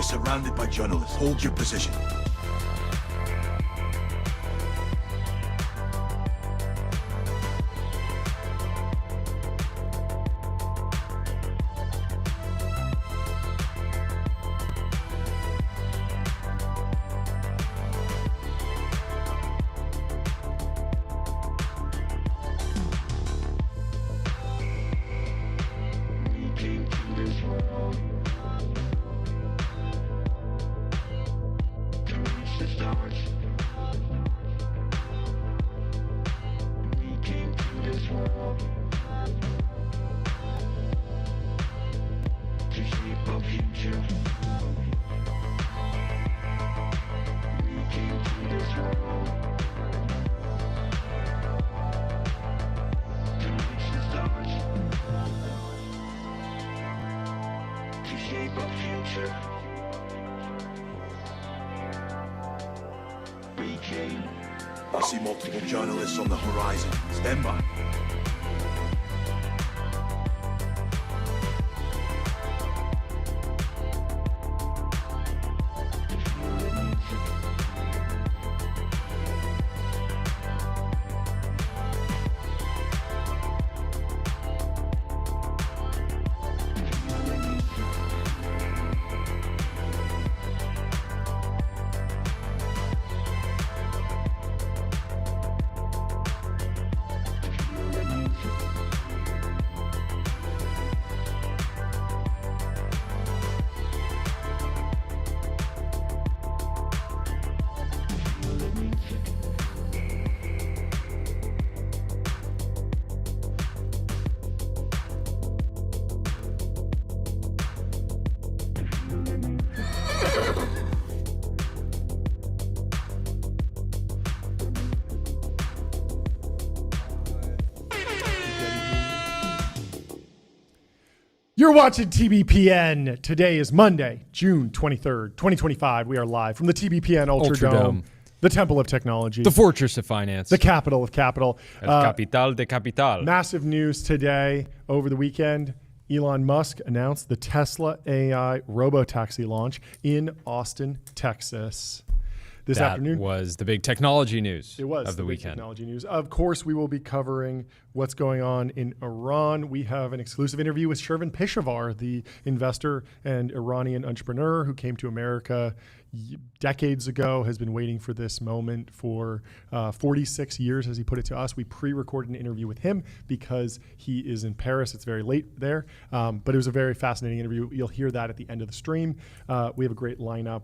surrounded by journalists. Hold your position. I see multiple journalists on the horizon. Stand by. You're watching TBPN. Today is Monday, June 23rd, 2025. We are live from the TBPN Ultradome, the Temple of Technology, the Fortress of Finance, the capital of capital. El capital de capital. Massive news today. Over the weekend, Elon Musk announced the Tesla AI robotaxi launch in Austin, Texas. This afternoon was the big technology news of the weekend. Technology news. Of course, we will be covering what's going on in Iran. We have an exclusive interview with Shervin Peshawar, the investor and Iranian entrepreneur who came to America decades ago, has been waiting for this moment for 46 years, as he put it to us. We pre-recorded an interview with him because he is in Paris. It's very late there, but it was a very fascinating interview. You'll hear that at the end of the stream. We have a great lineup,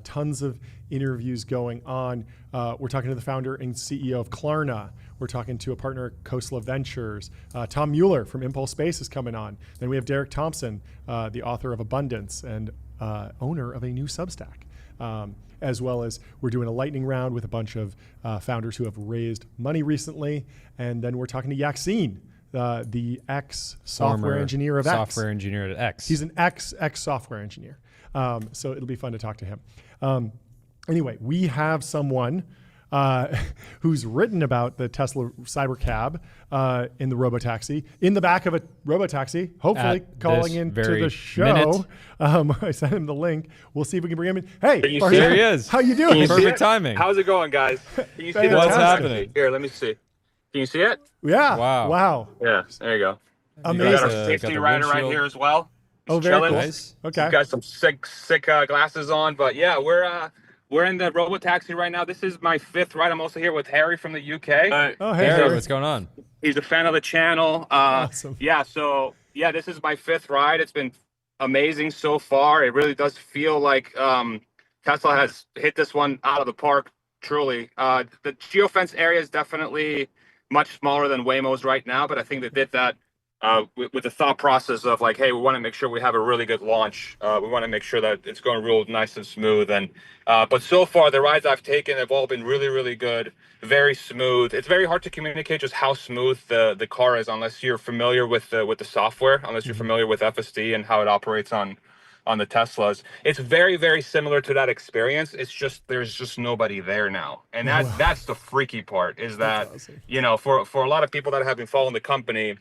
tons of interviews going on. We're talking to the founder and CEO of Klarna. We're talking to a partner at Khosla Ventures. Tom Mueller from Impulse Space is coming on. Then we have Derek Thompson, the author of Abundance and owner of a new Substack. As well as we're doing a lightning round with a bunch of founders who have raised money recently. And then we're talking to Yaxine, the ex-software engineer of X. Software engineer at X. He's an ex-software engineer. So it'll be fun to talk to him. Anyway, we have someone who's written about the Tesla Cybercab in the robotaxi, in the back of a robotaxi, hopefully calling into the show. I sent him the link. We'll see if we can bring him in. Hey, there he is. How you doing? Perfect timing. How's it going, guys? Can you see what's happening? Here, let me see. Can you see it? Yeah. Wow. Yeah, there you go. Amazing. We got our safety rider right here as well. Oh, very cool. Nice. Okay. He's got some sick glasses on, but yeah, we're in the robotaxi right now. This is my 5th ride. I'm also here with Harry from the UK. Oh, hey, Harry, what's going on? He's a fan of the channel. Awesome. Yeah, so yeah, this is my 5th ride. It's been amazing so far. It really does feel like Tesla has hit this one out of the park, truly. The geofence area is definitely much smaller than Waymo's right now, but I think they did that with the thought process of like, hey, we want to make sure we have a really good launch. We want to make sure that it's going real nice and smooth. And but so far, the rides I've taken have all been really, really good, very smooth. It's very hard to communicate just how smooth the car is unless you're familiar with the software, unless you're familiar with FSD and how it operates on the Teslas. It's very, very similar to that experience. It's just there's just nobody there now, and that's the freaky part. Is that awesome. You know, for a lot of people that have been following the company.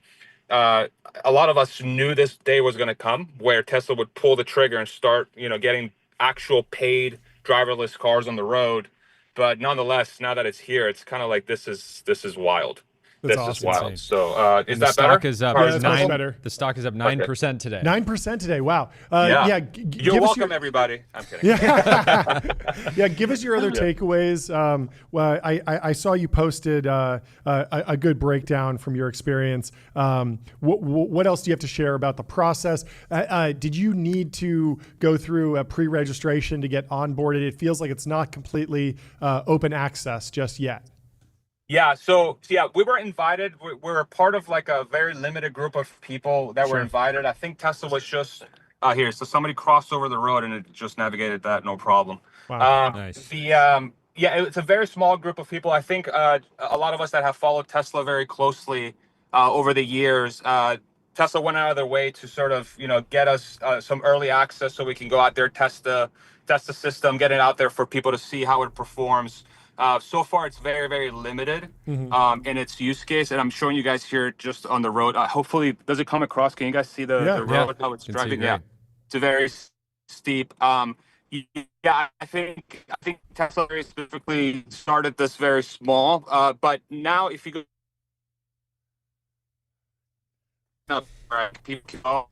A lot of us knew this day was going to come where Tesla would pull the trigger and start, getting actual paid driverless cars on the road. But nonetheless, now that it's here, it's kind of like this is wild. That's This is awesome. wild. Insane. So is And the that stock better? is up Yeah, that's much 9. better. The stock is up 9% today. 9% today. Wow. Yeah. Yeah. You're welcome, everybody. I'm kidding. Yeah. Yeah. Give us your other takeaways. Well, I saw you posted a good breakdown from your experience. What else do you have to share about the process? Did you need to go through a pre-registration to get onboarded? It feels like it's not completely open access just yet. Yeah, so yeah, we were invited. We're a part of like a very limited group of people that were invited. I think Tesla was just here. So somebody crossed over the road and it just navigated that, no problem. Wow. Nice. Yeah, it's a very small group of people. I think a lot of us that have followed Tesla very closely over the years, Tesla went out of their way to sort of, get us some early access so we can go out there, test the system, get it out there for people to see how it performs. So far, it's very, very limited in its use case, and I'm showing you guys here just on the road. Hopefully, does it come across? Can you guys see the road, how it's driving? Yeah, it's a very steep. Yeah, I think Tesla very specifically started this very small, but now if you go, people can go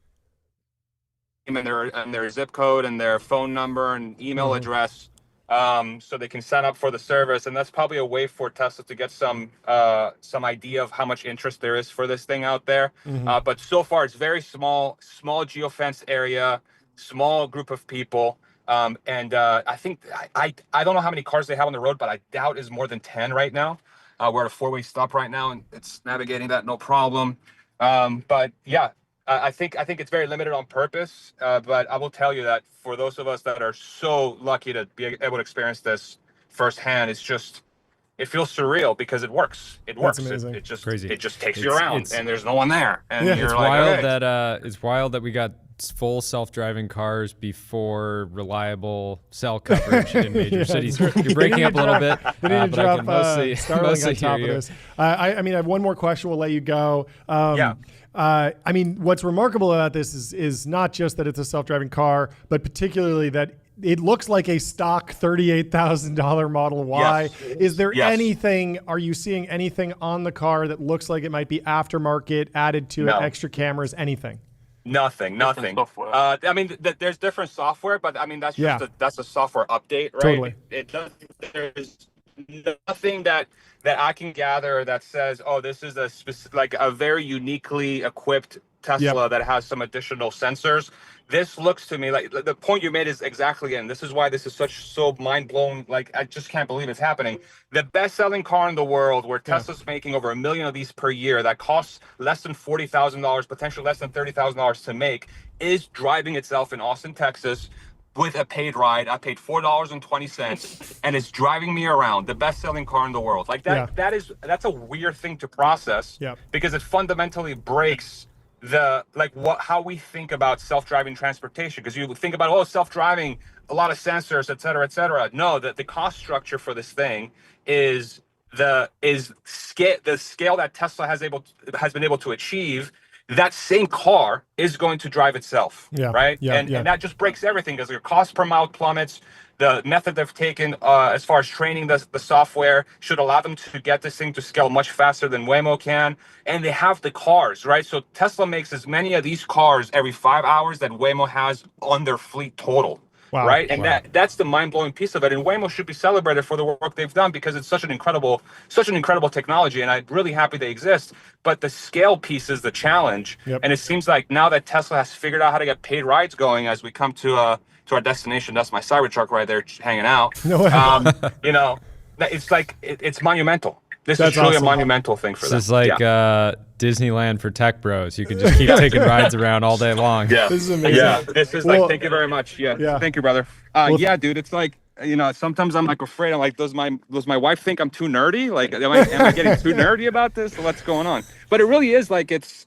and their zip code and their phone number and email address. So they can sign up for the service, and that's probably a way for Tesla to get some idea of how much interest there is for this thing out there. But so far, it's very small geofence area, small group of people, and I think I don't know how many cars they have on the road, but I doubt is more than 10 right now. We're at a 4-way stop right now, and it's navigating that no problem. But yeah. I think it's very limited on purpose, but I will tell you that for those of us that are so lucky to be able to experience this firsthand, it feels surreal because it works. It works. That's amazing. It just Crazy. It just takes you around, and there's no one there. And you're It's like, wild okay. it's wild that we got full self-driving cars before reliable cell coverage in major cities. You're breaking up a little bit, They need to but I drop can mostly Starlink on top of hear you. this. I mean, I have one more question. We'll let you go. Yeah. I mean, what's remarkable about this is not just that it's a self-driving car, but particularly that it looks like a stock $38,000 Model Y. Yes. Is there Yes. anything, are you seeing anything on the car that looks like it might be aftermarket, added to No. it, extra cameras, anything? Nothing. I mean, there's different software, but I mean that's just that's a software update, right? Totally. It does. There's nothing that I can gather that says, oh, this is like a very uniquely equipped Tesla that has some additional sensors. This looks to me like the point you made is exactly in. This is why this is so mind blowing. Like I just can't believe it's happening. The best selling car in the world, where Tesla's making over 1 million of these per year, that costs less than $40,000, potentially less than $30,000 to make, is driving itself in Austin, Texas, with a paid ride. I paid $4.20, and it's driving me around. The best selling car in the world. Like that. That's a weird thing to process. Because it fundamentally breaks how we think about self-driving transportation, because you think about self-driving, a lot of sensors, et cetera. No, the cost structure for this thing is the scale that Tesla has been able to achieve. That same car is going to drive itself, right? And that just breaks everything, because your cost per mile plummets. The method they've taken as far as training the software should allow them to get this thing to scale much faster than Waymo can. And they have the cars, right? So Tesla makes as many of these cars every 5 hours that Waymo has on their fleet total. Wow. Right. And that's the mind-blowing piece of it. And Waymo should be celebrated for the work they've done, because it's such an incredible technology. And I'm really happy they exist. But the scale piece is the challenge. And it seems like now that Tesla has figured out how to get paid rides going as we come to our destination, that's my Cybertruck right there hanging out. It's like it's monumental. This is truly a monumental thing for them. This is like Disneyland for tech bros. You can just keep taking rides around all day long. This is amazing. This is like, thank you very much. Thank you, brother. Dude, it's like, sometimes I'm like afraid. I'm like, does my wife think I'm too nerdy? Like, am I getting too nerdy about this? What's going on? But it really is like it's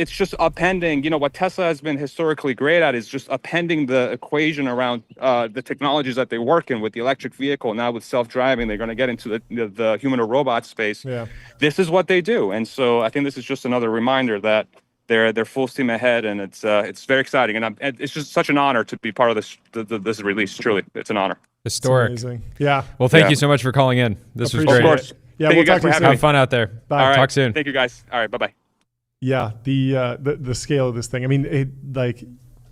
just appending. What Tesla has been historically great at is just appending the equation around the technologies that they work in with the electric vehicle. Now with self-driving, they're going to get into the human or robot space. This is what they do. And so I think this is just another reminder that they're full steam ahead, and it's very exciting, and it's just such an honor to be part of this release. Truly, it's an honor. Historic. Amazing. Yeah. Well, thank you so much for calling in. This was Appreciate great. Of course. Yeah, Thank we'll you guys talk to for you having soon. me. Have fun out there. Bye. All right. Talk soon. Thank you guys. All right. Bye-bye. Yeah, the scale of this thing. I mean,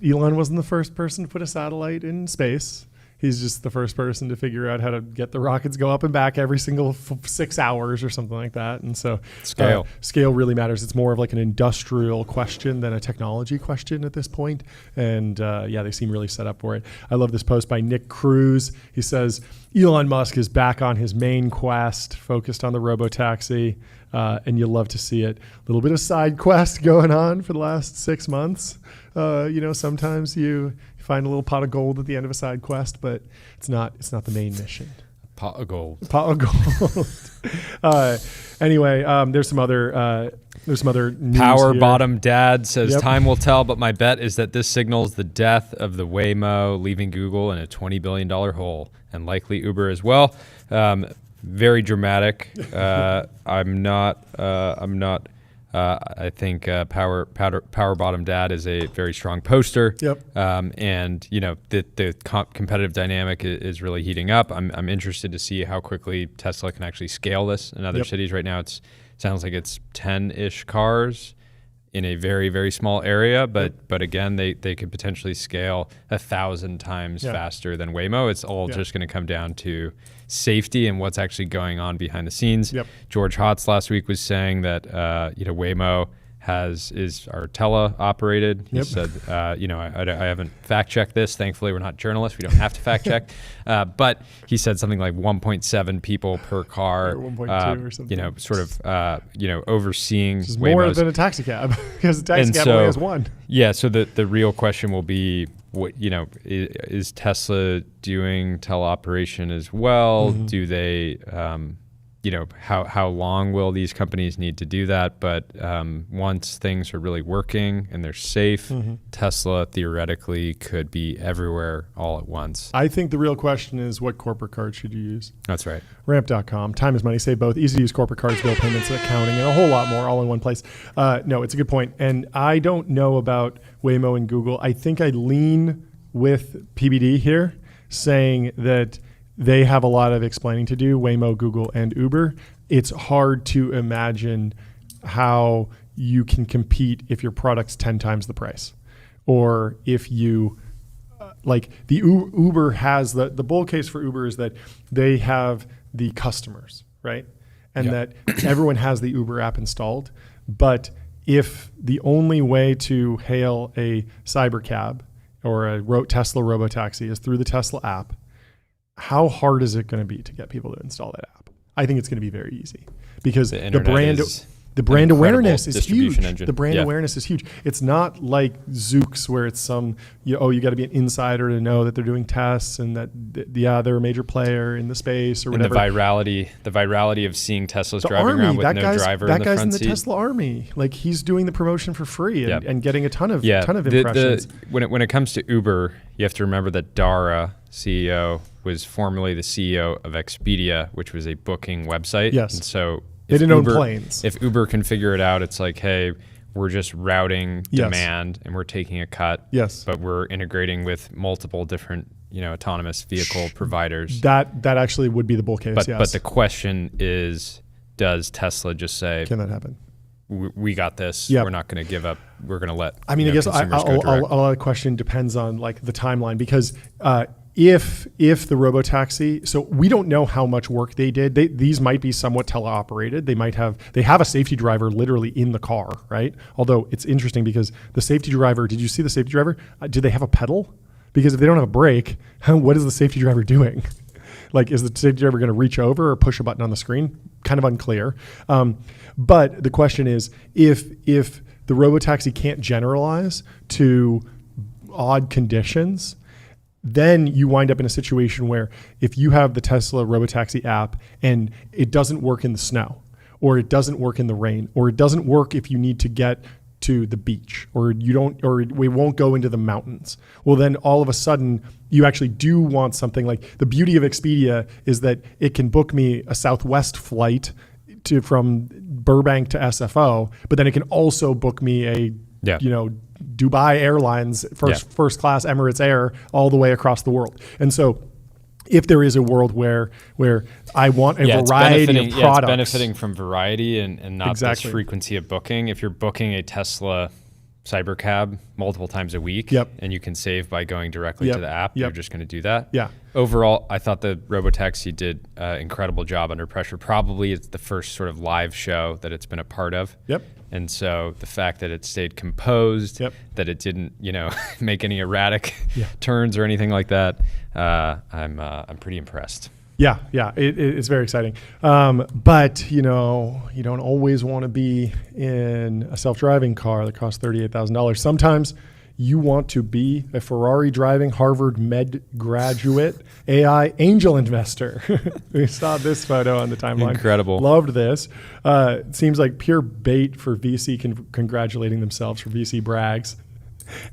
Elon wasn't the first person to put a satellite in space. He's just the first person to figure out how to get the rockets go up and back every single 6 hours or something like that. And so scale really matters. It's more of like an industrial question than a technology question at this point. And they seem really set up for it. I love this post by Nick Cruz. He says, Elon Musk is back on his main quest, focused on the robotaxi. And you'll love to see it. A little bit of side quest going on for the last 6 months. Sometimes you find a little pot of gold at the end of a side quest, but it's not the main mission. Pot of gold. Anyway, there's some other news Power here. Bottom Dad says, Yep. time will tell, but my bet is that this signals the death of the Waymo, leaving Google in a $20 billion hole, and likely Uber as well. Very dramatic. I think Power Bottom Dad is a very strong poster. Yep. And the competitive dynamic is really heating up. I'm interested to see how quickly Tesla can actually scale this in other cities. Right now, sounds like it's 10-ish cars in a very, very small area, but again, they could potentially scale 1,000 times faster than Waymo. It's all just going to come down to safety and what's actually going on behind the scenes. Yep. George Hotz last week was saying that Waymo is our tele-operated. He said, I haven't fact-checked this. Thankfully, we're not journalists. We don't have to fact-check. But he said something like 1.7 people per car. Or 1.2 or something. Overseeing Which is Waymo's. more than a taxi cab, because a taxi cab only has one. Yeah, so the real question will be, is Tesla doing teleoperation as well? Mm-hmm. Do they... how long will these companies need to do that? But once things are really working and they're safe, Tesla theoretically could be everywhere all at once. I think the real question is, what corporate card should you use? That's right. Ramp.com. Time is money. Save both. Easy to use corporate cards, bill payments, accounting, and a whole lot more all in one place. No, it's a good point. And I don't know about Waymo and Google. I think I lean with PBD here, saying that they have a lot of explaining to do, Waymo, Google, and Uber. It's hard to imagine how you can compete if your product's 10 times the price. Or if you, Uber has, the bull case for Uber is that they have the customers, right? And that everyone has the Uber app installed. But if the only way to hail a cybercab or a Tesla robotaxi is through the Tesla app, how hard is it going to be to get people to install that app? I think it's going to be very easy, because the brand awareness is huge. Engine. The brand awareness is huge. It's not like Zoox, where it's you got to be an insider to know that they're doing tests and that they're a major player in the space or whatever. And the virality of seeing Teslas driving around with no driver in the front seat. That guy's in the Tesla army. Like, he's doing the promotion for free and getting a ton of impressions. When it comes to Uber, you have to remember that Dara, CEO, was formerly the CEO of Expedia, which was a booking website. Yes. And so they didn't own planes. If Uber can figure it out, it's like, hey, we're just routing demand and we're taking a cut. Yes. But we're integrating with multiple different, autonomous vehicle providers. That actually would be the bull case. But the question is, does Tesla just say, can that happen? We got this. Yep. We're not going to give up. We're going to let. I mean, I guess consumers go direct. a lot of the question depends on the timeline, because if the robotaxi, so we don't know how much work they did. These might be somewhat teleoperated. They have a safety driver literally in the car, right? Although it's interesting, because the safety driver, did you see the safety driver? Do they have a pedal? Because if they don't have a brake, what is the safety driver doing? Is the safety driver going to reach over or push a button on the screen? Kind of unclear. But the question is, if the robotaxi can't generalize to odd conditions, then you wind up in a situation where if you have the Tesla robotaxi app and it doesn't work in the snow, or it doesn't work in the rain, or it doesn't work if you need to get to the beach, or we won't go into the mountains, well, then all of a sudden you actually do want something. Like, the beauty of Expedia is that it can book me a Southwest flight from Burbank to SFO, but then it can also book me a Yeah. Dubai Airlines, first class Emirates Air, all the way across the world. And so if there is a world where I want a variety of products. It's benefiting from variety and not this frequency of booking. If you're booking a Tesla Cybercab multiple times a week and you can save by going directly to the app, you're just going to do that. Yeah. Overall, I thought the Robotaxi did an incredible job under pressure. Probably it's the first sort of live show that it's been a part of. Yep. And so the fact that it stayed composed, that it didn't, make any erratic turns or anything like that, I'm pretty impressed. Yeah, it's very exciting. But you don't always want to be in a self-driving car that costs $38,000. Sometimes you want to be a Ferrari driving Harvard med graduate AI angel investor. We saw this photo on the timeline. Incredible. Loved this. It seems like pure bait for VC congratulating themselves for VC brags.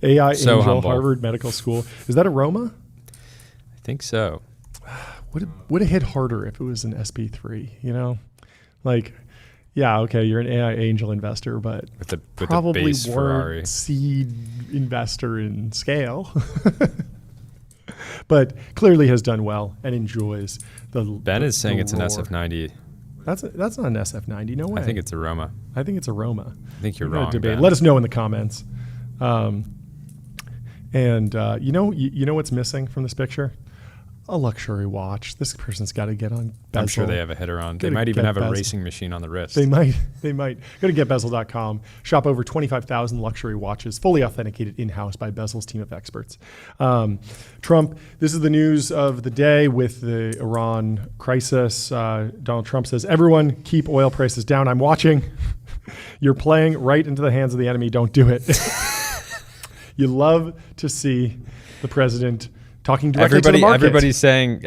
AI so angel, humble. Harvard Medical School. Is that a Roma? I think so. Would have hit harder if it was an SP3, Yeah, okay, you're an AI angel investor, but with the probably base weren't Ferrari seed investor in scale. But clearly has done well and enjoys the. Ben is saying it's an SF90. That's not an SF90. No way. I think it's a Roma. I think it's a Roma. I think you're wrong. Debate. Ben. Let us know in the comments. You know what's missing from this picture? A luxury watch. This person's got to get on Bezel. I'm sure they have a header on. They might even have a racing machine on the wrist. They might. Go to getbezel.com. Shop over 25,000 luxury watches, fully authenticated in-house by Bezel's team of experts. Trump, this is the news of the day with the Iran crisis. Donald Trump says, everyone keep oil prices down. I'm watching. You're playing right into the hands of the enemy. Don't do it. You love to see the president talking directly to the market. Everybody's saying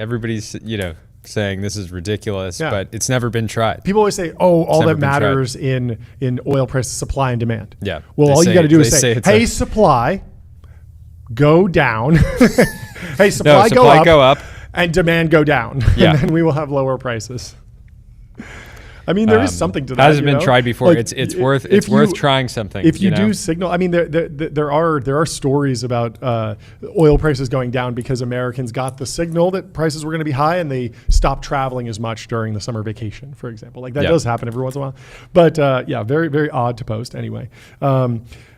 this is ridiculous, but it's never been tried. People always say, all that matters in oil prices, supply and demand. Yeah. Well, all you got to do is say, hey, supply, go down. Hey, supply, go up. And demand go down. Yeah. And then we will have lower prices. I mean, there is something to that. Hasn't been tried before. Like, it's worth trying something. If you do signal, I mean, there are stories about oil prices going down because Americans got the signal that prices were going to be high and they stopped traveling as much during the summer vacation, for example. Like that does happen every once in a while. But very, very odd to post anyway.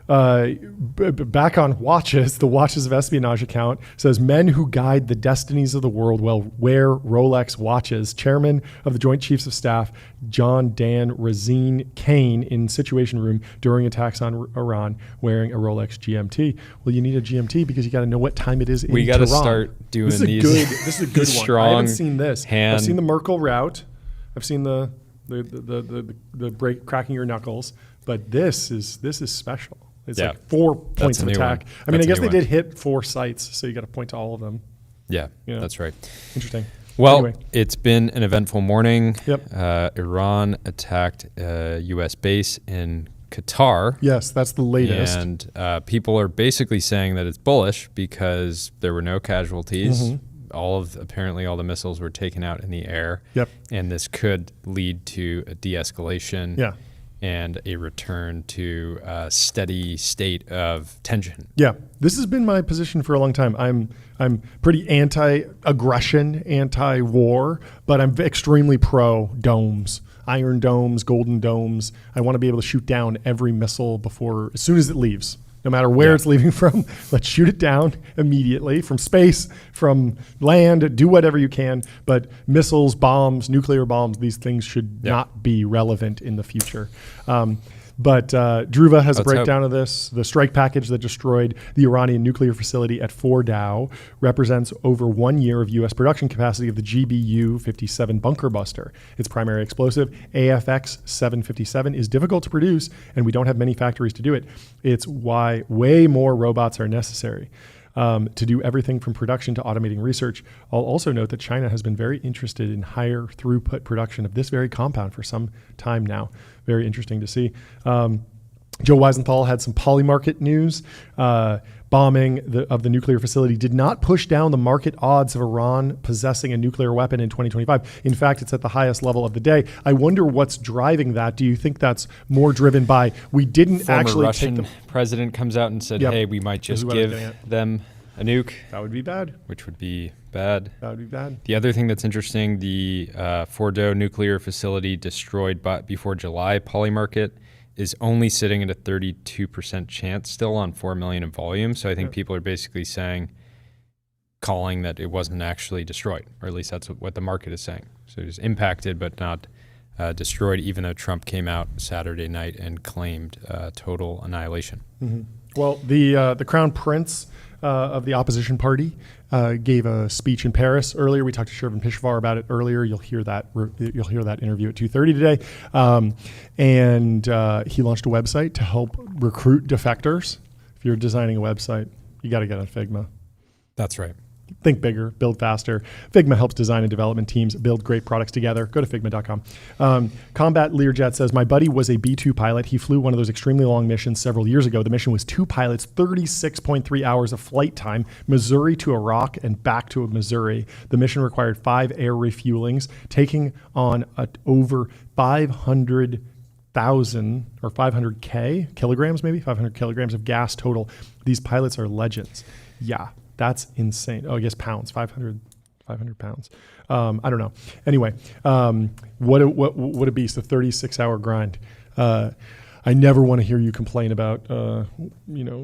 Back on watches, the Watches of Espionage account says men who guide the destinies of the world will wear Rolex watches. Chairman of the Joint Chiefs of Staff, John Dan Razine Kane, in Situation Room during attacks on Iran, wearing a Rolex GMT. Well, you need a GMT because you got to know what time it is in Tehran. We got to start doing these. This is a good one. I haven't seen this. I've seen the Merkel route. I've seen the break cracking your knuckles. But this is special. It's like 4 points of attack. I mean, I guess they did hit 4 sites, so you got to point to all of them. Yeah, that's right. Interesting. Well, it's been an eventful morning. Yep. Iran attacked a U.S. base in Qatar. Yes, that's the latest. And people are basically saying that it's bullish because there were no casualties. Mm-hmm. Apparently all the missiles were taken out in the air. Yep. And this could lead to a de-escalation. Yeah. And a return to a steady state of tension. Yeah, this has been my position for a long time. I'm pretty anti-aggression, anti-war, but I'm extremely pro-domes. Iron domes, golden domes. I want to be able to shoot down every missile as soon as it leaves. No matter where it's leaving from, let's shoot it down immediately from space, from land, do whatever you can. But missiles, bombs, nuclear bombs, these things should not be relevant in the future. But Dhruva has a breakdown of this. The strike package that destroyed the Iranian nuclear facility at Fordow represents over 1 year of U.S. production capacity of the GBU-57 bunker buster. Its primary explosive, AFX-757, is difficult to produce, and we don't have many factories to do it. It's why way more robots are necessary. To do everything from production to automating research. I'll also note that China has been very interested in higher throughput production of this very compound for some time now. Very interesting to see. Joe Weisenthal had some Polymarket news. Bombing of the nuclear facility did not push down the market odds of Iran possessing a nuclear weapon in 2025. In fact, it's at the highest level of the day. I wonder what's driving that. Do you think that's more driven by we didn't Former actually Russian take the president comes out and said, Yep. hey, we might This is just what I was give getting at. them a nuke, That would be bad. which would be bad. That would be bad. The other thing that's interesting, the Fordo nuclear facility destroyed before July, Polymarket is only sitting at a 32% chance still on 4 million in volume. So I think people are basically calling that it wasn't actually destroyed, or at least that's what the market is saying. So it was impacted but not destroyed, even though Trump came out Saturday night and claimed total annihilation. Mm-hmm. Well, the Crown Prince of the opposition party gave a speech in Paris earlier. We talked to Shervin Pishavar about it earlier. You'll hear that interview at 2:30 today. And he launched a website to help recruit defectors. If you're designing a website, you got to get on Figma. That's right. Think bigger, build faster. Figma helps design and development teams build great products together. Go to figma.com. Combat Learjet says, my buddy was a B-2 pilot. He flew one of those extremely long missions several years ago. The mission was 2 pilots, 36.3 hours of flight time, Missouri to Iraq and back to Missouri. The mission required 5 air refuelings, taking on over 500,000 or 500K kilograms, maybe 500 kilograms of gas total. These pilots are legends. Yeah. That's insane. Oh, I guess pounds, 500 pounds. I don't know. Anyway, what a beast, a 36-hour grind. I never want to hear you complain about,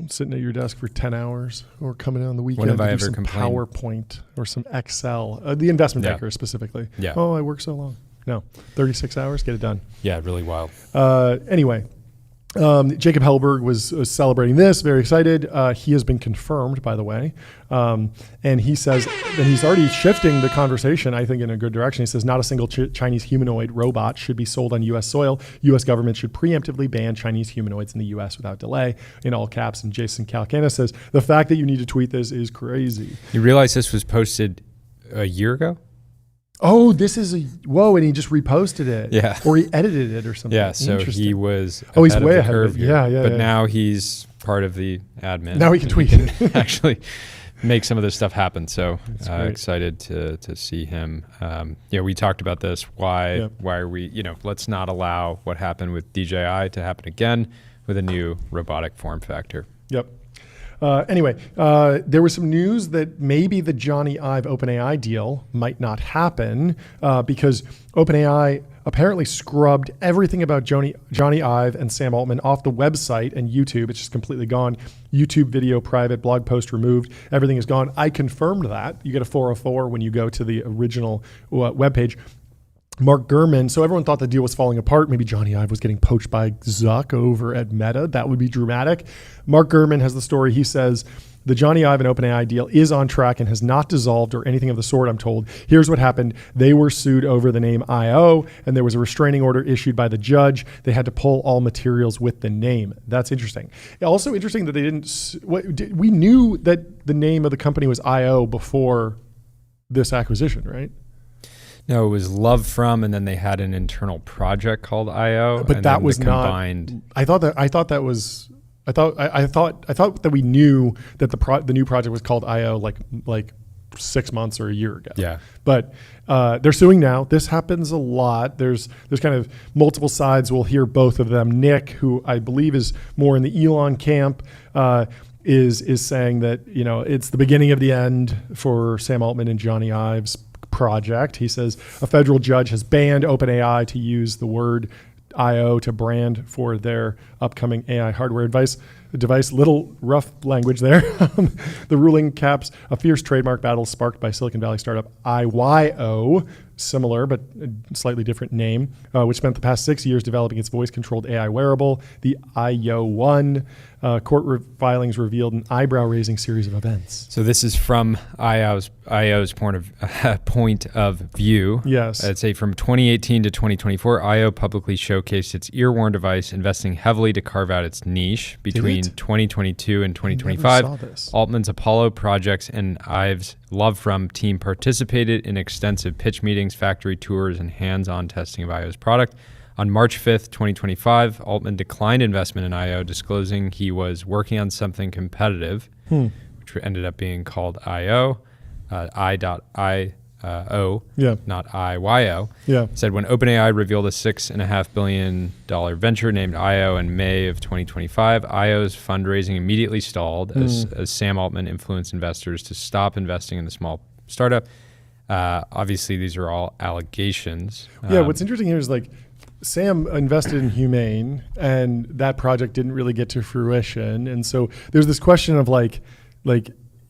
sitting at your desk for 10 hours or coming in on the weekend When have to I do ever some complained? PowerPoint or some Excel. The investment banker specifically. Yeah. Oh, I work so long. No, 36 hours, get it done. Yeah, really wild. Anyway. Jacob Hellberg was celebrating this, very excited. He has been confirmed, by the way. And he says, and he's already shifting the conversation, I think, in a good direction. He says, not a single Chinese humanoid robot should be sold on U.S. soil. U.S. government should preemptively ban Chinese humanoids in the U.S. without delay, in all caps. And Jason Calcana says, the fact that you need to tweet this is crazy. You realize this was posted a year ago? Oh, this is whoa, and he just reposted it. Yeah. Or he edited it or something. Yeah, so he was he's way of the ahead of curve it. here. Yeah. But now he's part of the admin. Now he can tweet it. Actually make some of this stuff happen. So great. excited to see him. We talked about this. Why are we, let's not allow what happened with DJI to happen again with a new robotic form factor. Yep. Anyway, there was some news that maybe the Johnny Ive OpenAI deal might not happen because OpenAI apparently scrubbed everything about Johnny Ive and Sam Altman off the website and YouTube. It's just completely gone. YouTube video private, blog post removed. Everything is gone. I confirmed that. You get a 404 when you go to the original webpage. Mark Gurman, so everyone thought the deal was falling apart. Maybe Johnny Ive was getting poached by Zuck over at Meta. That would be dramatic. Mark Gurman has the story. He says, the Johnny Ive and OpenAI deal is on track and has not dissolved or anything of the sort, I'm told. Here's what happened. They were sued over the name IO, and there was a restraining order issued by the judge. They had to pull all materials with the name. That's interesting. Also interesting that they didn't, we knew that the name of the company was IO before this acquisition, right? No, it was Love From, and then they had an internal project called IO. But and that then was the not. combined. I thought that we knew that the new project was called IO like 6 months or a year ago. Yeah. But they're suing now. This happens a lot. There's kind of multiple sides. We'll hear both of them. Nick, who I believe is more in the Elon camp, is saying that it's the beginning of the end for Sam Altman and Johnny Ive's project. He says a federal judge has banned OpenAI to use the word IO to brand for their upcoming AI hardware device. Little rough language there. The ruling caps a fierce trademark battle sparked by Silicon Valley startup IYO, similar but slightly different name, which spent the past 6 years developing its voice-controlled AI wearable. The IO1 court filings revealed an eyebrow-raising series of events. So this is from IO's point of view. Yes. I'd say from 2018 to 2024, IO publicly showcased its ear-worn device, investing heavily to carve out its niche. Between 2022 and 2025, Altman's Apollo projects and Ive's Love From team participated in extensive pitch meetings, factory tours, and hands-on testing of IO's product. On March 5th, 2025, Altman declined investment in IO, disclosing he was working on something competitive, which ended up being called IO, I.I.O, not IYO. Said when OpenAI revealed a $6.5 billion venture named IO in May of 2025, IO's fundraising immediately stalled as Sam Altman influenced investors to stop investing in the small startup. Obviously, these are all allegations. What's interesting here is like Sam invested in Humane, and that project didn't really get to fruition. And so there's this question of like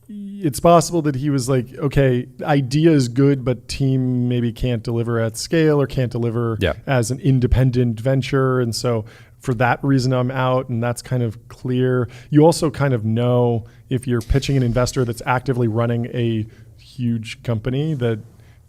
it's possible that he was like, okay, idea is good, but team maybe can't deliver at scale or can't deliver as an independent venture. And so for that reason, I'm out, and that's kind of clear. You also kind of know if you're pitching an investor that's actively running a huge company that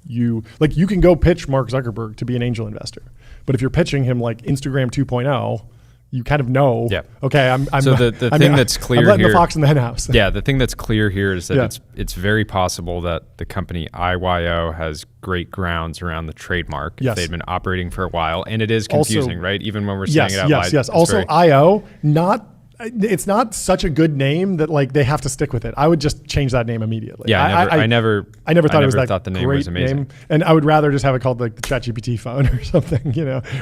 you can go pitch Mark Zuckerberg to be an angel investor. But if you're pitching him like Instagram 2.0, you kind of know, okay, I'm so the thing that's clear I'm letting here, the fox in the hen house. The thing that's clear here is that it's very possible that the company IYO has great grounds around the trademark. If they've been operating for a while, and it is confusing, also, right? Even when we're saying it out loud. Yes. Also, IO, it's not such a good name that like they have to stick with it. I would just change that name immediately. I never thought it was that the name was amazing. Name. And I would rather just have it called like the ChatGPT phone or something,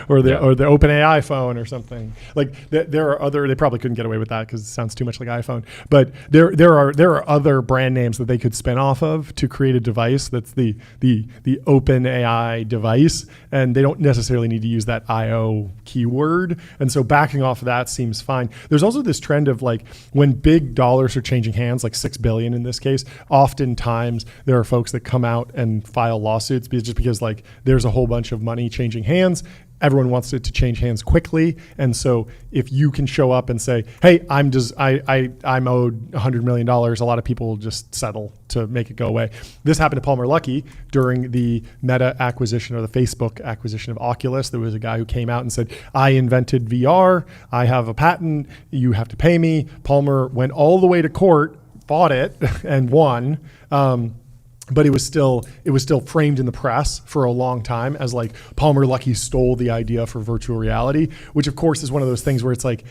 or the OpenAI phone or something. Like there are other. They probably couldn't get away with that because it sounds too much like iPhone. But there are other brand names that they could spin off of to create a device that's the OpenAI device, and they don't necessarily need to use that IO keyword. And so backing off of that seems fine. There's also this trend of like when big dollars are changing hands, like $6 billion in this case, oftentimes there are folks that come out and file lawsuits because like there's a whole bunch of money changing hands. Everyone wants it to change hands quickly. And so if you can show up and say, hey, I'm owed $100 million, a lot of people will just settle to make it go away. This happened to Palmer Luckey during the Meta acquisition or the Facebook acquisition of Oculus. There was a guy who came out and said, I invented VR. I have a patent. You have to pay me. Palmer went all the way to court, fought it, and won. But it was still framed in the press for a long time as like Palmer Luckey stole the idea for virtual reality, which of course is one of those things where it's like,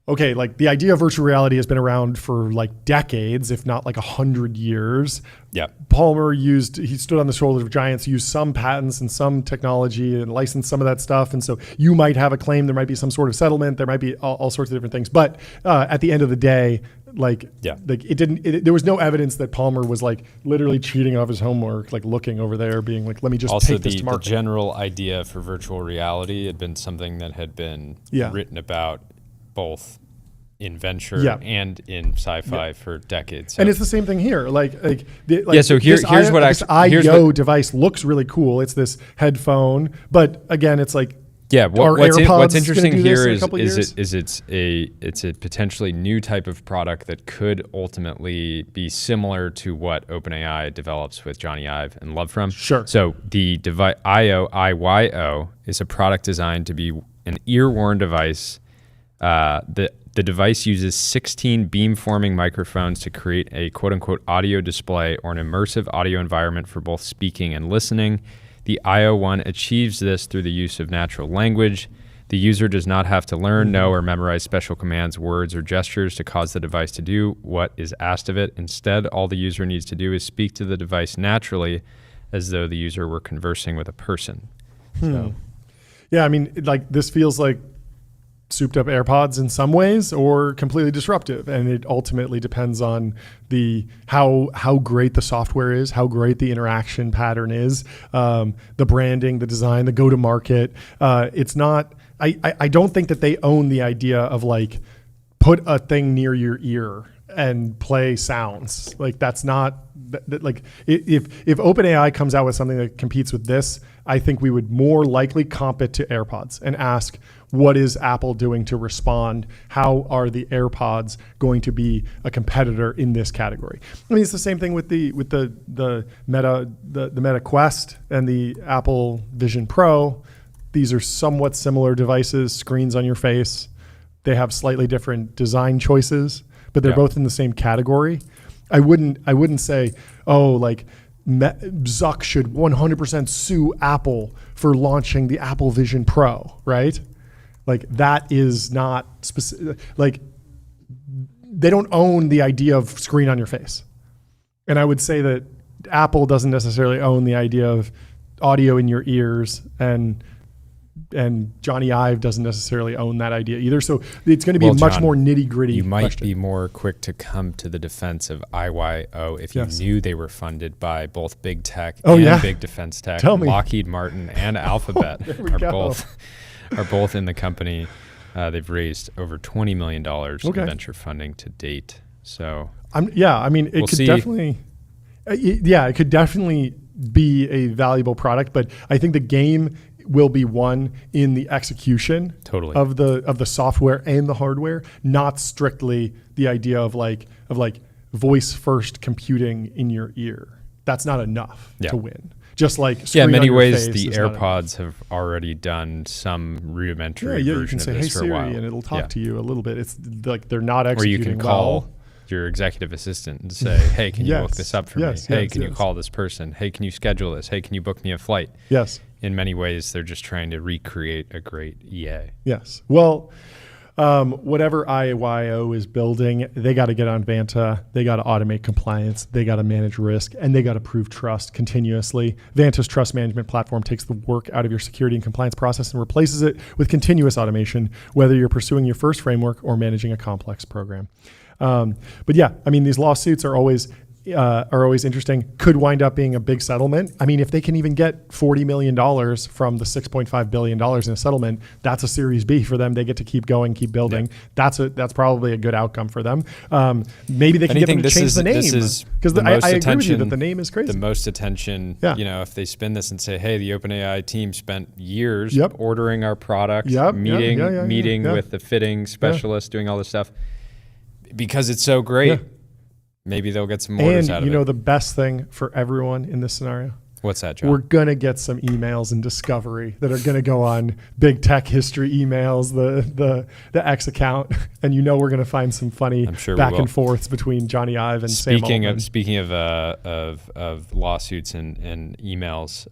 okay, like the idea of virtual reality has been around for like decades, if not like 100 years. Yeah. Palmer he stood on the shoulders of giants, used some patents and some technology and licensed some of that stuff. And so you might have a claim, there might be some sort of settlement, there might be all sorts of different things. But at the end of the day, there was no evidence that Palmer was like literally cheating off his homework, like looking over there, being like, let me just take this to market. Also, the general idea for virtual reality had been something that had been written about both in venture and in sci-fi for decades. So. And it's the same thing here. So here's what this IO device looks really cool. It's this headphone, but again, it's like, what's interesting here is it's a potentially new type of product that could ultimately be similar to what OpenAI develops with Johnny Ive and Love From. Sure. So the IYO is a product designed to be an ear-worn device. The device uses 16 beamforming microphones to create a quote-unquote audio display or an immersive audio environment for both speaking and listening. The IO1 achieves this through the use of natural language. The user does not have to learn, know, or memorize special commands, words, or gestures to cause the device to do what is asked of it. Instead, all the user needs to do is speak to the device naturally as though the user were conversing with a person. So. Yeah, I mean, like this feels like souped up AirPods in some ways or completely disruptive. And it ultimately depends on how great the software is, how great the interaction pattern is, the branding, the design, the go-to-market. It's not, I don't think that they own the idea of like, put a thing near your ear and play sounds. Like that's not, like if OpenAI comes out with something that competes with this, I think we would more likely comp it to AirPods and ask, what is Apple doing to respond? How are the AirPods going to be a competitor in this category? I mean, it's the same thing with the Meta Quest and the Apple Vision Pro. These are somewhat similar devices, screens on your face. They have slightly different design choices, but they're both in the same category. I wouldn't say, oh, like Zuck should 100% sue Apple for launching the Apple Vision Pro, right? Like that is not specific. Like they don't own the idea of screen on your face. And I would say that Apple doesn't necessarily own the idea of audio in your ears, and Johnny Ive doesn't necessarily own that idea either. So it's going to be a much more nitty gritty. You might be more quick to come to the defense of IYO if you knew they were funded by both big tech and big defense tech. Tell me. Lockheed Martin and Alphabet are both in the company. They've raised over $20 million in venture funding to date. So it could definitely be a valuable product, but I think the game will be won in the execution of the software and the hardware, not strictly the idea of like voice first computing in your ear. That's not enough to win. Just like in many ways, the AirPods have already done some rudimentary version you can say, of this "Hey for a while," and it'll talk to you a little bit. It's like they're not executing well. Or you can call your executive assistant and say, "Hey, can you look this up for me? Hey, can you call this person? Hey, can you schedule this? Hey, can you book me a flight?" Yes. In many ways, they're just trying to recreate a great EA. Yes. Well, whatever IYO is building, they got to get on Vanta. They got to automate compliance. They got to manage risk, and they got to prove trust continuously. Vanta's trust management platform takes the work out of your security and compliance process and replaces it with continuous automation, whether you're pursuing your first framework or managing a complex program. But yeah, I mean, these lawsuits are always interesting. Could wind up being a big settlement. I mean, if they can even get $40 million from the $6.5 billion in a settlement, that's a Series B for them. They get to keep going, keep building. Yeah. That's probably a good outcome for them. Maybe they can get them to change the name. Because I agree with you that the name is crazy. The most attention, if they spin this and say, hey, the OpenAI team spent years ordering our product, meeting with the fitting specialist, doing all this stuff. Because it's so great. Yeah. Maybe they'll get some orders out of it. And you know the best thing for everyone in this scenario? What's that, John? We're going to get some emails in Discovery that are going to go on big tech history emails, the X account, and we're going to find some funny back and forths between Johnny Ive and Sam Altman. Speaking of lawsuits and emails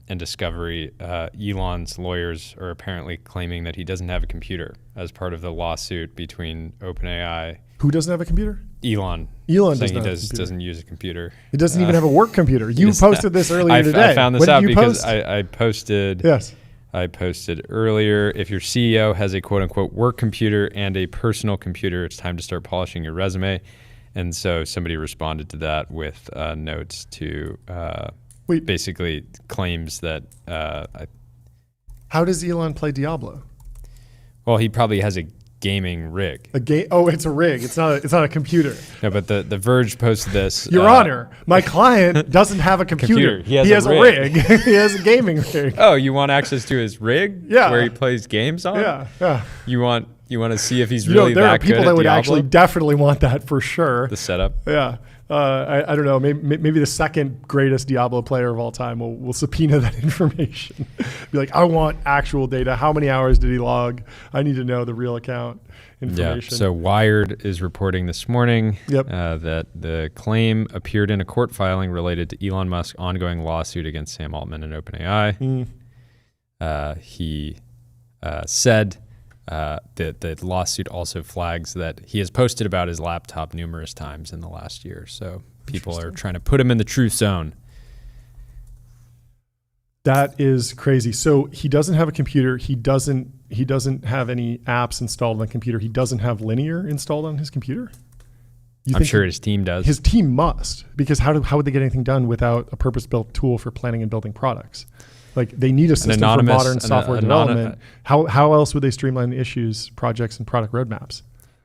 and Discovery, Elon's lawyers are apparently claiming that he doesn't have a computer as part of the lawsuit between OpenAI. Who doesn't have a computer? Elon doesn't use a computer. He doesn't even have a work computer. You posted this earlier today. I found this out because I posted. Yes. I posted earlier. If your CEO has a quote unquote work computer and a personal computer, it's time to start polishing your resume. And so somebody responded to that with notes to basically claims that. How does Elon play Diablo? Well, he probably has a gaming rig. It's a rig. It's not a computer. No, but the Verge posted this. Your Honor, my client doesn't have a computer. He has a rig. He has a gaming rig. Oh, you want access to his rig? Yeah. Where he plays games on? Yeah. You want to see if he's really that good at Diablo? There are people that would actually definitely want that for sure. The setup. Yeah. I don't know. Maybe the second greatest Diablo player of all time will subpoena that information. Be like, I want actual data. How many hours did he log? I need to know the real account information. Yeah. So Wired is reporting this morning that the claim appeared in a court filing related to Elon Musk's ongoing lawsuit against Sam Altman and OpenAI. He said that the lawsuit also flags that he has posted about his laptop numerous times in the last year. So people are trying to put him in the truth zone. That is crazy. So he doesn't have a computer. He doesn't have any apps installed on the computer. He doesn't have Linear installed on his computer. I'm sure his team does. His team must, because how would they get anything done without a purpose-built tool for planning and building products? Like they need a system for modern software development. How else would they streamline issues, projects, and product roadmaps?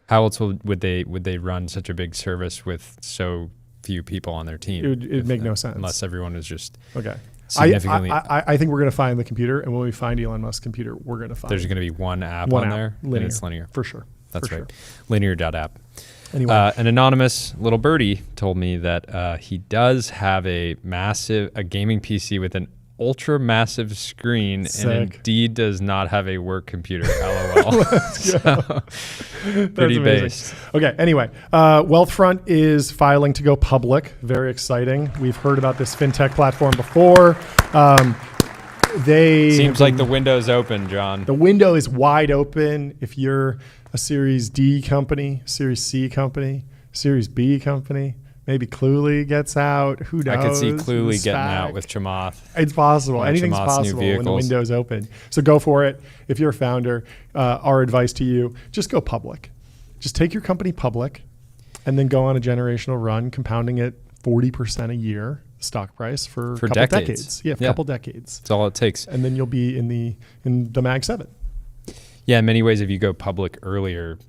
How else would they run such a big service with so few people on their team? It would make no sense unless everyone is just okay. Significantly. I think we're going to find the computer, and when we find Elon Musk's computer, we're going to find. There's going to be one app on there, Linear. And it's Linear for sure. That's right, Linear.app. Anyway, an anonymous little birdie told me that he does have a gaming PC with an ultra massive screen Sick. and indeed does not have a work computer. LOL. So, pretty amazing. based. Okay, anyway, Wealthfront is filing to go public. Very exciting. We've heard about this fintech platform before. Seems like the window's open, John. The window is wide open. If you're a Series D company, Series C company, Series B company, maybe Cluely gets out. Who knows? I could see Cluely getting SPAC. out with Chamath. It's possible. One of Anything's Chamath's new possible when the vehicles. window's open. So go for it. If you're a founder, our advice to you, just go public. Just take your company public and then go on a generational run, compounding it 40% a year stock price for a couple decades. Yeah, a couple decades. That's all it takes. And then you'll be in the Mag 7. Yeah, in many ways, if you go public earlier,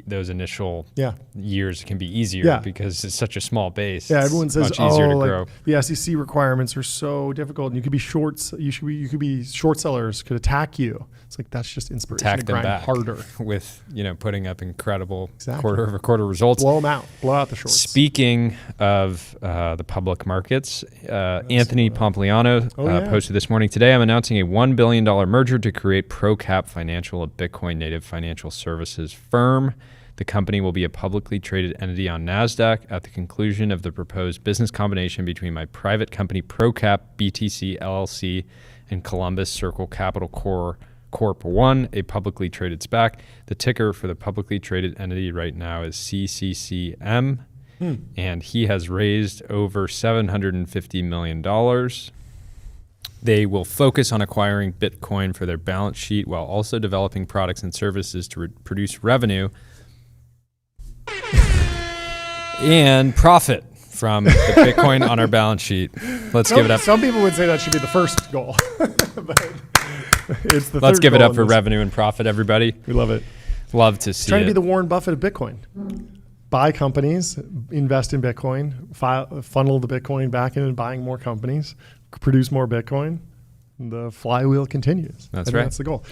those initial years can be easier because it's such a small base. Yeah, everyone says, much easier to like, grow. the SEC requirements are so difficult, and you could be shorts. You could be short sellers could attack you. It's like that's just inspiration Attack to them grind back harder. with putting up incredible Exactly. quarter-over-quarter results. Blow them out. Blow out the shorts. Speaking of the public markets, Anthony Pompliano posted this morning, today I'm announcing a $1 billion merger to create ProCap Financial, a Bitcoin native financial services firm. The company will be a publicly traded entity on NASDAQ at the conclusion of the proposed business combination between my private company ProCap BTC LLC and Columbus Circle Capital Corp 1, a publicly traded SPAC. The ticker for the publicly traded entity right now is CCCM, and he has raised over $750 million. They will focus on acquiring Bitcoin for their balance sheet while also developing products and services to produce revenue and profit from the Bitcoin on our balance sheet. Let's give it up. Some people would say that should be the first goal. But it's the Let's third give it goal up in for this. revenue and profit, everybody. We love it. Love to see Trying it. to be the Warren Buffett of Bitcoin. Buy companies, invest in Bitcoin, funnel the Bitcoin back into buying more companies, produce more Bitcoin. The flywheel continues. That's I think right. That's the goal.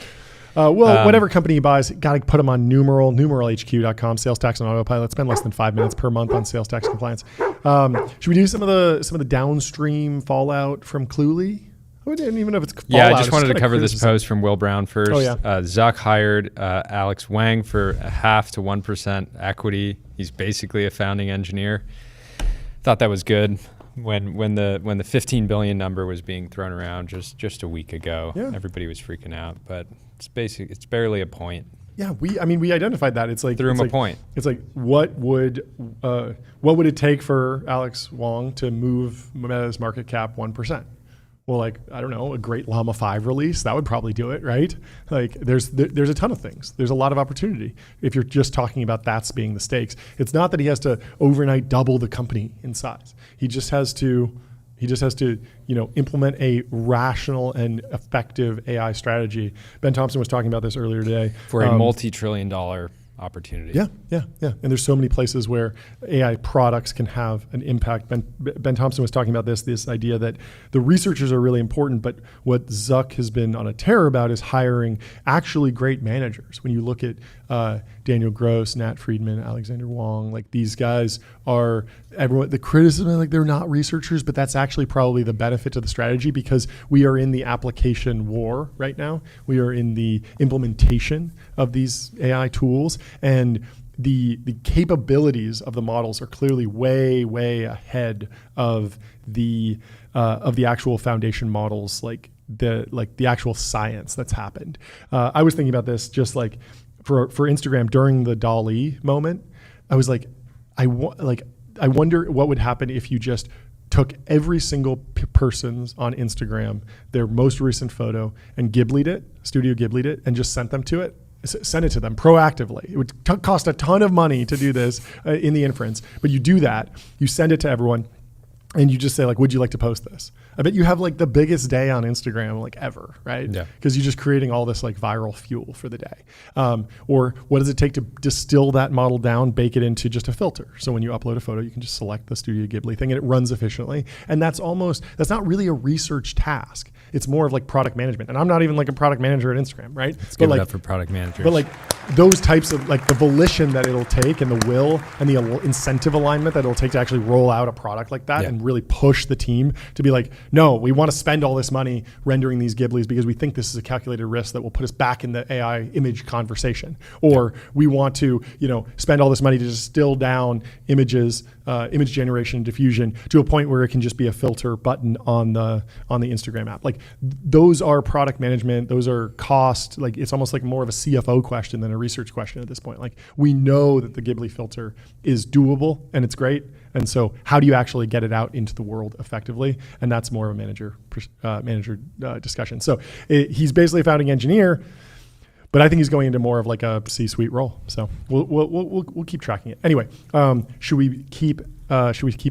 Whatever company you buy, got to put them on numeralhq.com, sales tax on autopilot. Spend less than 5 minutes per month on sales tax compliance. Should we do some of the downstream fallout from Cluely? I didn't even know if it's fallout. Yeah, I just wanted to kinda cover this criticism. post from Will Brown first. Oh, yeah. Zuck hired Alex Wang for 0.5 to 1% equity. He's basically a founding engineer. Thought that was good. When the 15 billion number was being thrown around just a week ago, everybody was freaking out. But it's barely a point. Yeah, we identified that. It's like Threw him it's a like, point. It's like what would it take for Alex Wong to move Meta's market cap 1%? Well, like, I don't know, a great Llama 5 release, that would probably do it, right? Like there's a ton of things. There's a lot of opportunity if you're just talking about that's being the stakes. It's not that he has to overnight double the company in size. He just has to implement a rational and effective AI strategy. Ben Thompson was talking about this earlier today. For a multi-trillion-dollar opportunity. Yeah. And there's so many places where AI products can have an impact. Ben Thompson was talking about this idea that the researchers are really important, but what Zuck has been on a tear about is hiring actually great managers. When you look at Daniel Gross, Nat Friedman, Alexander Wong, like these guys are the criticism, like they're not researchers, but that's actually probably the benefit to the strategy because we are in the application war right now. We are in the implementation of these AI tools, and the capabilities of the models are clearly way ahead of the actual foundation models, like the actual science that's happened. I was thinking about this just like for Instagram during the DALL-E moment. I was like, I wonder what would happen if you just took every single person's on Instagram, their most recent photo, and Studio Ghibli'd it, and just sent them to it. Send it to them proactively. It would cost a ton of money to do this in the inference, but you do that, you send it to everyone, and you just say like, would you like to post this? I bet you have like the biggest day on Instagram like ever, right? Yeah. Because you're just creating all this like viral fuel for the day. Or what does it take to distill that model down, bake it into just a filter? So when you upload a photo, you can just select the Studio Ghibli thing and it runs efficiently. And that's not really a research task. It's more of like product management. And I'm not even like a product manager at Instagram, right? Let's give it up for product managers. But like those types of like the volition that it'll take and the will and the incentive alignment that it'll take to actually roll out a product like that and and really push the team to be like, no, we want to spend all this money rendering these Ghiblies because we think this is a calculated risk that will put us back in the AI image conversation. Or we want to, spend all this money to distill down images, image generation and diffusion to a point where it can just be a filter button on the Instagram app. Like those are product management, those are cost. Like it's almost like more of a CFO question than a research question at this point. Like we know that the Ghibli filter is doable and it's great. And so how do you actually get it out into the world effectively? And that's more of a manager discussion. So he's basically a founding engineer, but I think he's going into more of like a C-suite role. So we'll keep tracking it. Anyway, should we keep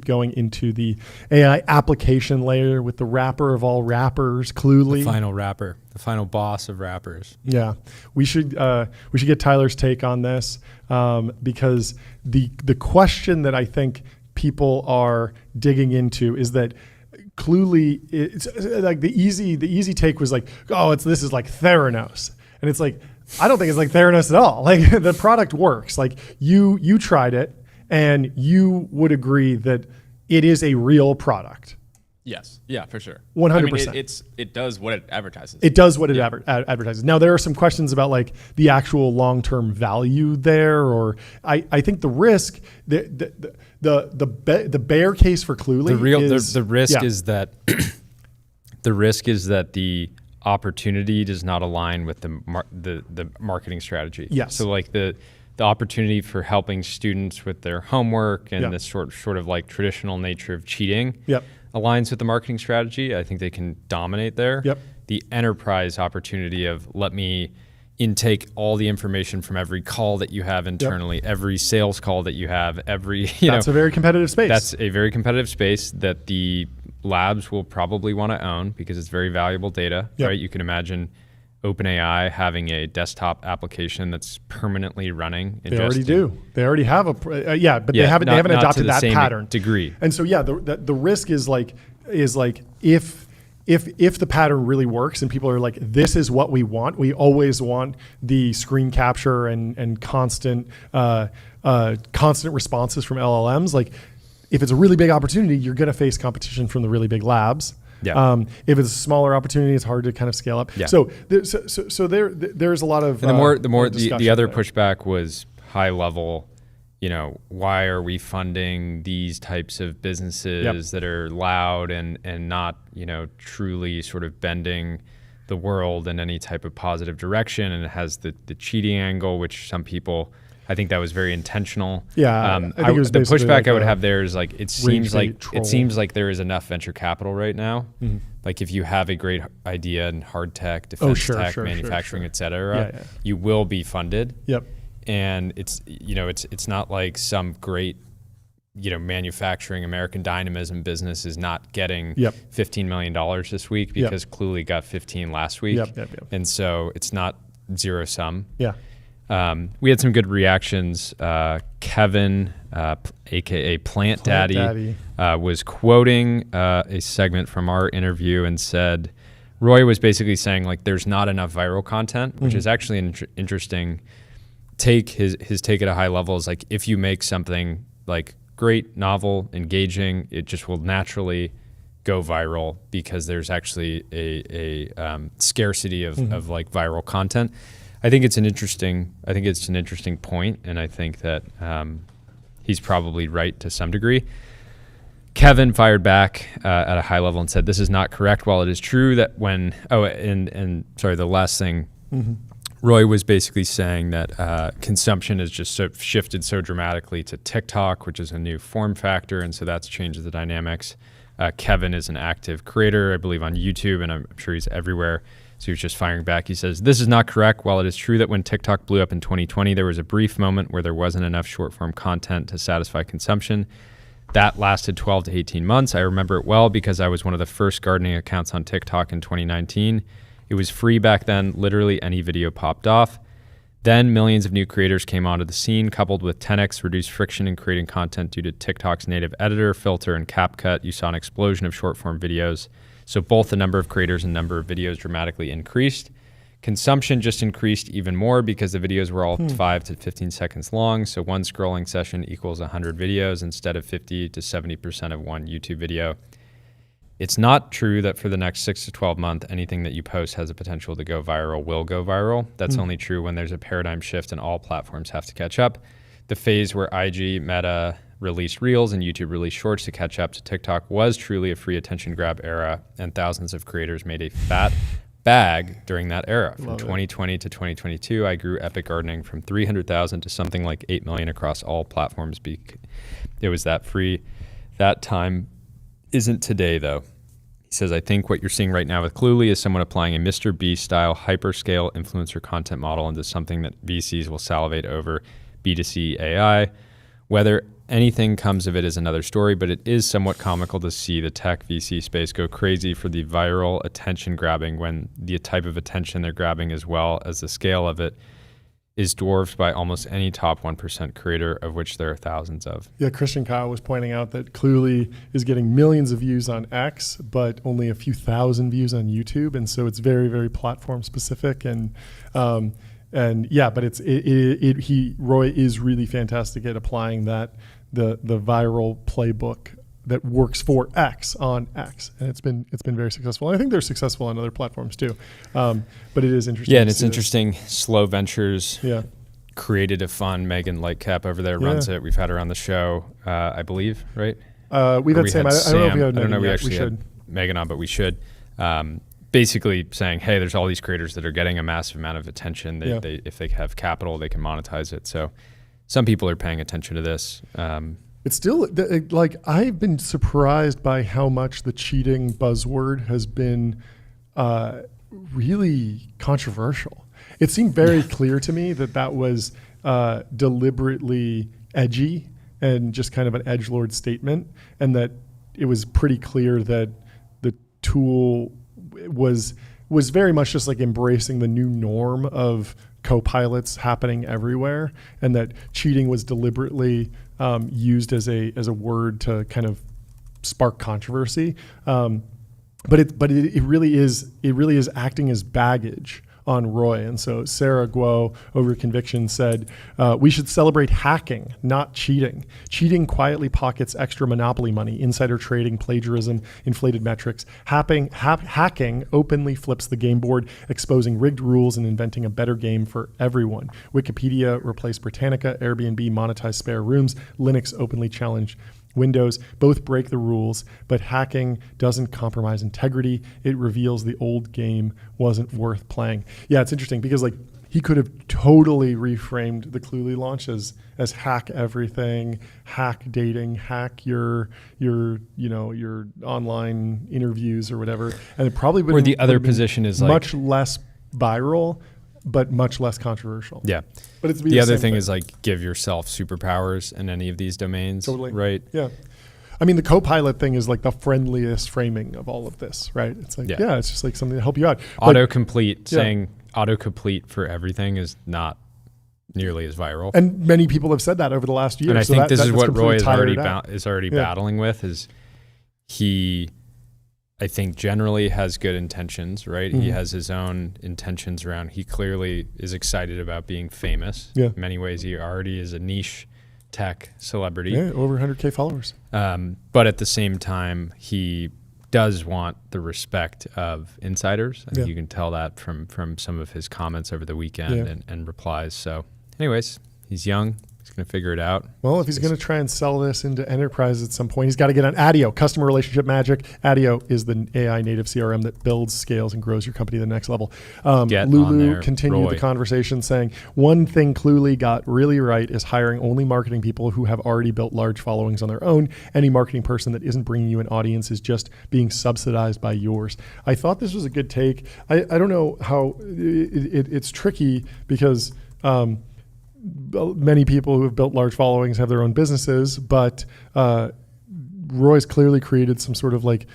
going into the AI application layer with the wrapper of all wrappers, Cluely? The final wrapper, the final boss of wrappers. Yeah, we should get Tyler's take on this because the question that I think people are digging into is that Cluely, it's like the easy take was like, oh, this is like Theranos. And it's like, I don't think it's like Theranos at all. Like the product works. Like you tried it and you would agree that it is a real product. Yes. Yeah, for sure. 100%. I mean, it does what it advertises. It does what it advertises. Now there are some questions about like the actual long-term value there, or I think the risk, the bear case for Cluely the risk is that the risk is that the opportunity does not align with the marketing strategy. Yes. So like the opportunity for helping students with their homework and the sort of like traditional nature of cheating aligns with the marketing strategy. I think they can dominate there. The enterprise opportunity of let me intake all the information from every call that you have internally, every sales call that you have, that's a very competitive space. That's a very competitive space that the labs will probably want to own because it's very valuable data, right? You can imagine OpenAI having a desktop application that's permanently running. They already do. They already have but they haven't adopted that pattern degree. And so the risk is like if the pattern really works and people are like, this is what we want. We always want the screen capture and constant responses from LLMs. Like if it's a really big opportunity, you're going to face competition from the really big labs. If it's a smaller opportunity, it's hard to kind of scale up. So there's a lot of and the other pushback was high level. Why are we funding these types of businesses that are loud and not truly sort of bending the world in any type of positive direction? And it has the cheating angle, which some people. I think that was very intentional. I think it was the pushback like I would have there is like it seems like there is enough venture capital right now. Mm-hmm. Like if you have a great idea in hard tech, defense tech, manufacturing, et cetera, you will be funded. And it's not like some great manufacturing American dynamism business is not getting $15 million this week because Cluely got 15 last week. And so it's not zero sum. We had some good reactions. Kevin, aka Plant Daddy, was quoting a segment from our interview and said, Roy was basically saying like there's not enough viral content, which is actually an interesting take. His take at a high level is like if you make something like great, novel, engaging, it just will naturally go viral because there's actually a scarcity of like viral content. I think it's an interesting point, and I think that he's probably right to some degree. Kevin fired back at a high level and said, "This is not correct. While it is true that the last thing, Roy was basically saying that consumption has just shifted so dramatically to TikTok, which is a new form factor, and so that's changed the dynamics. Kevin is an active creator, I believe, on YouTube, and I'm sure he's everywhere." So he was just firing back. He says, "This is not correct. While it is true that when TikTok blew up in 2020, there was a brief moment where there wasn't enough short-form content to satisfy consumption. That lasted 12 to 18 months. I remember it well because I was one of the first gardening accounts on TikTok in 2019. It was free back then. Literally any video popped off. Then millions of new creators came onto the scene, coupled with 10x reduced friction in creating content due to TikTok's native editor, filter, and CapCut. You saw an explosion of short-form videos. So both the number of creators and number of videos dramatically increased. Consumption just increased even more because the videos were all 5 to 15 seconds long. So one scrolling session equals 100 videos instead of 50 to 70% of one YouTube video. It's not true that for the next 6 to 12 months, anything that you post has a potential to go viral will go viral. That's only true when there's a paradigm shift and all platforms have to catch up. The phase where IG, Meta released Reels and YouTube released Shorts to catch up to TikTok was truly a free attention grab era, and thousands of creators made a fat bag during that era. From 2020 to 2022, I grew Epic Gardening from 300,000 to something like 8 million across all platforms. It was that free. That time isn't today, though. He says, I think what you're seeing right now with Cluely is someone applying a Mr. Beast style hyperscale influencer content model into something that VCs will salivate over, B2C AI. Whether anything comes of it is another story, but it is somewhat comical to see the tech VC space go crazy for the viral attention grabbing when the type of attention they're grabbing as well as the scale of it is dwarfed by almost any top 1% creator, of which there are thousands of. Yeah, Christian Kyle was pointing out that Cluely is getting millions of views on X, but only a few thousand views on YouTube. And so it's very, very platform specific. And yeah, but Roy is really fantastic at applying that the viral playbook that works for X on X, and it's been very successful. And I think they're successful on other platforms too. But it is interesting. Yeah, and it's interesting. Slow Ventures created a fund. Megan Lightcap over there runs it. We've had her on the show, I believe, right? We've had Sam. I don't know if we had I don't know. Megan We yet. actually should. had Megan on, but we should. Basically saying, hey, there's all these creators that are getting a massive amount of attention. They if they have capital, they can monetize it. So some people are paying attention to this. It's still like I've been surprised by how much the cheating buzzword has been really controversial. It seemed very clear to me that was deliberately edgy and just kind of an edgelord statement, and that it was pretty clear that the tool was very much just like embracing the new norm of co-pilots happening everywhere, and that cheating was deliberately used as a word to kind of spark controversy. But it really is acting as baggage on Roy. And so Sarah Guo over Conviction said, we should celebrate hacking, not cheating. Cheating quietly pockets extra monopoly money, insider trading, plagiarism, inflated metrics. Hacking openly flips the game board, exposing rigged rules and inventing a better game for everyone. Wikipedia replaced Britannica, Airbnb monetized spare rooms, Linux openly challenged Windows. Both break the rules, but hacking doesn't compromise integrity. It reveals the old game wasn't worth playing. Yeah, it's interesting because like he could have totally reframed the Cluely launch as hack everything, hack dating, hack your online interviews or whatever, and it probably would. Or the other position is like much less viral, but much less controversial. Yeah. But it's the other thing is like give yourself superpowers in any of these domains. Totally. Right. Yeah. I mean, the co-pilot thing is like the friendliest framing of all of this, right? It's like, yeah it's just like something to help you out. Autocomplete, saying autocomplete for everything is not nearly as viral. And many people have said that over the last year. And I think this is what Roy is already yeah. battling with is he, I think, generally has good intentions, right? Mm-hmm. He has his own intentions around, he clearly is excited about being famous. Yeah. In many ways, he already is a niche tech celebrity. Yeah, over 100K followers. But at the same time, he does want the respect of insiders. I think you can tell that from some of his comments over the weekend and replies. So anyways, he's young. He's going to figure it out. Well, if he's going to try and sell this into enterprise at some point, he's got to get on ADIO, Customer Relationship Magic. ADIO is the AI native CRM that builds, scales, and grows your company to the next level. Lulu continued the conversation saying, one thing Cluely got really right is hiring only marketing people who have already built large followings on their own. Any marketing person that isn't bringing you an audience is just being subsidized by yours. I thought this was a good take. I don't know how it's tricky because many people who have built large followings have their own businesses, but Roy's clearly created some sort of like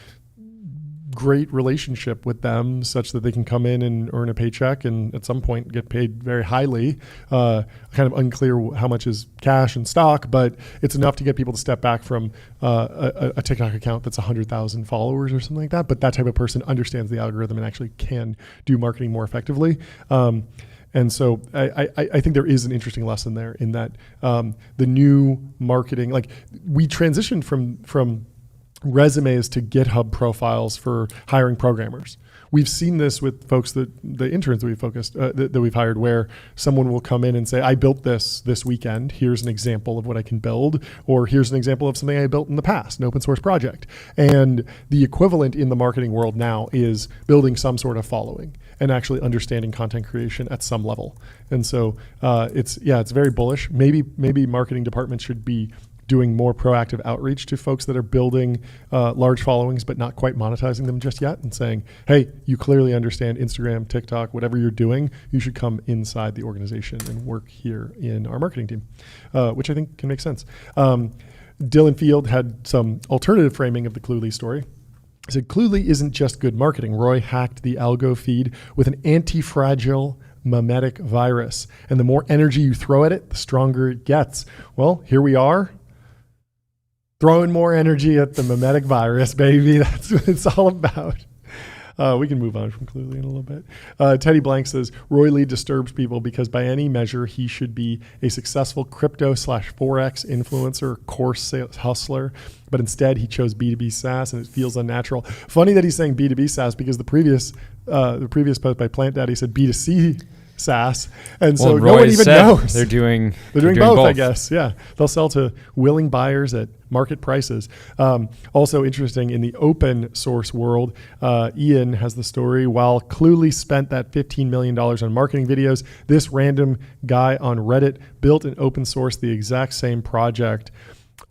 great relationship with them such that they can come in and earn a paycheck and at some point get paid very highly. Kind of unclear how much is cash and stock, but it's enough to get people to step back from a TikTok account that's 100,000 followers or something like that. But that type of person understands the algorithm and actually can do marketing more effectively. And so I think there is an interesting lesson there in that the new marketing, like we transitioned from resumes to GitHub profiles for hiring programmers. We've seen this with folks the interns that we've hired, where someone will come in and say, I built this weekend. Here's an example of what I can build, or here's an example of something I built in the past, an open source project. And the equivalent in the marketing world now is building some sort of following and actually understanding content creation at some level. And so it's very bullish. Maybe marketing departments should be doing more proactive outreach to folks that are building large followings but not quite monetizing them just yet, and saying, hey, you clearly understand Instagram, TikTok, whatever you're doing, you should come inside the organization and work here in our marketing team, which I think can make sense. Dylan Field had some alternative framing of the Cluely story. He said, Cluely isn't just good marketing. Roy hacked the algo feed with an anti-fragile mimetic virus. And the more energy you throw at it, the stronger it gets. Well, here we are, throwing more energy at the mimetic virus, baby. That's what it's all about. We can move on from Cluely in a little bit. Teddy Blank says, Roy Lee disturbs people because by any measure, he should be a successful crypto/Forex influencer, course sales hustler. But instead, he chose B2B SaaS, and it feels unnatural. Funny that he's saying B2B SaaS because the previous post by Plant Daddy said B2C SaaS, and so no one even knows. They're doing both, I guess. Yeah, they'll sell to willing buyers at market prices. Also interesting in the open source world, Ian has the story. While Cluely spent that $15 million on marketing videos, this random guy on Reddit built and open sourced the exact same project.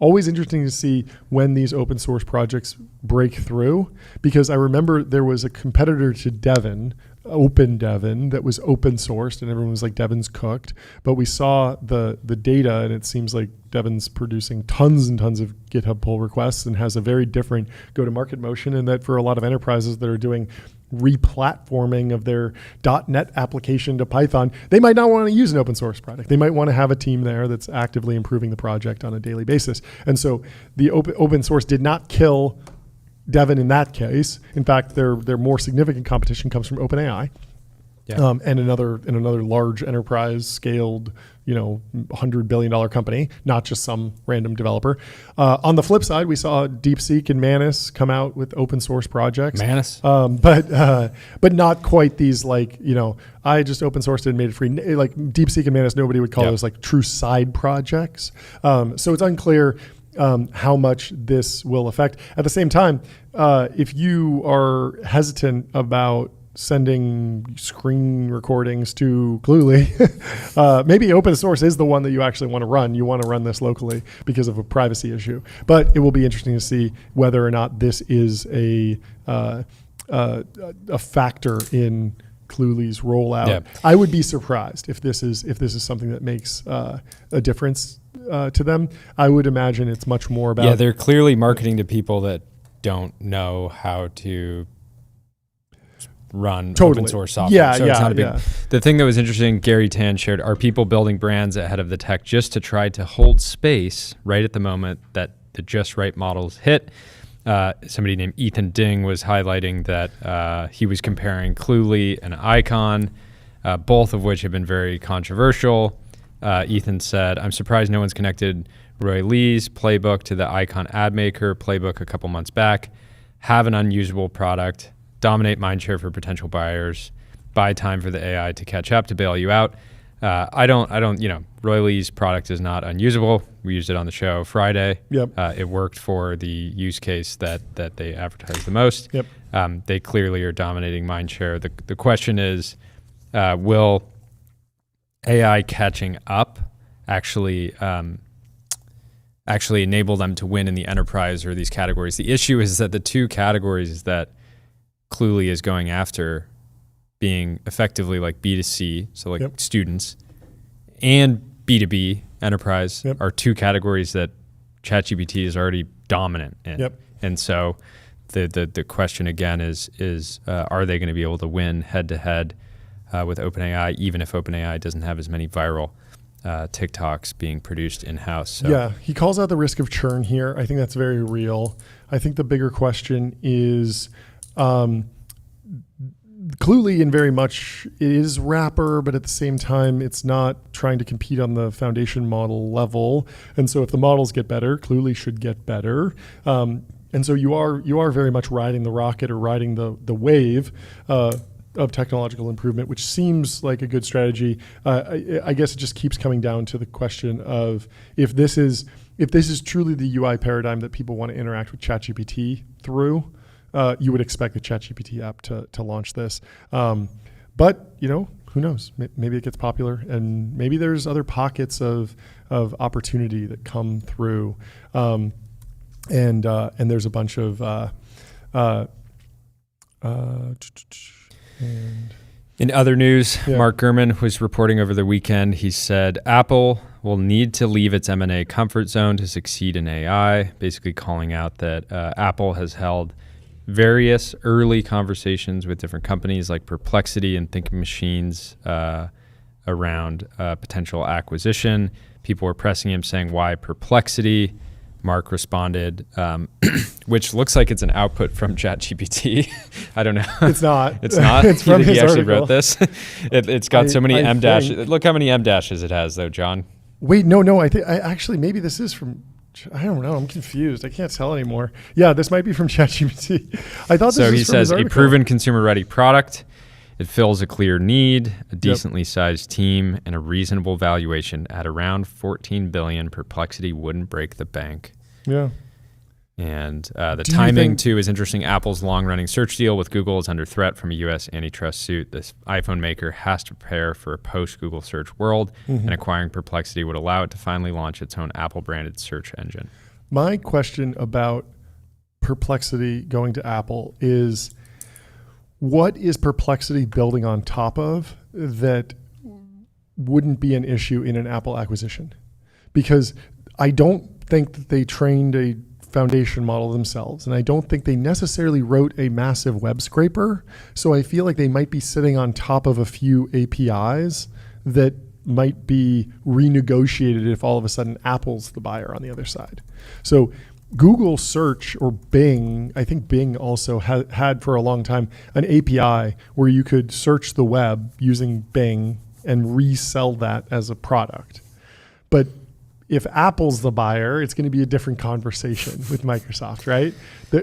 Always interesting to see when these open source projects break through, because I remember there was a competitor to Devon, Open Devon, that was open sourced, and everyone was like, Devon's cooked. But we saw the data, and it seems like Devon's producing tons and tons of GitHub pull requests and has a very different go-to-market motion, and that for a lot of enterprises that are doing replatforming of their .NET application to Python, they might not want to use an open source product. They might want to have a team there that's actively improving the project on a daily basis. And so the open source did not kill Devon in that case. In fact, their more significant competition comes from OpenAI, and another large enterprise scaled, $100 billion company, not just some random developer. On the flip side, we saw DeepSeek and Manus come out with open source projects. Manus, but not quite these I just open sourced it and made it free. Like DeepSeek and Manus, nobody would call those like true side projects. So it's unclear how much this will affect. At the same time, if you are hesitant about sending screen recordings to Cluely, maybe open source is the one that you actually want to run. You want to run this locally because of a privacy issue. But it will be interesting to see whether or not this is a factor in Cluely's rollout. Yeah. I would be surprised if this is something that makes a difference to them. I would imagine it's much more about... Yeah, they're clearly marketing to people that don't know how to run open source software. Yeah, so it's not a big... The thing that was interesting, Gary Tan shared, are people building brands ahead of the tech just to try to hold space right at the moment that the just right models hit. Somebody named Ethan Ding was highlighting that he was comparing Cluely and Icon, both of which have been very controversial. Ethan said, I'm surprised no one's connected Roy Lee's playbook to the Icon ad maker playbook a couple months back. Have an unusable product, dominate mindshare for potential buyers, buy time for the AI to catch up to bail you out. I don't, Roy Lee's product is not unusable. We used it on the show Friday. Yep. It worked for the use case that they advertised the most. Yep. They clearly are dominating mindshare. The question is, will AI catching up actually enable them to win in the enterprise or these categories? The issue is that the two categories that Cluely is going after, being effectively like B2C, so like students, and B2B enterprise, are two categories that ChatGPT is already dominant in. Yep. And so the question again is are they going to be able to win head to head with OpenAI, even if OpenAI doesn't have as many viral TikToks being produced in-house? So. Yeah, he calls out the risk of churn here. I think that's very real. I think the bigger question is clearly and very much it is wrapper, but at the same time, it's not trying to compete on the foundation model level. And so if the models get better, clearly should get better. And so you are very much riding the rocket or riding the wave of technological improvement, which seems like a good strategy. I guess it just keeps coming down to the question of if this is truly the UI paradigm that people want to interact with ChatGPT through, you would expect the ChatGPT app to launch this. But who knows? Maybe it gets popular, and maybe there's other pockets of opportunity that come through. And there's a bunch of in other news, Mark Gurman was reporting over the weekend. He said Apple will need to leave its M&A comfort zone to succeed in AI, basically calling out that Apple has held various early conversations with different companies like Perplexity and Thinking Machines around potential acquisition. People were pressing him saying, why Perplexity? Mark responded, which looks like it's an output from ChatGPT. I don't know. It's not. It's not. It's from his he actually article. wrote this. It's got so many M dashes. Look how many M dashes it has, though, John. Wait, no. I think actually maybe this is from. I don't know. I'm confused. I can't tell anymore. Yeah, this might be from ChatGPT. I thought this so. was He from his says a article. proven consumer-ready product. It fills a clear need, a decently sized team, and a reasonable valuation at around $14 billion. Perplexity wouldn't break the bank. Yeah. And the timing, too, is interesting. Apple's long-running search deal with Google is under threat from a U.S. antitrust suit. This iPhone maker has to prepare for a post-Google search world, and acquiring Perplexity would allow it to finally launch its own Apple-branded search engine. My question about Perplexity going to Apple is, what is Perplexity building on top of that wouldn't be an issue in an Apple acquisition? Because I don't think that they trained a foundation model themselves, and I don't think they necessarily wrote a massive web scraper. So I feel like they might be sitting on top of a few APIs that might be renegotiated if all of a sudden Apple's the buyer on the other side. So Google search or Bing, I think Bing also had for a long time an API where you could search the web using Bing and resell that as a product. But if Apple's the buyer, it's going to be a different conversation with Microsoft, right?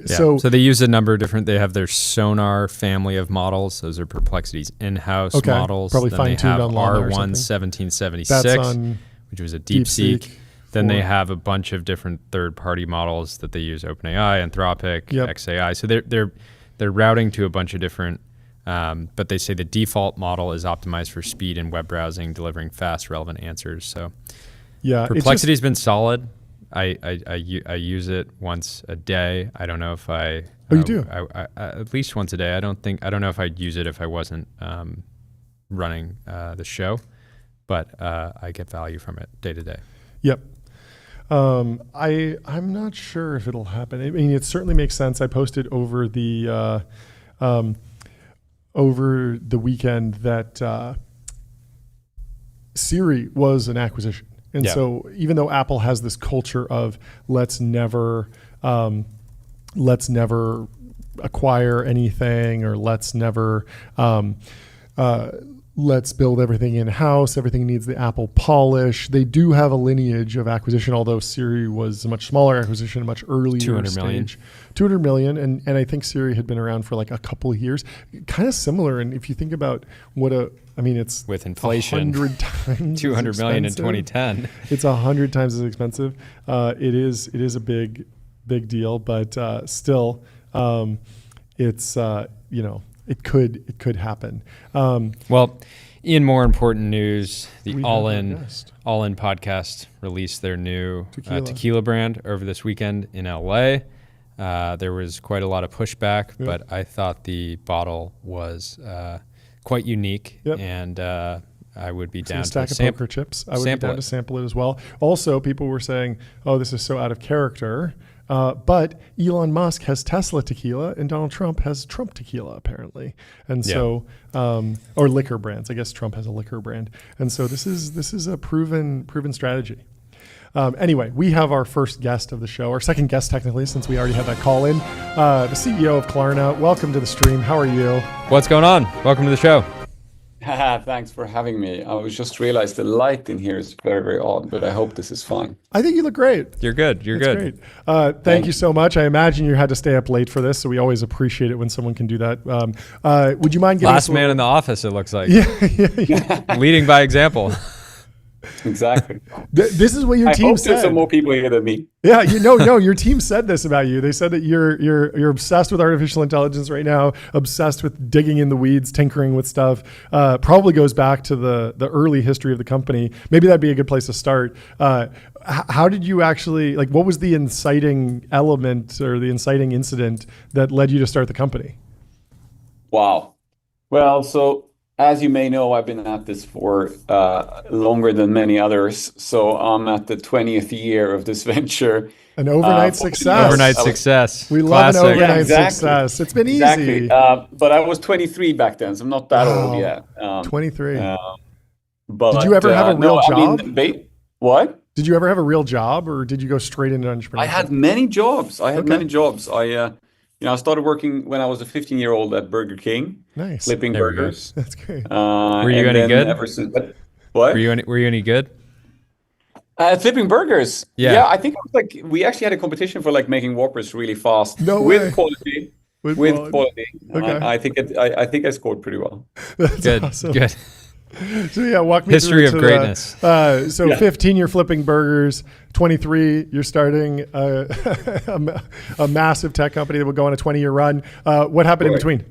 So they use a number of different, they have their Sonar family of models. Those are Perplexity's in-house models. Probably then fine-tuned they have on Llama or R1 something. 1776, That's on which was a DeepSeek. DeepSeek. Then they have a bunch of different third-party models that they use: OpenAI, Anthropic, XAI. So they're routing to a bunch of different. But they say the default model is optimized for speed and web browsing, delivering fast, relevant answers. So yeah, Perplexity's been solid. I use it once a day. I don't know if I. Oh, you do? I at least once a day. I don't know if I'd use it if I wasn't running the show, but I get value from it day to day. Yep. I'm not sure if it'll happen. I mean, it certainly makes sense. I posted over the weekend that Siri was an acquisition. And so even though Apple has this culture of let's never acquire anything, or let's never let's build everything in-house, everything needs the Apple polish. They do have a lineage of acquisition, although Siri was a much smaller acquisition, a much earlier 200 million. stage. 200 million. And I think Siri had been around for like a couple of years. Kind of similar. And if you think about it's with inflation, 100 times 200 million in expensive. 2010. It's 100 times as expensive. It is a big deal, but still, it's it could happen. Well, in more important news, the We All have In our guest. podcast released their new Tequila. tequila brand over this weekend in LA. There was quite a lot of pushback, but I thought the bottle was quite unique, and I would be down to stack of poker chips. I would be down to sample it as well. Also, people were saying, "Oh, this is so out of character." But Elon Musk has Tesla tequila, and Donald Trump has Trump tequila, apparently. And so, or liquor brands. I guess Trump has a liquor brand. And so this is a proven strategy. Anyway, we have our first guest of the show, our second guest technically, since we already had that call in. The CEO of Klarna. Welcome to the stream. How are you? What's going on? Welcome to the show. Thanks for having me. I was just realized the light in here is very, very odd, but I hope this is fine. I think you look great. You're good. You're good. Great. Thank you so much. I imagine you had to stay up late for this, so we always appreciate it when someone can do that. Would you mind giving Last man in the office, it looks like. Yeah. Leading by example. Exactly. This is what your team said. There's some more people here than me. Yeah, no, your team said this about you. They said that you're obsessed with artificial intelligence right now, obsessed with digging in the weeds, tinkering with stuff. Probably goes back to the early history of the company. Maybe that'd be a good place to start. How did you actually, like, what was the inciting element or the inciting incident that led you to start the company? Wow. Well, so as you may know, I've been at this for longer than many others. So I'm at the 20th year of this venture. An overnight success. Overnight success. We love Classic. an overnight success. It's been easy. But I was 23 back then, so I'm not that old yet. 23. But did you ever have a real job? What? Did you ever have a real job, or did you go straight into entrepreneurship? I had many jobs. I started working when I was a 15-year-old at Burger King. Nice. Flipping burgers. That's great. Were you any good? What? Were you any good? Flipping burgers. Yeah. I think it was we actually had a competition for making Whoppers really fast. No with way. quality. With quality. Okay. I think I scored pretty well. That's Good. awesome. Good. So yeah, walk me History through of greatness. 15, you're flipping burgers. 23, you're starting a massive tech company that will go on a 20-year run. What happened in between?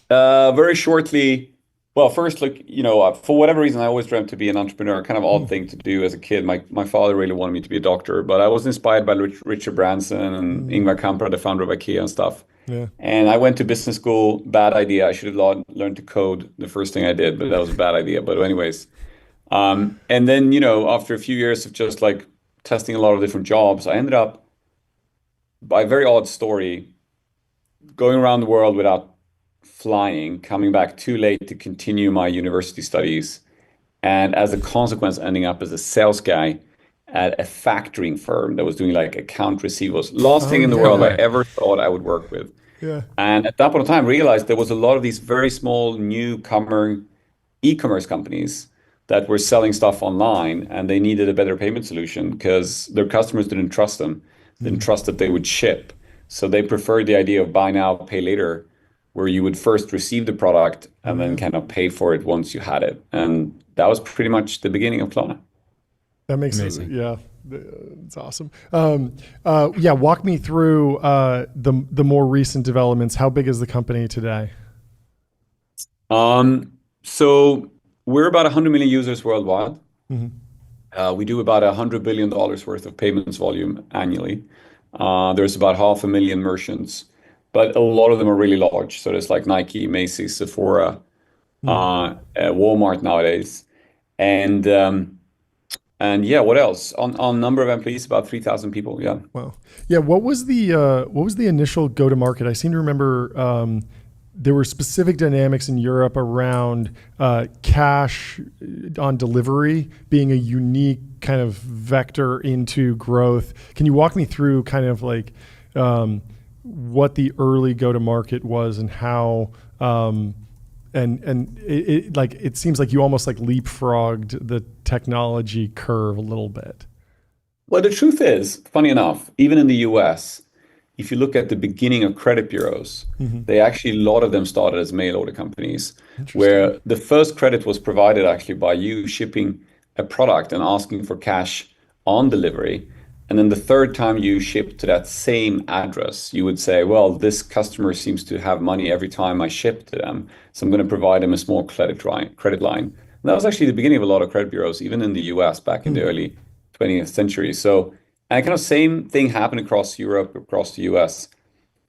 Very shortly. Well, first, for whatever reason, I always dreamt to be an entrepreneur. Kind of odd thing to do as a kid. My father really wanted me to be a doctor, but I was inspired by Richard Branson and Ingvar Kamprad, the founder of IKEA and stuff. Yeah. And I went to business school. Bad idea. I should have learned to code the first thing I did, but that was a bad idea. But anyways, and then after a few years of just testing a lot of different jobs, I ended up, by a very odd story, going around the world without flying, coming back too late to continue my university studies, and as a consequence, ending up as a sales guy at a factoring firm that was doing account receivables. Last thing in the world I ever thought I would work with. Yeah. And at that point in time, realized there was a lot of these very small newcomer e-commerce companies that were selling stuff online, and they needed a better payment solution because their customers didn't trust them, didn't trust that they would ship. So they preferred the idea of buy now, pay later, where you would first receive the product and then kind of pay for it once you had it. And that was pretty much the beginning of Klarna. That makes sense. Yeah. It's awesome. Walk me through the more recent developments. How big is the company today? So we're about 100 million users worldwide. Mm-hmm. We do about $100 billion worth of payments volume annually. There's about 500,000 merchants, but a lot of them are really large. So there's Nike, Macy's, Sephora, Walmart nowadays. And yeah, what else? On number of employees, about 3,000 people. Yeah. Wow. Yeah. What was the initial go to market? I seem to remember there were specific dynamics in Europe around cash on delivery being a unique kind of vector into growth. Can you walk me through kind of what the early go to market was and how? And it seems like you almost leapfrogged the technology curve a little bit. Well, the truth is, funny enough, even in the US, if you look at the beginning of credit bureaus, they actually, a lot of them started as mail order companies, where the first credit was provided actually by you shipping a product and asking for cash on delivery. And then the third time you ship to that same address, you would say, well, this customer seems to have money every time I ship to them, so I'm going to provide them a small credit line. And that was actually the beginning of a lot of credit bureaus, even in the US back in the early 20th century. So, and kind of same thing happened across Europe, across the US.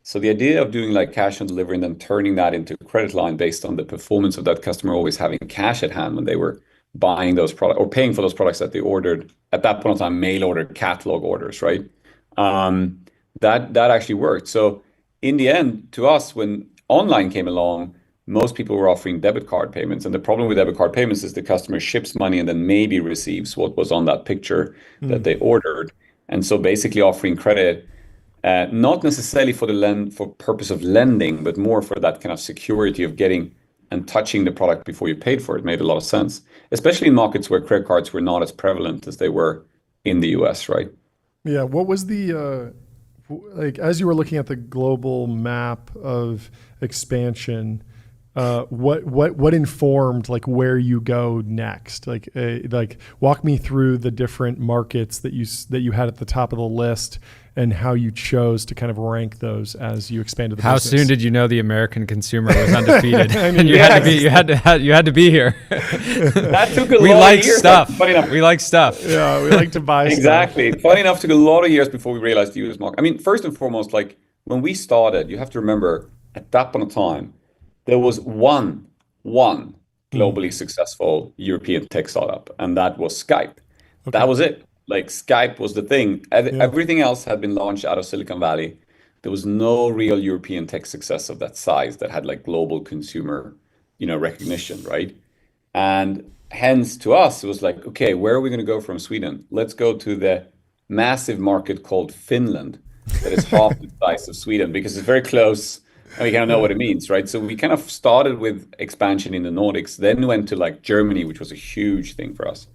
So the idea of doing cash on delivery and then turning that into a credit line based on the performance of that customer always having cash at hand when they were buying those products or paying for those products that they ordered at that point in time, mail order catalog orders, right? that actually worked. So in the end, to us, when online came along, most people were offering debit card payments. And the problem with debit card payments is the customer ships money and then maybe receives what was on that picture that they ordered. And so basically offering credit, not necessarily for for purpose of lending, but more for that kind of security of getting and touching the product before you paid for it made a lot of sense, especially in markets where credit cards were not as prevalent as they were in the US, right? Yeah. What was the like as you were looking at the global map of expansion? What informed like where you go next? Like walk me through the different markets that you had at the top of the list and how you chose to kind of rank those as you expanded the How business. soon did you know the American consumer was undefeated? I mean, And you had to be here. That took a We lot like of years. stuff. Funny enough. We like stuff. Yeah, we like to buy stuff. Exactly. Funny enough, took a lot of years before we realized the US market. I mean, first and foremost, like when we started, you have to remember at that point of time, there was one globally successful European tech startup, and that was Skype. That was it. Like Skype was the thing. Everything else had been launched out of Silicon Valley. There was no real European tech success of that size that had like global consumer, recognition, right? And hence to us, it was like, okay, where are we going to go from Sweden? Let's go to the massive market called Finland that is half the size of Sweden because it's very close and we kind of know what it means, right? So we kind of started with expansion in the Nordics, then went to like Germany, which was a huge thing for us.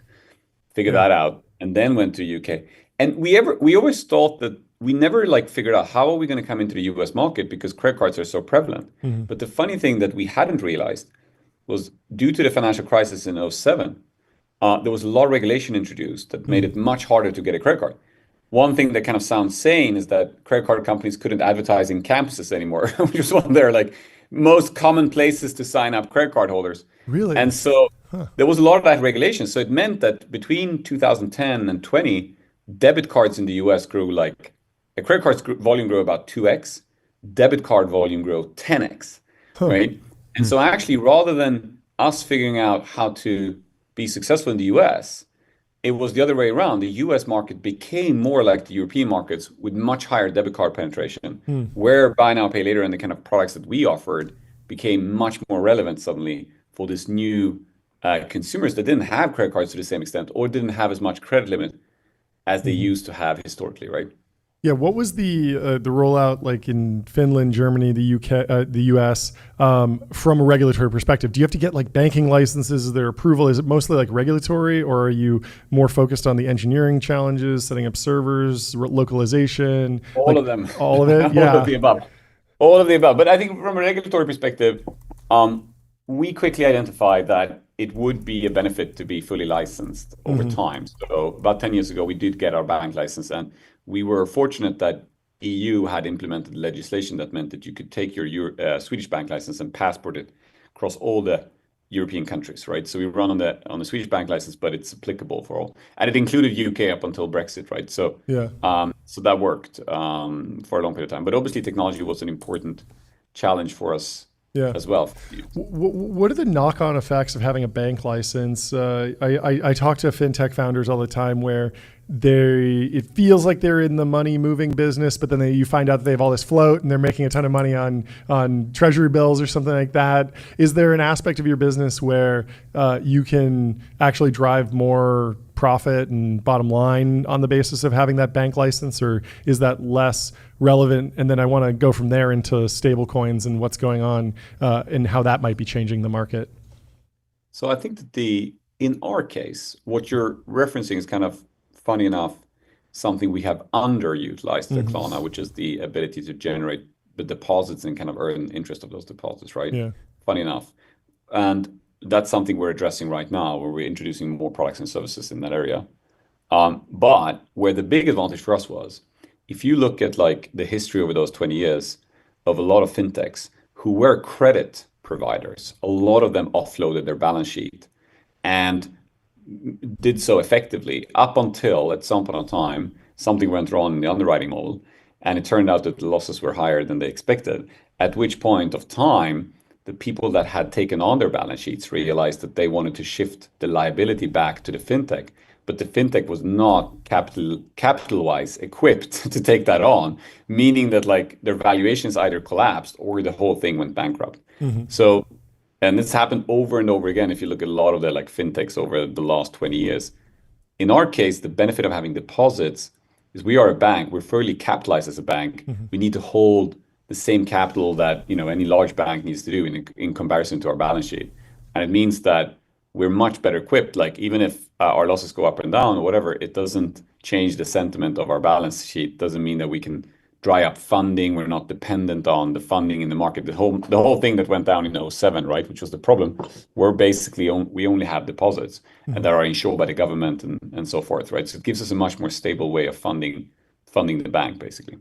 Figured that out, and then went to UK. And we always thought that we never like figured out how are we going to come into the US market because credit cards are so prevalent. But the funny thing that we hadn't realized was due to the financial crisis in '07, there was a lot of regulation introduced that made it much harder to get a credit card. One thing that kind of sounds sane is that credit card companies couldn't advertise in campuses anymore, which was one of their like most common places to sign up credit card holders. Really? And so there was a lot of that regulation. So it meant that between 2010 and 20, debit cards in the US grew like a credit card's volume grew about 2x, debit card volume grew 10x, right? And so actually, rather than us figuring out how to be successful in the US, it was the other way around. The US market became more like the European markets with much higher debit card penetration, where buy now, pay later and the kind of products that we offered became much more relevant suddenly for this new consumers that didn't have credit cards to the same extent or didn't have as much credit limit as they used to have historically, right? Yeah, what was the rollout like in Finland, Germany, the UK, the US, from a regulatory perspective? Do you have to get like banking licenses? Is there approval? Is it mostly like regulatory, or are you more focused on the engineering challenges, setting up servers, localization? All of them. All of it. All Yeah. of the above. All of the above. But I think from a regulatory perspective, we quickly identified that it would be a benefit to be fully licensed over time. So about 10 years ago, we did get our bank license, and we were fortunate that EU had implemented legislation that meant that you could take your Swedish bank license and passport it across all the European countries, right? So we run on the Swedish bank license, but it's applicable for all, and it included UK up until Brexit, right? So so that worked for a long period of time. But obviously, technology was an important challenge for us as well. What are the knock-on effects of having a bank license? I talk to fintech founders all the time where it feels like they're in the money moving business, but then you find out that they have all this float and they're making a ton of money on treasury bills or something like that. Is there an aspect of your business where you can actually drive more profit and bottom line on the basis of having that bank license, or is that less relevant? And then I want to go from there into stable coins and what's going on and how that might be changing the market. So I think that in our case, what you're referencing is kind of, funny enough, something we have underutilized at Klarna, which is the ability to generate the deposits and kind of earn interest of those deposits, right? Yeah. Funny enough. And that's something we're addressing right now, where we're introducing more products and services in that area. But where the big advantage for us was, if you look at like the history over those 20 years of a lot of fintechs who were credit providers, a lot of them offloaded their balance sheet and did so effectively up until at some point in time, something went wrong in the underwriting model. And it turned out that the losses were higher than they expected, at which point of time, the people that had taken on their balance sheets realized that they wanted to shift the liability back to the fintech but the fintech was not capital-wise equipped to take that on, meaning that like their valuations either collapsed or the whole thing went bankrupt. So, and this happened over and over again. If you look at a lot of the like fintechs over the last 20 years, in our case, the benefit of having deposits is we are a bank. We're fairly capitalized as a bank. We need to hold the same capital that any large bank needs to do in comparison to our balance sheet, and it means that we're much better equipped. Like even if our losses go up and down or whatever, it doesn't change the sentiment of our balance sheet. Doesn't mean that we can dry up funding. We're not dependent on the funding in the market. The whole thing that went down in '07, right, which was the problem. We're basically we only have deposits and that are insured by the government and so forth, right? So it gives us a much more stable way of funding the bank, basically.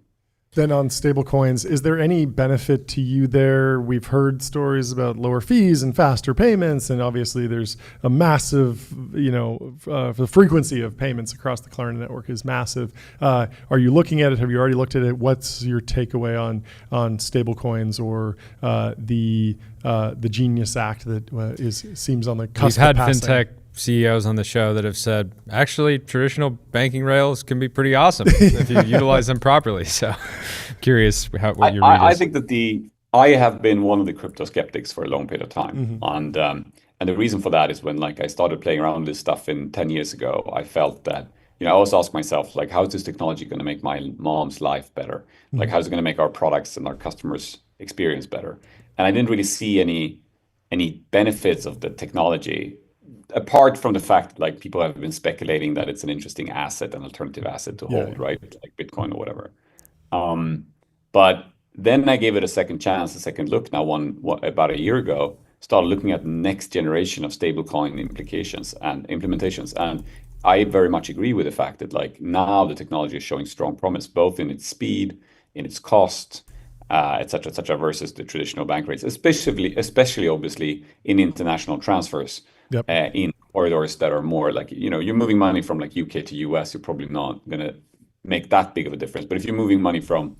Then on stablecoins, is there any benefit to you there? We've heard stories about lower fees and faster payments, and obviously there's a massive, the frequency of payments across the Klarna network is massive. Are you looking at it? Have you already looked at it? What's your takeaway on stablecoins or the Genius Act that seems on the cusp We've had of passing? fintech CEOs on the show that have said, actually, traditional banking rails can be pretty awesome if you utilize them properly. So curious what your read is. I think that I have been one of the crypto skeptics for a long period of time. And the reason for that is when I started playing around with this stuff 10 years ago, I felt that, I always ask myself, how is this technology going to make my mom's life better? Like, how's it going to make our products and our customers' experience better? And I didn't really see any benefits of the technology, apart from the fact that people have been speculating that it's an interesting asset, an alternative asset to hold, right? Like Bitcoin or whatever. But then I gave it a second chance, a second look now, about a year ago, started looking at the next generation of stablecoin implications and implementations. And I very much agree with the fact that now the technology is showing strong promise, both in its speed, in its cost, et cetera, versus the traditional bank rates, especially obviously in international transfers. In corridors that are more you're moving money from UK to US, you're probably not going to make that big of a difference. But if you're moving money from,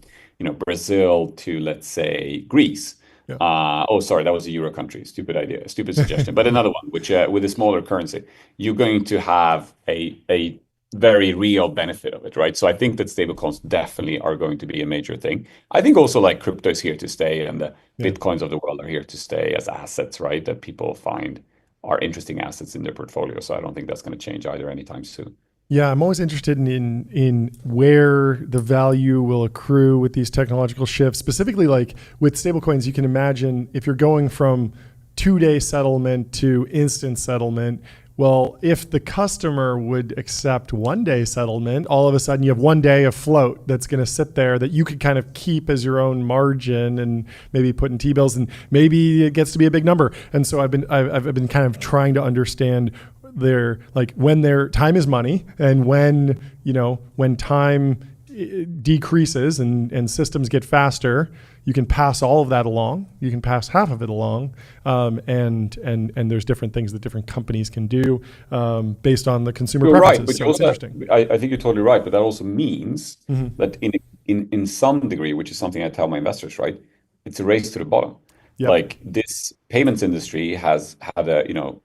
Brazil to, let's say, Greece, sorry, that was a Euro country. Stupid idea, stupid suggestion. But another one, which with a smaller currency, you're going to have a very real benefit of it, right? So I think that stablecoins definitely are going to be a major thing. I think also crypto is here to stay, and the Bitcoins of the world are here to stay as assets, right? That people find are interesting assets in their portfolio. So I don't think that's going to change either anytime soon. Yeah, I'm always interested in where the value will accrue with these technological shifts. Specifically, with stablecoins, you can imagine if you're going from 2-day settlement to instant settlement. Well, if the customer would accept 1-day settlement, all of a sudden you have 1 day of float that's going to sit there that you could kind of keep as your own margin and maybe put in T-bills, and maybe it gets to be a big number. And so I've been kind of trying to understand when their time is money, and when time decreases and systems get faster, you can pass all of that along. You can pass half of it along, and there's different things that different companies can do based on the consumer preferences. Right, but so it's interesting. I think you're totally right, but that also means that in some degree, which is something I tell my investors, right, it's a race to the bottom. Yep. This payments industry has had a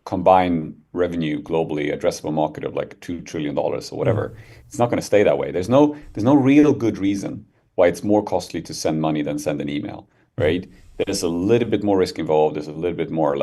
combined revenue globally, addressable market of $2 trillion or whatever. It's not going to stay that way. There's no real good reason why it's more costly to send money than send an email, right? There's a little bit more risk involved. There's a little bit more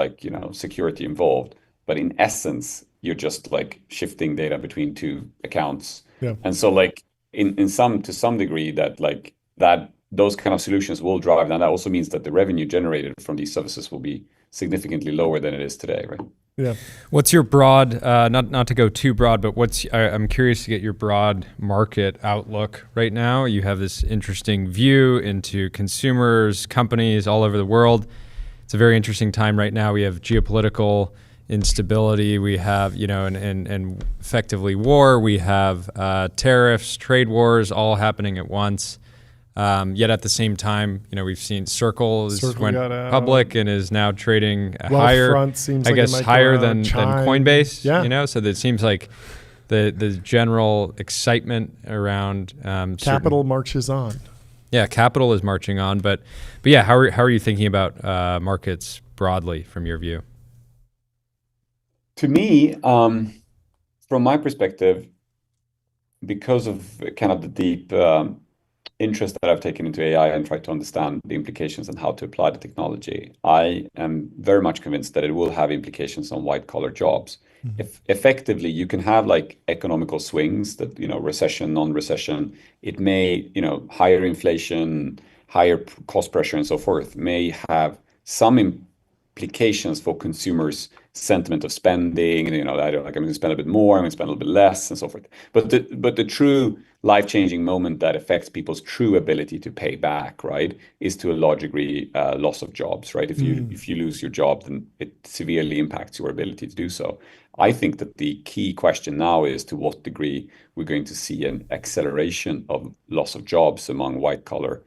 security involved. But in essence, you're just shifting data between two accounts. Yeah. And so to some degree that those kind of solutions will drive. And that also means that the revenue generated from these services will be significantly lower than it is today, right? Yeah. What's your broad, not to go too broad, but I'm curious to get your broad market outlook right now. You have this interesting view into consumers, companies all over the world. It's a very interesting time right now. We have geopolitical instability. We have, and effectively war. We have tariffs, trade wars, all happening at once. Yet at the same time, we've seen Circle went public and is now trading higher, higher than Coinbase. Yeah. So it seems like the general excitement around capital marches on. Yeah, capital is marching on, but yeah, how are you thinking about markets broadly from your view? To me, from my perspective, because of kind of the deep interest that I've taken into AI and tried to understand the implications and how to apply the technology, I am very much convinced that it will have implications on white collar jobs. If effectively you can have like economical swings that, recession, non-recession, it may, higher inflation, higher cost pressure and so forth may have some implications for consumers' sentiment of spending. And, I'm going to spend a bit more, I'm going to spend a little bit less and so forth. But the true life-changing moment that affects people's true ability to pay back, right, is to a large degree loss of jobs, right? If you lose your job, then it severely impacts your ability to do so. I think that the key question now is to what degree we're going to see an acceleration of loss of jobs among white collar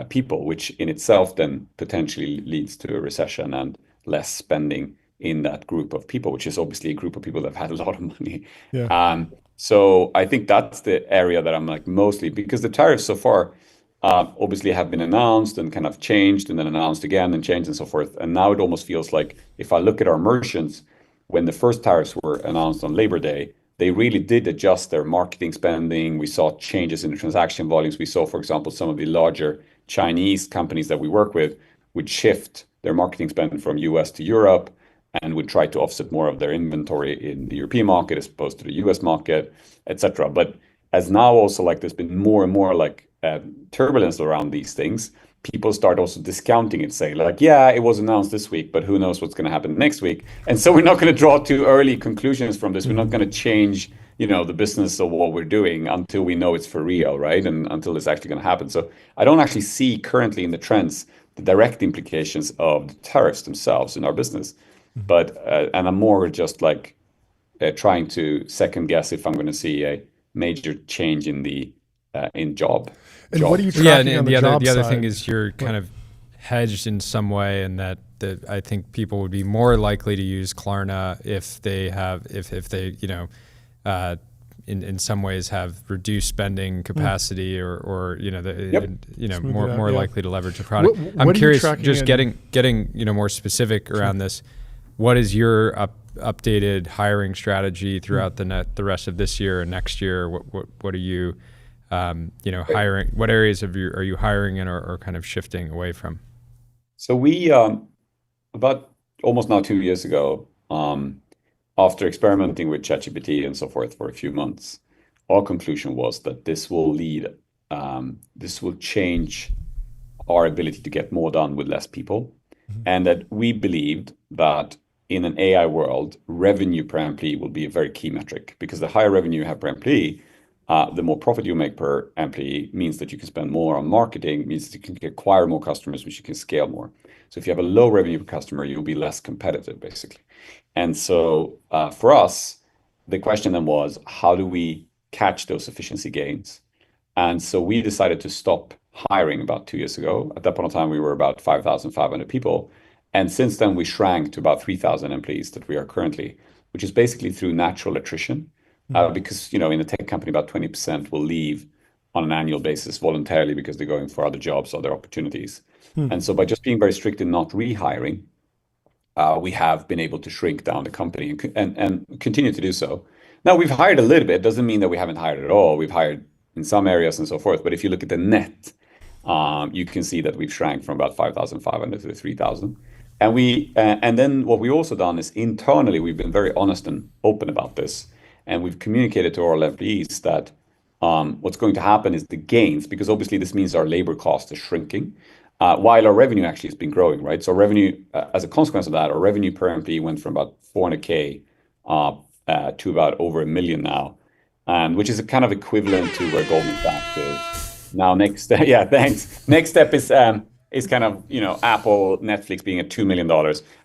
people, which in itself then potentially leads to a recession and less spending in that group of people, which is obviously a group of people that have had a lot of money. Yeah. So I think that's the area that I'm like mostly, because the tariffs so far obviously have been announced and kind of changed and then announced again and changed and so forth. And now it almost feels like if I look at our merchants, when the first tariffs were announced on Labor Day, they really did adjust their marketing spending. We saw changes in the transaction volumes. We saw, for example, some of the larger Chinese companies that we work with would shift their marketing spend from US to Europe and would try to offset more of their inventory in the European market as opposed to the US market, etc. But as now also like there's been more and more like turbulence around these things, people start also discounting it, saying like, yeah, it was announced this week, but who knows what's going to happen next week. And so we're not going to draw too early conclusions from this. We're not going to change, the business of what we're doing until we know it's for real, right? And until it's actually going to happen. So I don't actually see currently in the trends the direct implications of the tariffs themselves in our business. But and I'm more just like trying to second guess if I'm going to see a major change in the job. And what are you tracking and on the job other side? thing is you're kind of hedged in some way, and that I think people would be more likely to use Klarna if they in some ways have reduced spending capacity or more likely to leverage the product. I'm curious, just getting more specific around this. What is your updated hiring strategy throughout the rest of this year and next year? What are you hiring? What areas are you hiring in or kind of shifting away from? So we about almost now 2 years ago, after experimenting with ChatGPT and so forth for a few months, our conclusion was that this will change our ability to get more done with less people, and that we believed that in an AI world, revenue per employee will be a very key metric, because the higher revenue you have per employee, the more profit you make per employee means that you can spend more on marketing, means that you can acquire more customers, which you can scale more. So if you have a low revenue per customer, you'll be less competitive, basically. And so for us, the question then was, how do we catch those efficiency gains? And so we decided to stop hiring about 2 years ago. At that point in time, we were about 5,500 people. And since then, we shrank to about 3,000 employees that we are currently, which is basically through natural attrition. Because, in a tech company, about 20% will leave on an annual basis voluntarily because they're going for other jobs, other opportunities. And so by just being very strict in not rehiring, we have been able to shrink down the company and continue to do so. Now, we've hired a little bit. Doesn't mean that we haven't hired at all. We've hired in some areas and so forth. But if you look at the net, you can see that we've shrank from about 5,500 to 3,000. And then what we've also done is internally, we've been very honest and open about this. And we've communicated to our employees that what's going to happen is the gains, because obviously this means our labor cost is shrinking, while our revenue actually has been growing, right? So revenue, as a consequence of that, our revenue per employee went from about 400K to about over $1 million now, which is a kind of equivalent to where Goldman Sachs is. Now, yeah, thanks. Next step is kind of, Apple, Netflix being at $2 million.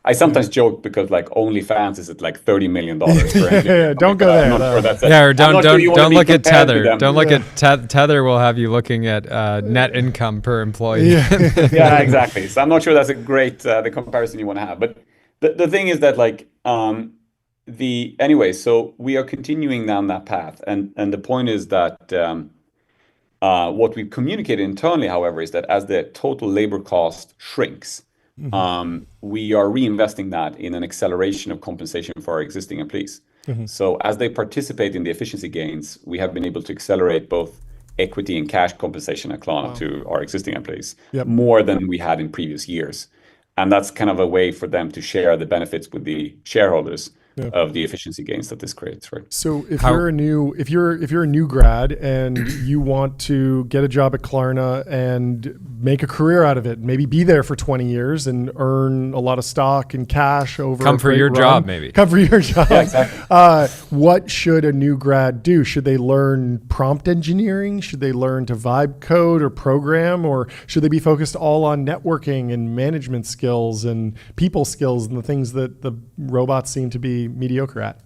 I sometimes joke because like OnlyFans is at like $30 million. Don't go there. I'm not sure that's or don't look at Tether. Don't look at Tether. Will have you looking at net income per employee. Yeah, exactly. So I'm not sure that's a great the comparison you want to have. But the thing is that like anyway, so we are continuing down that path, and the point is that. What we communicate internally, however, is that as the total labor cost shrinks, we are reinvesting that in an acceleration of compensation for our existing employees. So as they participate in the efficiency gains, we have been able to accelerate both equity and cash compensation at Klarna to our existing employees more than we had in previous years. And that's kind of a way for them to share the benefits with the shareholders of the efficiency gains that this creates, right? So if you're a new grad and you want to get a job at Klarna and make a career out of it, maybe be there for 20 years and earn a lot of stock and cash over Come for your job, maybe. Come for your job. Yeah, exactly. What should a new grad do? Should they learn prompt engineering? Should they learn to vibe code or program? Or should they be focused all on networking and management skills and people skills and the things that the robots seem to be mediocre at?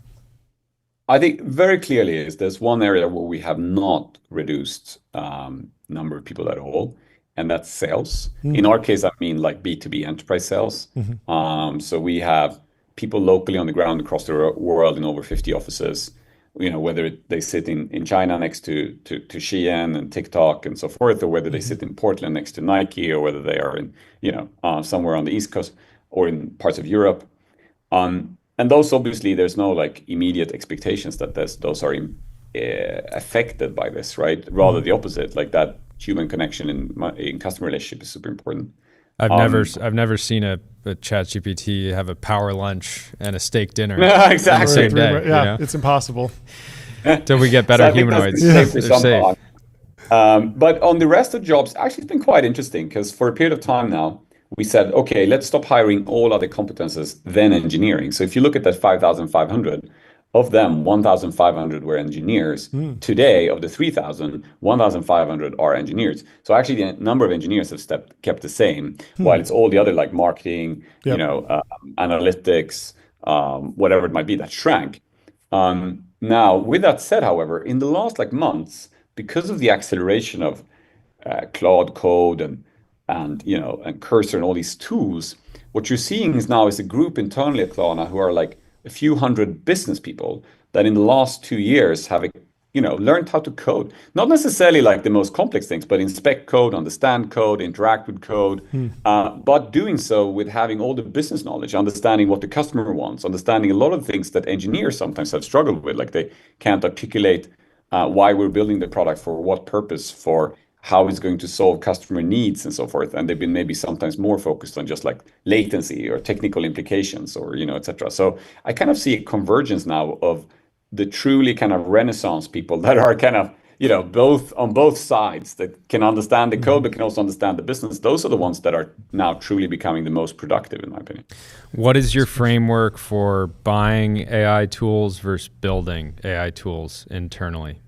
I think very clearly is there's one area where we have not reduced number of people at all, and that's sales. In our case, I mean like B2B enterprise sales. So we have people locally on the ground across the world in over 50 offices, whether they sit in China next to Shein and TikTok and so forth, or whether they sit in Portland next to Nike, or whether they are in, somewhere on the East Coast or in parts of Europe. And those, obviously, there's no like immediate expectations that those are affected by this, right? Rather the opposite, like that human connection in customer relationship is super important. I've never seen a ChatGPT have a power lunch and a steak dinner exactly. on the same day. Yeah, it's impossible. Until we get better humanoids. They're safe. But on the rest of jobs, actually, it's been quite interesting because for a period of time now, we said, okay, let's stop hiring all other competences than engineering. So if you look at that 5,500, of them, 1,500 were engineers. Today, of the 3,000, 1,500 are engineers. So actually, the number of engineers have kept the same, while it's all the other like marketing, analytics, whatever it might be that shrank. Now, with that said, however, in the last like months, because of the acceleration of Claude Code and Cursor and all these tools, what you're seeing is a group internally at Klarna who are like a few hundred business people that in the last 2 years have learned how to code. Not necessarily like the most complex things, but inspect code, understand code, interact with code, but doing so with having all the business knowledge, understanding what the customer wants, understanding a lot of things that engineers sometimes have struggled with, like they can't articulate why we're building the product, for what purpose, for how it's going to solve customer needs and so forth. And they've been maybe sometimes more focused on just like latency or technical implications or, et cetera. So I kind of see a convergence now of the truly kind of Renaissance people that are kind of, both on both sides, that can understand the code, but can also understand the business. Those are the ones that are now truly becoming the most productive, in my opinion. What is your framework for buying AI tools versus building AI tools internally?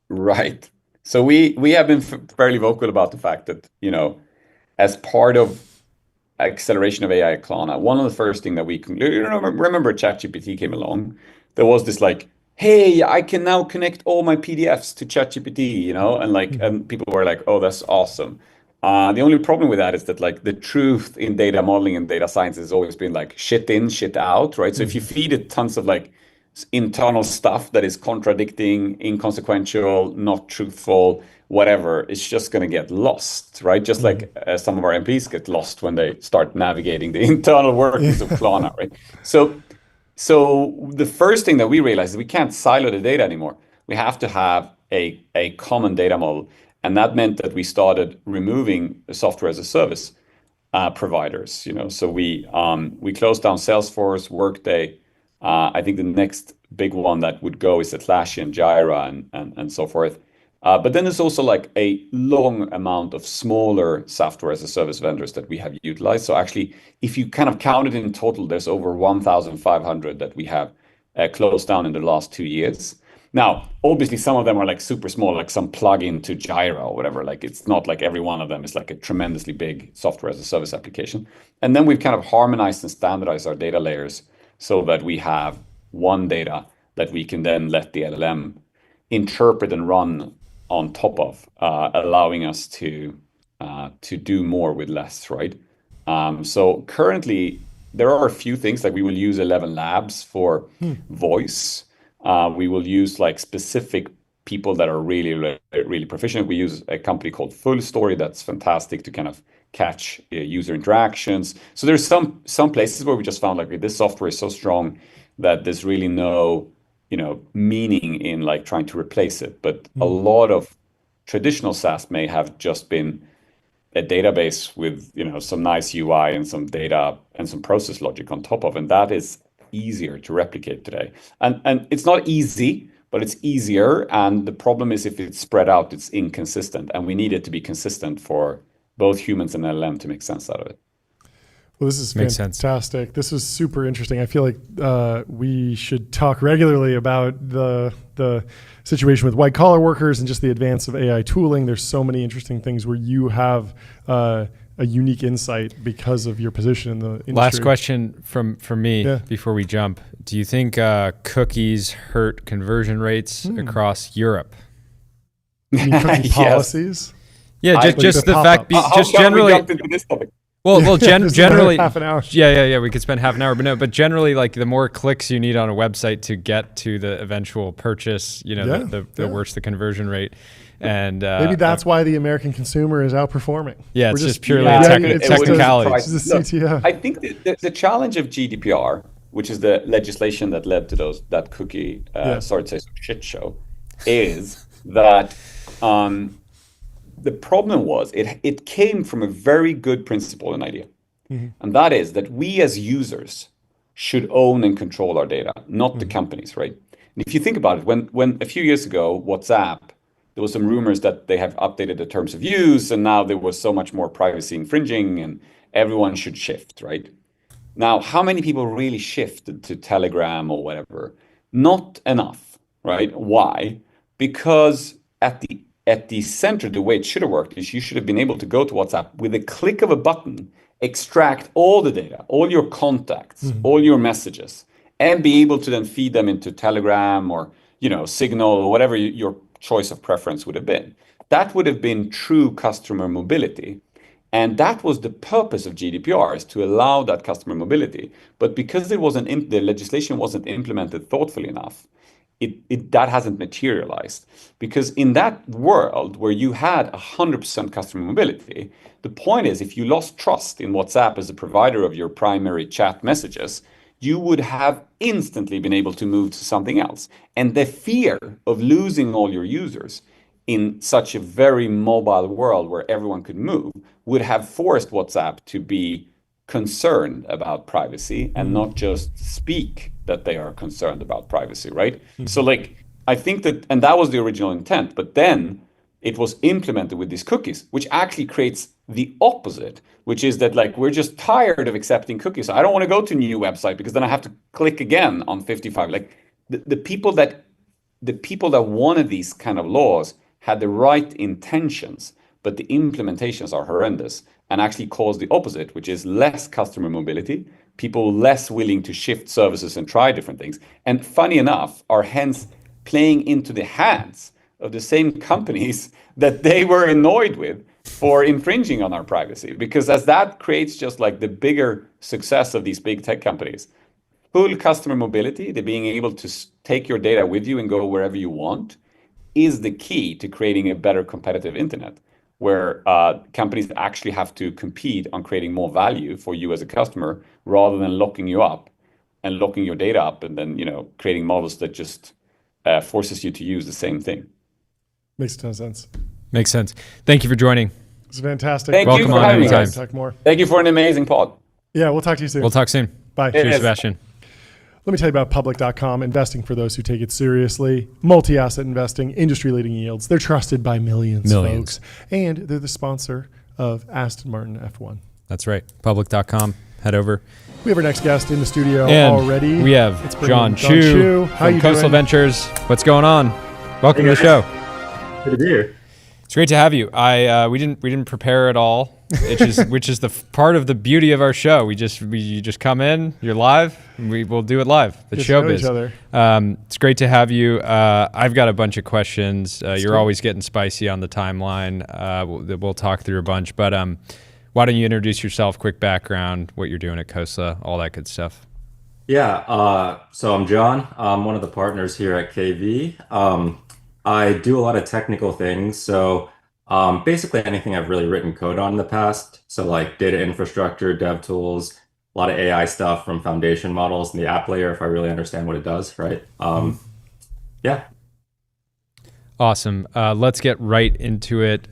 Right. So we have been fairly vocal about the fact that, as part of acceleration of AI at Klarna, one of the first things that we remember ChatGPT came along, there was this like, hey, I can now connect all my PDFs to ChatGPT, and people were like, oh, that's awesome. The only problem with that is that like the truth in data modeling and data science has always been like shit in, shit out, right? So if you feed it tons of like internal stuff that is contradicting, inconsequential, not truthful, whatever, it's just going to get lost, right? Just like some of our employees get lost when they start navigating the internal workings of Klarna, right? So the first thing that we realized is we can't silo the data anymore. We have to have a common data model. And that meant that we started removing software as a service providers. So we closed down Salesforce, Workday. I think the next big one that would go is Atlassian and Jira and so forth. But then there's also like a long amount of smaller software as a service vendors that we have utilized. So actually, if you kind of count it in total, there's over 1,500 that we have closed down in the last 2 years. Now, obviously, some of them are like super small, like some plugin to Jira or whatever. Like it's not like every one of them is like a tremendously big software as a service application. And then we've kind of harmonized and standardized our data layers so that we have one data that we can then let the LLM interpret and run on top of, allowing us to do more with less, right? So currently, there are a few things like we will use 11 labs for voice. We will use like specific people that are really, really proficient. We use a company called Full Story that's fantastic to kind of catch user interactions. So there's some places where we just found like this software is so strong that there's really no, meaning in like trying to replace it. But a lot of traditional SaaS may have just been a database with, some nice UI and some data and some process logic on top of, and that is easier to replicate today. And it's not easy, but it's easier. And the problem is if it's spread out, it's inconsistent. And we need it to be consistent for both humans and LLM to make sense out of it. Well, this is Makes sense. fantastic. This is super interesting. I feel like we should talk regularly about the situation with white collar workers and just the advance of AI tooling. There's so many interesting things where you have a unique insight because of your position in the industry. Last question from me before we jump. Do you think cookies hurt conversion rates across Europe? You mean cookie policies? Yeah, just the fact, just How generally. we jumped into this topic? Well, generally, half an hour. Yeah. We could spend half an hour, but generally, like the more clicks you need on a website to get to the eventual purchase, the worse the conversion rate. And maybe that's why the American consumer is outperforming. Yeah, it's just purely it's technicalities. It's the CTO. I think the challenge of GDPR, which is the legislation that led to that cookie, sorry to say, shit show, is that the problem was it came from a very good principle and idea. And that is that we as users should own and control our data, not the companies, right? And if you think about it, when a few years ago, WhatsApp, there was some rumors that they have updated the terms of use and now there was so much more privacy infringing and everyone should shift, right? Now, how many people really shifted to Telegram or whatever? Not enough, right? Why? Because at the center, the way it should have worked is you should have been able to go to WhatsApp with a click of a button, extract all the data, all your contacts, all your messages, and be able to then feed them into Telegram or, Signal or whatever your choice of preference would have been. That would have been true customer mobility. And that was the purpose of GDPR, is to allow that customer mobility. But because the legislation wasn't implemented thoughtfully enough, that hasn't materialized. Because in that world where you had 100% customer mobility, the point is if you lost trust in WhatsApp as a provider of your primary chat messages, you would have instantly been able to move to something else. And the fear of losing all your users in such a very mobile world where everyone could move would have forced WhatsApp to be concerned about privacy and not just speak that they are concerned about privacy, right? So I think and that was the original intent, but then it was implemented with these cookies, which actually creates the opposite, which is that we're just tired of accepting cookies. I don't want to go to a new website because then I have to click again on 55. The people that wanted these kind of laws had the right intentions, but the implementations are horrendous and actually cause the opposite, which is less customer mobility, people less willing to shift services and try different things. And funny enough, are hence playing into the hands of the same companies that they were annoyed with for infringing on our privacy. Because as that creates just the bigger success of these big tech companies, full customer mobility, the being able to take your data with you and go wherever you want, is the key to creating a better competitive internet, where companies actually have to compete on creating more value for you as a customer rather than locking you up and locking your data up and then creating models that just forces you to use the same thing. Makes a ton of sense. Makes sense. Thank you for joining. It's fantastic. Thank you for having me, guys. Talk more. Thank you for an amazing pod. Yeah, we'll talk to you soon. We'll talk soon. Bye. Cheers, Sebastian. Let me tell you about public.com, investing for those who take it seriously. Multi-asset investing, industry-leading yields. They're trusted by millions, folks. And they're the sponsor of Aston Martin F1. That's right. Public.com. Head over. We have our next guest in the studio and already. We have John Chu from Coastal Ventures. What's going on? Welcome to the show. Good to be here. It's great to have you. We didn't prepare at all, which is the part of the beauty of our show. You just come in, you're live, and we will do it live. The showbiz. It's great to have you. I've got a bunch of questions. You're always getting spicy on the timeline. We'll talk through a bunch, but why don't you introduce yourself? Quick background, what you're doing at Coastal, all that good stuff. Yeah. So I'm John. I'm one of the partners here at KV. I do a lot of technical things. So basically anything I've really written code on in the past. So data infrastructure, dev tools, lot of AI stuff from foundation models in the app layer if I really understand what it does, right? Yeah. Awesome. Let's get right into it.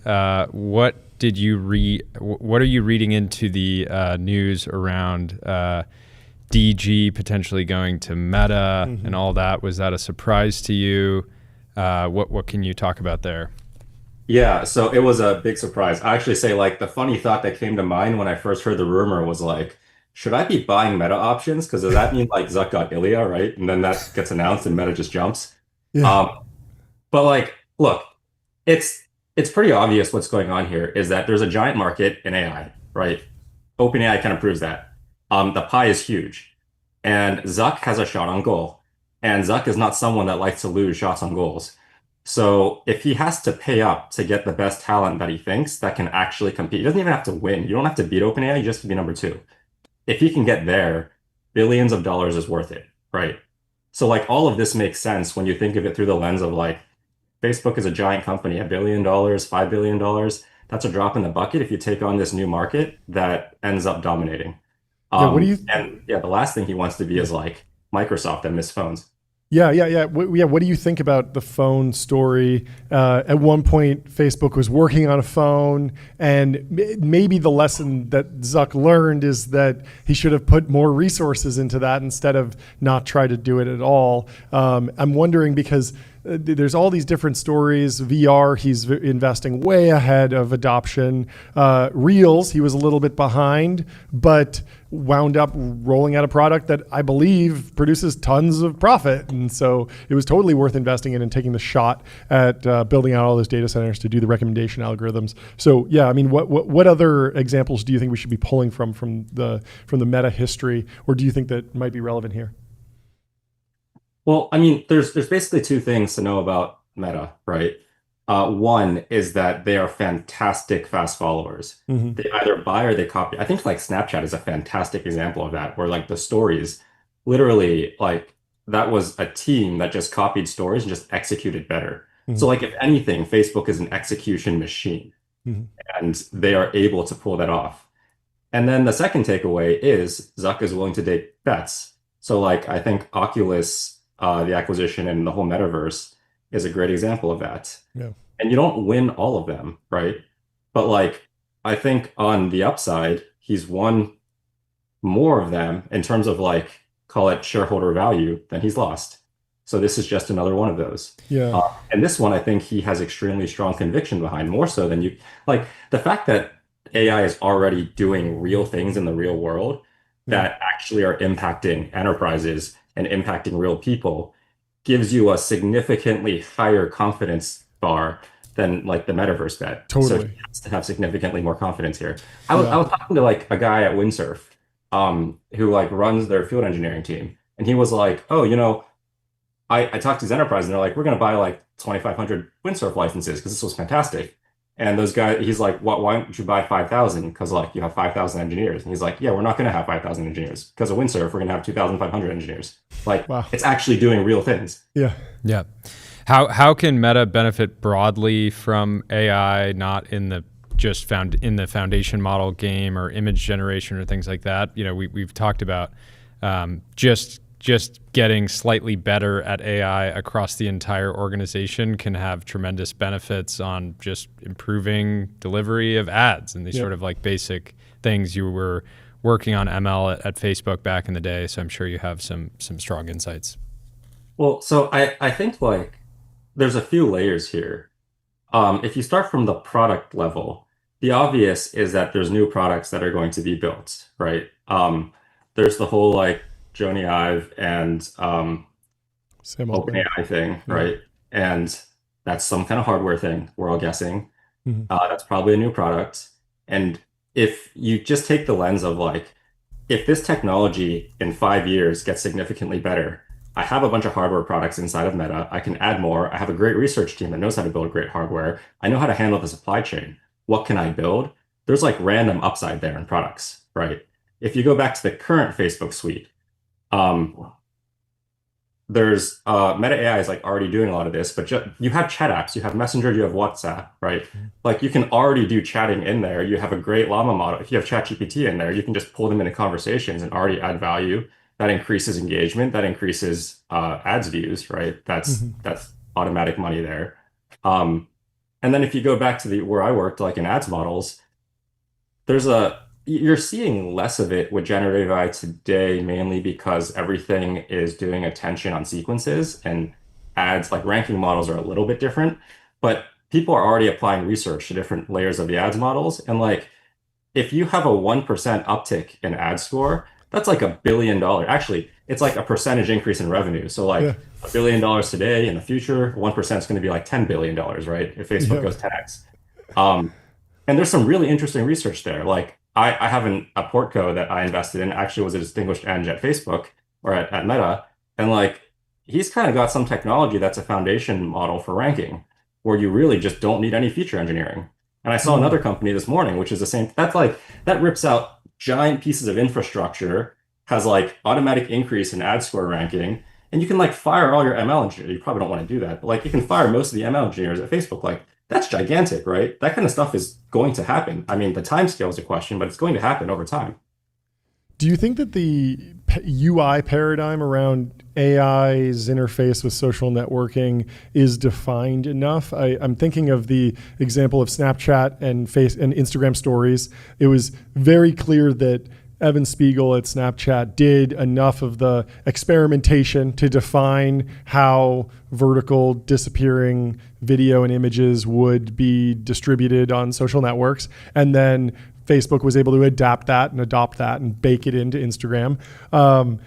What did you read? What are you reading into the news around DG potentially going to Meta and all that? Was that a surprise to you? What can you talk about there? Yeah, so it was a big surprise. I actually say like the funny thought that came to mind when I first heard the rumor was like, should I be buying Meta options? Because does that mean like Zuck got Ilya, right? And then that gets announced and Meta just jumps. Yeah. Um, but like, look, it's it's pretty obvious what's going on here is that there's a giant market in AI, right? OpenAI kind of proves that. The pie is huge, and Zuck has a shot on goal, and Zuck is not someone that likes to lose shots on goals. So if he has to pay up to get the best talent that he thinks that can actually compete, he doesn't even have to win. You don't have to beat OpenAI, you just have to be number two. If he can get there, billions of dollars is worth it, right? So like all of this makes sense when you think of it through the lens of like Facebook is a giant company, $1 billion, $5 billion. That's a drop in the bucket if you take on this new market that ends up dominating. Yeah. What do you? And yeah, the last thing he wants to be is like Microsoft that miss phones. Yeah. What do you think about the phone story? At one point, Facebook was working on a phone, and maybe the lesson that Zuck learned is that he should have put more resources into that instead of not try to do it at all. I'm wondering because there's all these different stories. VR, he's investing way ahead of adoption. Reels, he was a little bit behind, but wound up rolling out a product that I believe produces tons of profit. And so it was totally worth investing in and taking the shot at building out all those data centers to do the recommendation algorithms. So yeah, I mean, what other examples do you think we should be pulling from the Meta history, or do you think that might be relevant here? Well, I mean, there's basically two things to know about Meta, right? One is that they are fantastic fast followers. They either buy or they copy. I think like Snapchat is a fantastic example of that, where like the stories, literally like that was a team that just copied stories and just executed better. So like if anything, Facebook is an execution machine, and they are able to pull that off. And then the second takeaway is Zuck is willing to take bets. So like I think Oculus, the acquisition and the whole metaverse is a great example of that. Yeah. And you don't win all of them, right? But like I think on the upside, he's won more of them in terms of like call it shareholder value than he's lost. So this is just another one of those. Yeah. And this one, I think he has extremely strong conviction behind, more so than you like the fact that AI is already doing real things in the real world that actually are impacting enterprises and impacting real people gives you a significantly higher confidence bar than like the metaverse bet. So Totally. he has to have significantly more confidence here. I was talking to like a guy at Windsurf, who like runs their field engineering team, and he was like, "Oh, I talked to his enterprise, and they're like, we're going to buy like 2,500 Windsurf licenses because this was fantastic." And those guys, he's like, why don't you buy 5,000? Because like you have 5,000 engineers. And he's like, yeah, we're not going to have 5,000 engineers because of Windsurf. We're going to have 2,500 engineers. Like Wow. it's actually doing real things. Yeah. Yeah. How can Meta benefit broadly from AI, not in the just found in the foundation model game or image generation or things like that? We've talked about just getting slightly better at AI across the entire organization can have tremendous benefits on just improving delivery of ads and these sort of like basic things. You were working on ML at Facebook back in the day, so I'm sure you have some strong insights. Well, so I think like there's a few layers here. If you start from the product level, the obvious is that there's new products that are going to be built, right? There's the whole like Jony Ive and Sam Altman. OpenAI thing, right? And that's some kind of hardware thing, we're all guessing. That's probably a new product. And if you just take the lens of like, if this technology in 5 years gets significantly better, I have a bunch of hardware products inside of Meta. I can add more. I have a great research team that knows how to build great hardware. I know how to handle the supply chain. What can I build? There's like random upside there in products, right? If you go back to the current Facebook suite, there's Meta AI is like already doing a lot of this, but you have chat apps, you have Messenger, you have WhatsApp, right? Like you can already do chatting in there. You have a great Llama model. If you have ChatGPT in there, you can just pull them into conversations and already add value. That increases engagement, that increases ads views, right? That's automatic money there. Um, and then if you go back to the where I worked, like in ads models, you're seeing less of it with generative AI today, mainly because everything is doing attention on sequences and ads, like ranking models are a little bit different, but people are already applying research to different layers of the ads models. And like if you have a 1% uptick in ad score, that's like $1 billion. Actually, it's like a percentage increase in revenue. So like Yeah. $1 billion today, in the future, 1% is going to be like $10 billion, right? If Facebook Yeah. goes 10x. Um, and there's some really interesting research there. Like I have a Portco that I invested in, actually was a distinguished edge at Facebook or at Meta. And like he's kind of got some technology that's a foundation model for ranking, where you really just don't need any feature engineering. And I saw another company this morning, which is the same. That's like that rips out giant pieces of infrastructure, has like automatic increase in ad score ranking, and you can like fire all your ML engineers. You probably don't want to do that, but like you can fire most of the ML engineers at Facebook. Like that's gigantic, right? That kind of stuff is going to happen. I mean, the time scale is a question, but it's going to happen over time. Do you think that the UI paradigm around AI's interface with social networking is defined enough? I'm thinking of the example of Snapchat and Instagram stories. It was very clear that Evan Spiegel at Snapchat did enough of the experimentation to define how vertical disappearing video and images would be distributed on social networks. And then Facebook was able to adapt that and adopt that and bake it into Instagram.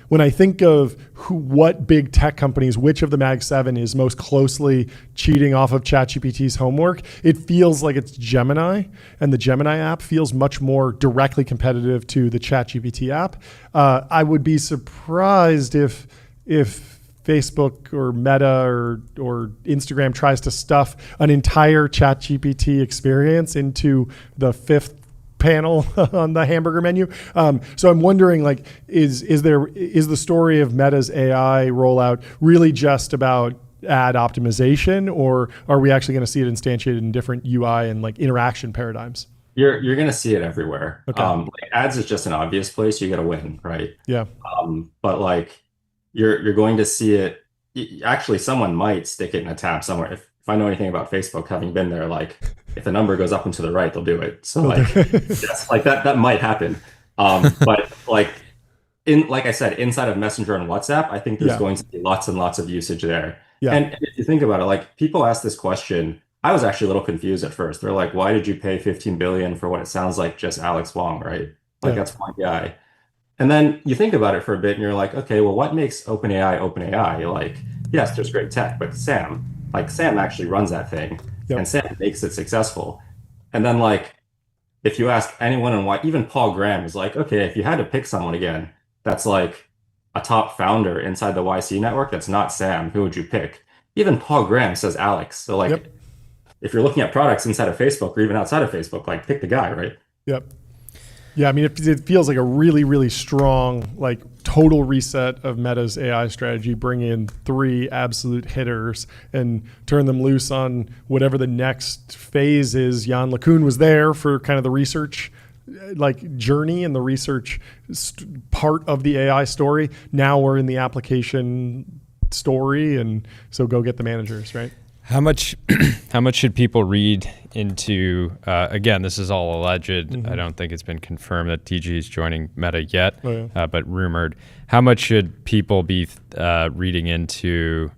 When I think of what big tech companies, which of the Mag 7 is most closely cheating off of ChatGPT's homework, it feels like it's Gemini, and the Gemini app feels much more directly competitive to the ChatGPT app. I would be surprised if Facebook or Meta or Instagram tries to stuff an entire ChatGPT experience into the fifth panel on the hamburger menu. So I'm wondering, like, is the story of Meta's AI rollout really just about ad optimization, or are we actually going to see it instantiated in different UI and like interaction paradigms? You're going to see it everywhere. Okay. Like ads is just an obvious place you got to win, right? Yeah. But like you're going to see it. Actually, someone might stick it in a tab somewhere. If I know anything about Facebook, having been there, like if the number goes up and to the right, they'll do it. So like, yes, like that might happen. But like I said, inside of Messenger and WhatsApp, I think there's going to be lots and lots of usage there. Yeah. And if you think about it, like people ask this question, I was actually a little confused at first. They're like, why did you pay 15 billion for what it sounds like just Alex Wong, right? Like that's one guy. And then you think about it for a bit and you're like, okay, well, what makes OpenAI OpenAI? Like, yes, there's great tech, but Sam actually runs that thing and Sam makes it successful. And then like, if you ask anyone and why, even Paul Graham is like, okay, if you had to pick someone again, that's like a top founder inside the YC network, that's not Sam, who would you pick? Even Paul Graham says Alex. So like, if you're looking at products inside of Facebook or even outside of Facebook, like pick the guy, right? Yep. Yeah, I mean, it feels like a really, really strong, like total reset of Meta's AI strategy. Bring in 3 absolute hitters and turn them loose on whatever the next phase is. Jan LeCun was there for kind of the research like journey and the research part of the AI story. Now we're in the application story, and so go get the managers, right? How much should people read into, again, this is all alleged. I don't think it's been confirmed that TG is joining Meta yet, but rumored. How much should people be reading into,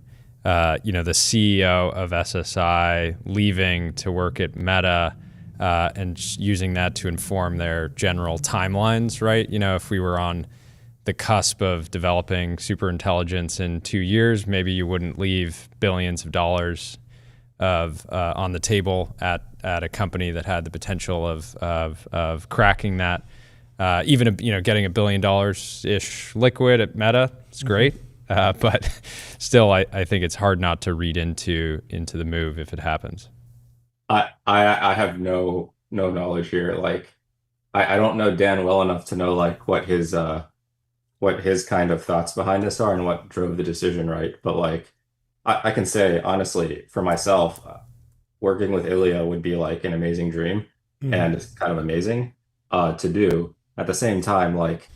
the CEO of SSI leaving to work at Meta and using that to inform their general timelines, right? If we were on the cusp of developing super intelligence in 2 years, maybe you wouldn't leave billions of dollars on the table at a company that had the potential of cracking that. Even getting $1 billion ish liquid at Meta, it's great, but still, I think it's hard not to read into the move if it happens. I have no knowledge here. Like I don't know Dan well enough to know like what his what his kind of thoughts behind this are and what drove the decision, right? But like, I can say honestly for myself, working with Ilya would be like an amazing dream, and it's kind of amazing to do. At the same time, like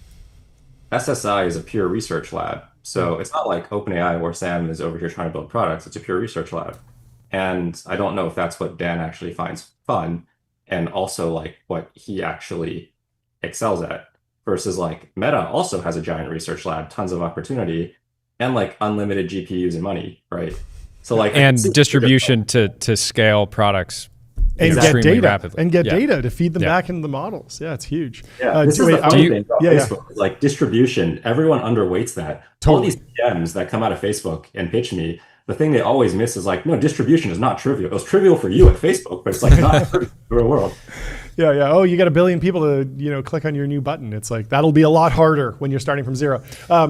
SSI is a pure research lab, so it's not like OpenAI where Sam is over here trying to build products. It's a pure research lab, and I don't know if that's what Dan actually finds fun, and also like what he actually excels at. Versus like Meta also has a giant research lab, tons of opportunity, and like unlimited GPUs and money, right? So like and distribution to scale products and get extremely data rapidly. and get Yeah. data to feed them Yeah. back into the models. Yeah, it's huge. Yeah, this is wait, the funny you- thing about yeah, yeah. Facebook. Like distribution, everyone underweights that. Totally. All these PMs that come out of Facebook and pitch me, the thing they always miss is like, no, distribution is not trivial. It was trivial for you at Facebook, but it's like not trivial for the real world. Yeah, yeah. Oh, you got a billion people to click on your new button. It's like that'll be a lot harder when you're starting from zero.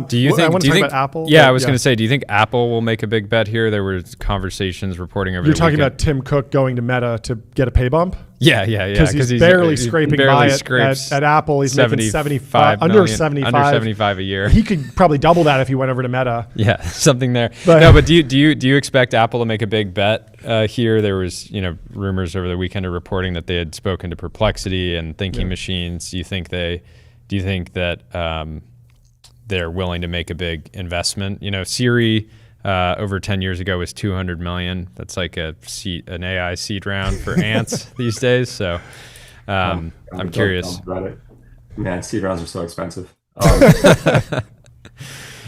Do you think? I want Do to you talk think? about Apple. Yeah, but I was going to say. Do you think Apple will make a big bet here? There were conversations reporting over. You're the talking weekend. about Tim Cook going to Meta to get a pay bump Yeah. because he's barely scraping by at Apple. He's making 75 under million, 75. under 75 a year. He could probably double that if he went over to Meta. Yeah, something there. But- No, but do you expect Apple to make a big bet here? There was rumors over the weekend of reporting that they had spoken to Perplexity and Thinking Machines. Do you think that they're willing to make a big investment? Siri over 10 years ago was 200 million. That's like an AI seed round for ants these days. So I'm curious. Man, seed rounds are so expensive.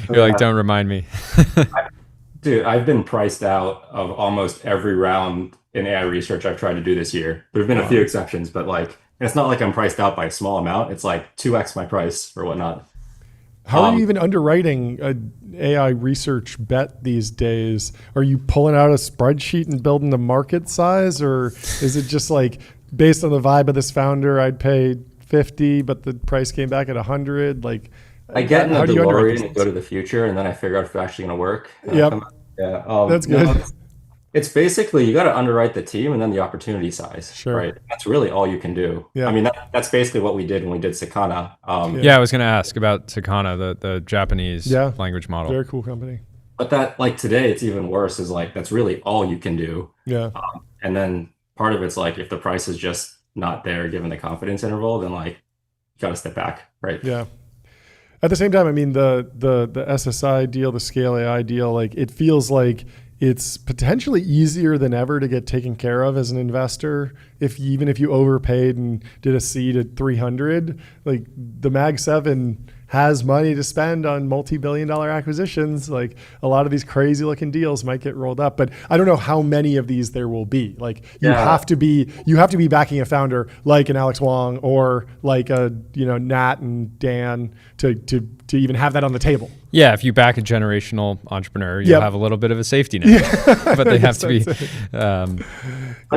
You're like, don't remind me. Dude, I've been priced out of almost every round in AI research I've tried to do this year. There have been a few exceptions, but like, it's not like I'm priced out by a small amount. It's like 2x my price or whatnot. How are you even underwriting an AI research bet these days? Are you pulling out a spreadsheet and building the market size, or is it just like based on the vibe of this founder, I'd pay 50, but the price came back at 100? Like, I get in a how do you underwrite DeLorean these and go to the future, and then I figure out if it's actually going to work. Yep. Yeah, That's no, good. it's basically you got to underwrite the team and then the opportunity size. Sure. Right. That's really all you can do. Yeah. I mean, that's basically what we did when we did Sakana. Yeah, I was going to ask about Sakana, the Japanese language model. Very cool company. But that, like today, it's even worse. Is like that's really all you can do. Yeah. And then part of it's like if the price is just not there given the confidence interval, then like you got to step back. Right. Yeah. At the same time, I mean, the SSI deal, the Scale AI deal, like it feels like it's potentially easier than ever to get taken care of as an investor. Even if you overpaid and did a seed at 300, like the Mag 7 has money to spend on multi-billion-dollar acquisitions. Like a lot of these crazy looking deals might get rolled up, but I don't know how many of these there will be. Like you have to be backing a founder like an Alex Wong or like a Nat and Dan to even have that on the table. Yeah, if you back a generational entrepreneur, you'll have a little bit of a safety net, but they have to be. I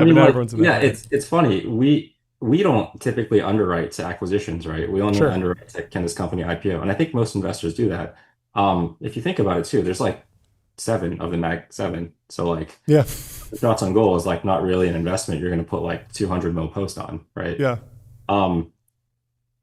mean, it's funny. We don't typically underwrite to acquisitions, right? We only underwrite to can this company IPO, and I think most investors do that. If you think about it too, there's like 7 of the Mag 7, so like the shots on goal is like not really an investment. You're going to put like 200 mil post on, right? Yeah.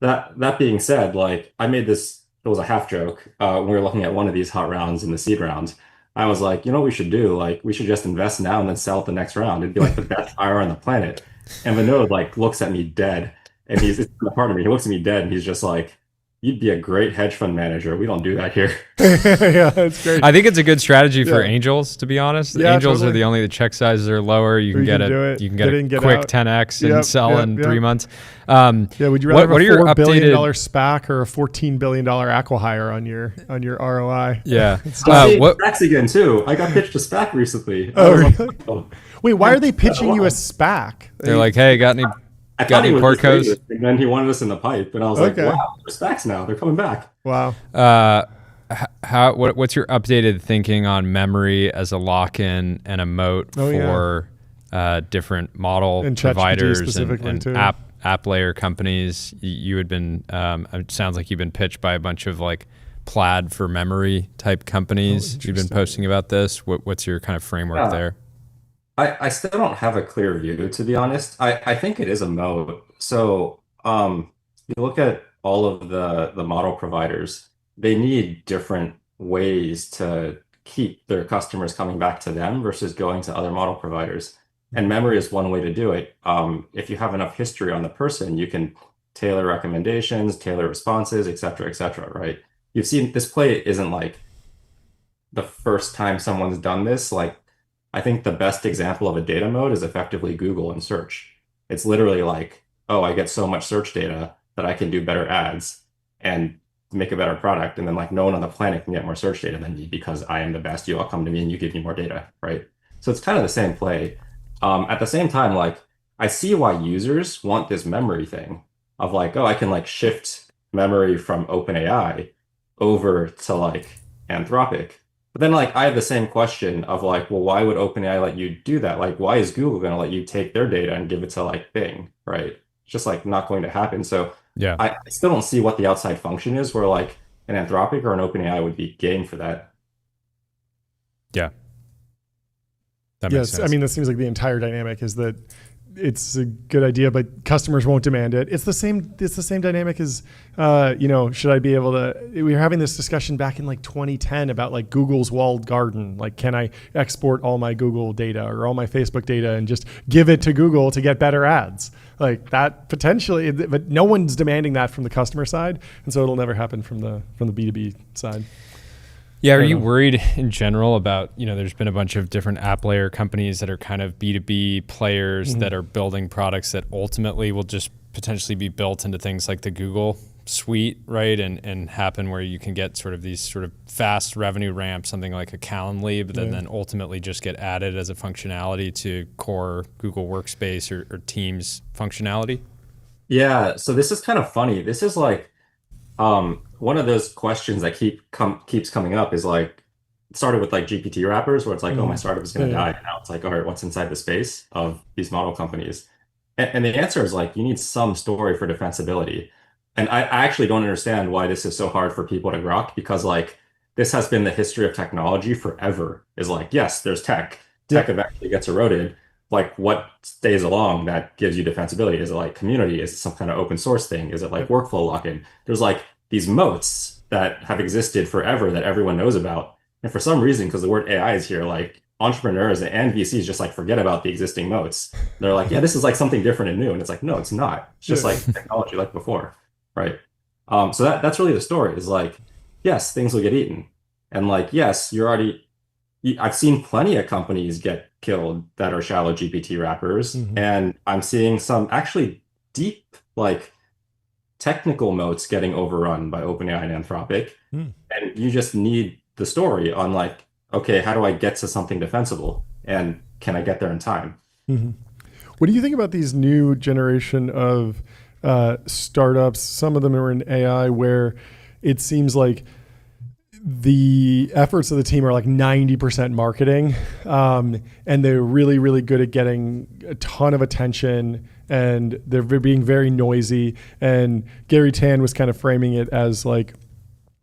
That being said, like I made this. It was a half joke when we were looking at one of these hot rounds in the seed round. I was like, you know what we should do? Like we should just invest now and then sell at the next round. It'd be like the best IR on the planet. And Vinod like looks at me dead, and it's a part of me. He looks at me dead, and he's just like, "You'd be a great hedge fund manager. We don't do that here." Yeah, that's great. I think it's a good strategy for angels, to be honest. Yeah, Angels totally. are the only, the check sizes are lower. You can get a quick out. 10x and sell in 3 months. Would you rather have what a are your $4 billion updated SPAC or a $14 billion acquihire on your ROI? Yeah. SPACs again too. I got pitched a SPAC recently. Oh, really? Wait, why are they pitching you a SPAC? They're like, hey, got any portcos? And then he wanted us in the pipe, and I was like, wow, they're SPACs now. They're coming back. Wow. What's your updated thinking on memory as a lock-in and a moat for different model and providers and app layer companies? You had been it sounds like you've been pitched by a bunch of like Plaid for memory type companies. You've been posting about this. What's your kind of framework there? I still don't have a clear view, to be honest. I think it is a moat. So you look at all of the model providers, they need different ways to keep their customers coming back to them versus going to other model providers. And memory is one way to do it. If you have enough history on the person, you can tailor recommendations, tailor responses, et cetera, right? You've seen this play isn't like the first time someone's done this. Like, I think the best example of a data mode is effectively Google and search. It's literally like, oh, I get so much search data that I can do better ads and make a better product. And then like no one on the planet can get more search data than me because I am the best. You all come to me and you give me more data, right? So it's kind of the same play. At the same time, like I see why users want this memory thing of like, oh, I can like shift memory from OpenAI over to like Anthropic. But then like I have the same question of like, well, why would OpenAI let you do that? Like, why is Google going to let you take their data and give it to like Bing, right? It's just like not going to happen. So Yeah. I still don't see what the outside function is where like an Anthropic or an OpenAI would be game for that. Yeah. That makes Yes, sense. I mean, that seems like the entire dynamic is that it's a good idea, but customers won't demand it. It's the same. It's the same dynamic as, should I be able to? We were having this discussion back in like 2010 about like Google's walled garden. Like, can I export all my Google data or all my Facebook data and just give it to Google to get better ads? Like that potentially, but no one's demanding that from the customer side, and so it'll never happen from the B2B side. Yeah, are you worried in general about, there's been a bunch of different app layer companies that are kind of B2B players that are building products that ultimately will just potentially be built into things like the Google suite, right? And happen where you can get sort of these sort of fast revenue ramps, something like a Calendly, but then ultimately just get added as a functionality to core Google Workspace or Teams functionality? Yeah, so this is kind of funny. This is like one of those questions that keeps coming up is like it started with like GPT wrappers where it's like, oh, my startup is going to die. And now it's like, all right, what's inside the space of these model companies? And the answer is like, you need some story for defensibility. And I actually don't understand why this is so hard for people to grok because like this has been the history of technology forever is like, yes, there's tech. Tech eventually gets eroded. Like what stays along that gives you defensibility? Is it like community? Is it some kind of open source thing? Is it like workflow lock-in? There's like these moats that have existed forever that everyone knows about. And for some reason, because the word AI is here, like entrepreneurs and VCs just like forget about the existing moats. They're like, yeah, this is like something different and new. And it's like, no, it's not. It's just like technology like before, right? So that's really the story is like, yes, things will get eaten. And like, yes, I've seen plenty of companies get killed that are shallow GPT wrappers. And I'm seeing some actually deep, like technical moats getting overrun by OpenAI and Anthropic. And you just need the story on like, okay, how do I get to something defensible? And can I get there in time? What do you think about these new generation of startups? Some of them are in AI where it seems like the efforts of the team are like 90% marketing, and they're really, really good at getting a ton of attention, and they're being very noisy. And Gary Tan was kind of framing it as like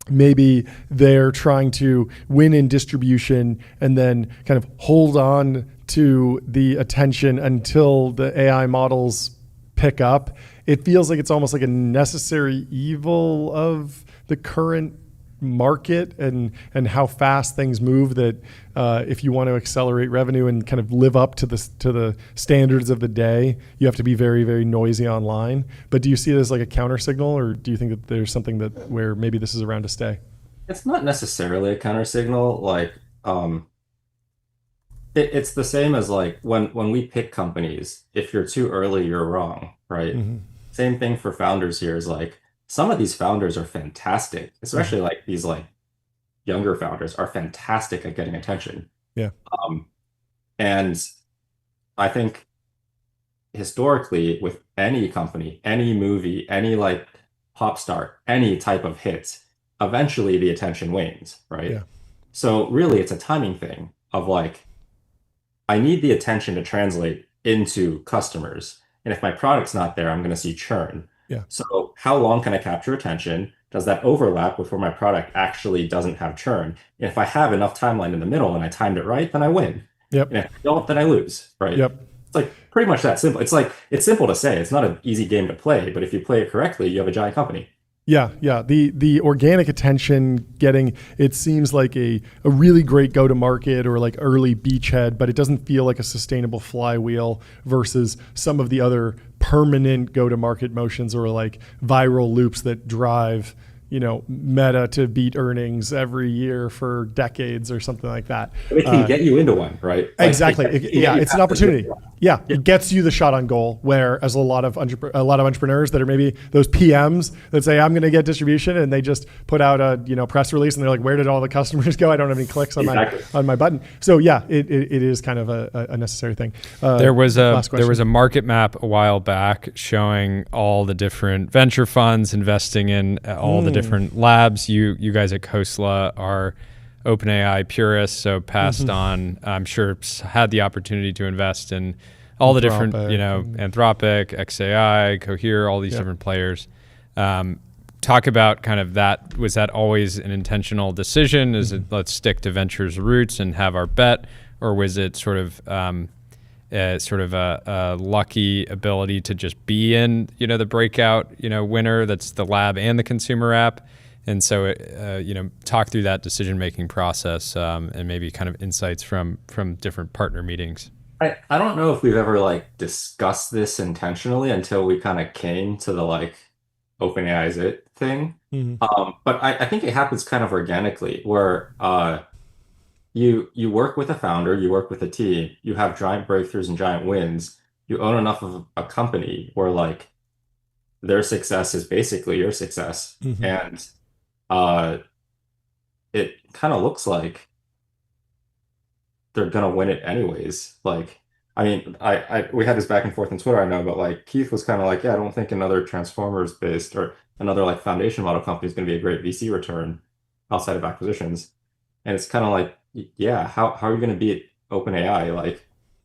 maybe they're trying to win in distribution and then kind of hold on to the attention until the AI models pick up. It feels like it's almost like a necessary evil of the current market and how fast things move that if you want to accelerate revenue and kind of live up to the standards of the day, you have to be very, very noisy online. But do you see it as like a counter signal, or do you think that there's something that where maybe this is around to stay? It's not necessarily a counter signal. Like it's the same as like when we pick companies, if you're too early, you're wrong, right? Same thing for founders here is like some of these founders are fantastic, especially like these like younger founders are fantastic at getting attention. Yeah. And I think historically with any company, any movie, any like pop star, any type of hit, eventually the attention wanes, right? Yeah. So really it's a timing thing of like, I need the attention to translate into customers. And if my product's not there, I'm going to see churn. Yeah. So how long can I capture attention? Does that overlap with where my product actually doesn't have churn? And if I have enough timeline in the middle and I timed it right, then I win. Yep. And if I don't, then I lose, right? Yep. It's like pretty much that simple. It's like, it's simple to say. It's not an easy game to play, but if you play it correctly, you have a giant company. Yeah, yeah. The organic attention getting, it seems like a really great go to market or like early beachhead, but it doesn't feel like a sustainable flywheel versus some of the other permanent go to market motions or like viral loops that drive, Meta to beat earnings every year for decades or something like that. It can get you into one, right? Like, Exactly. It's an opportunity. Yeah, it gets you the shot on goal. Whereas a lot of entrepreneurs that are maybe those PMs that say I'm going to get distribution, and they just put out a press release, and they're like, where did all the customers go? I don't have any clicks on my button. So yeah, it is kind of a necessary thing. There was a market map a while back showing all the different venture funds investing in all the different labs. You guys at Khosla are OpenAI purists, so passed on. I'm sure had the opportunity to invest in all the different, Anthropic, XAI, Cohere, all these different players. Talk about kind of that. Was that always an intentional decision? Is it let's stick to venture's roots and have our bet, or was it sort of a lucky ability to just be in the breakout winner that's the lab and the consumer app? And so, talk through that decision-making process and maybe kind of insights from different partner meetings. I don't know if we've ever discussed this intentionally until we kind of came to the OpenAI is it thing. But I think it happens kind of organically where you work with a founder, you work with a team, you have giant breakthroughs and giant wins. You own enough of a company where their success is basically your success. And it kind of looks like they're gonna win it anyways. We had this back and forth on Twitter, I know, but Keith was kind of yeah, I don't think another Transformers based or another foundation model company is gonna be a great VC return outside of acquisitions. And it's kind of yeah, how are you gonna beat OpenAI?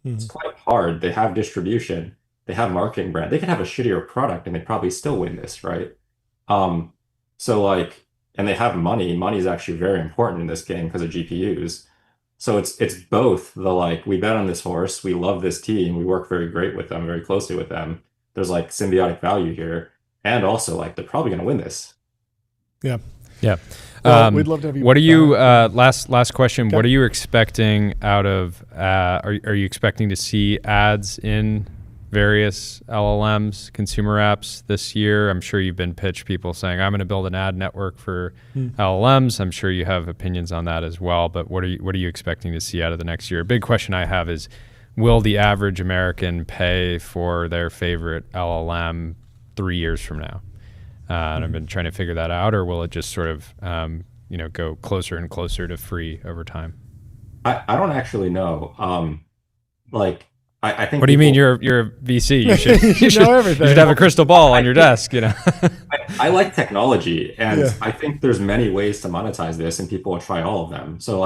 It's quite hard. They have distribution, they have marketing brand, they could have a shittier product and they probably still win this, right? And they have money. Money is actually very important in this game because of GPUs. So it's both the we bet on this horse, we love this team, we work very great with them, very closely with them. There's symbiotic value here, and also they're probably going to win this. Yeah. Yeah. Well, we'd love to have you. What are you? Last question. Okay. What are you expecting out of? Are you expecting to see ads in various LLMs, consumer apps this year? I'm sure you've been pitched people saying, I'm going to build an ad network for LLMs. I'm sure you have opinions on that as well, but what are you expecting to see out of the next year? A big question I have is, will the average American pay for their favorite LLM 3 years from now? And I've been trying to figure that out, or will it just sort of, go closer and closer to free over time? I don't actually know. I think. What do you mean? You're a VC. You should know everything. You should have a crystal ball on your desk. I like technology, and I think there's many ways to monetize this, and people will try all of them. So,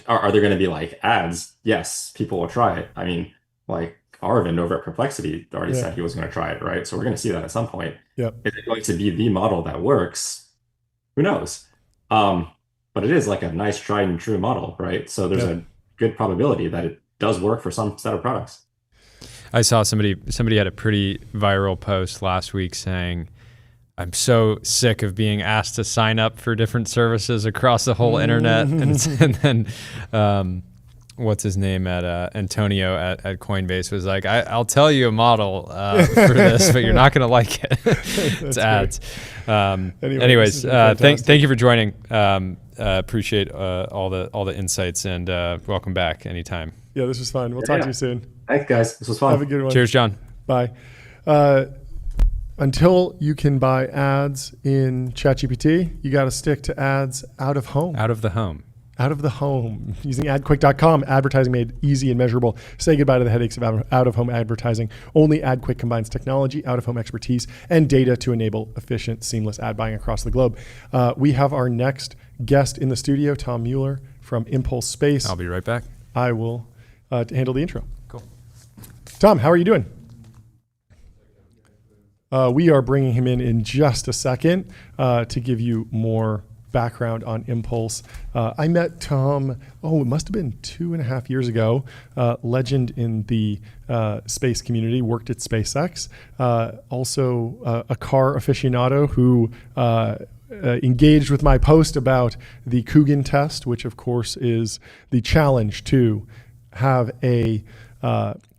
are there going to be ads? Yes, people will try it. I mean, Arvind over at Perplexity already said he was going to try it, right? So we're going to see that at some point. Yep. Is it going to be the model that works? Who knows? But it is a nice tried and true model, right? So there's a good probability that it does work for some set of products. I saw somebody had a pretty viral post last week saying, I'm so sick of being asked to sign up for different services across the whole internet. And then what's his name at Antonio at Coinbase was like, I'll tell you a model for this, but you're not going to like it. It's ads. Anyways, thank you for joining. Appreciate all the insights, and welcome back anytime. Yeah, this was fun. We'll talk to you soon. Thanks, guys. This was fun. Have a good one. Cheers, John. Bye. Until you can buy ads in ChatGPT, you got to stick to ads out of home. Out of the home. Out of the home. Using AdQuick.com, advertising made easy and measurable. Say goodbye to the headaches of out-of-home advertising. Only AdQuick combines technology, out-of-home expertise, and data to enable efficient, seamless ad buying across the globe. We have our next guest in the studio, Tom Mueller from Impulse Space. I'll be right back. I will handle the intro. Cool. Tom, how are you doing? We are bringing him in just a second to give you more background on Impulse. I met Tom, it must have been 2.5 years ago, legend in the space community, worked at SpaceX, also a car aficionado who engaged with my post about the Coogan test, which of course is the challenge to have a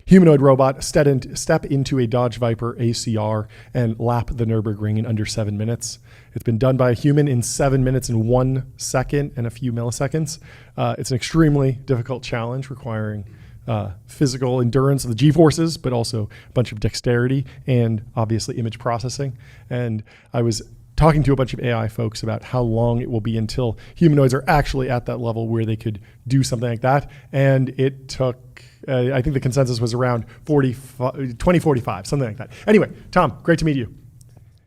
humanoid robot step into a Dodge Viper ACR and lap the Nürburgring in under 7 minutes. It's been done by a human in 7 minutes and 1 second and a few milliseconds. It's an extremely difficult challenge requiring physical endurance of the G-forces, but also a bunch of dexterity and obviously image processing. And I was talking to a bunch of AI folks about how long it will be until humanoids are actually at that level where they could do something like that. And it took, I think the consensus was around 2045, something like that. Anyway, Tom, great to meet you.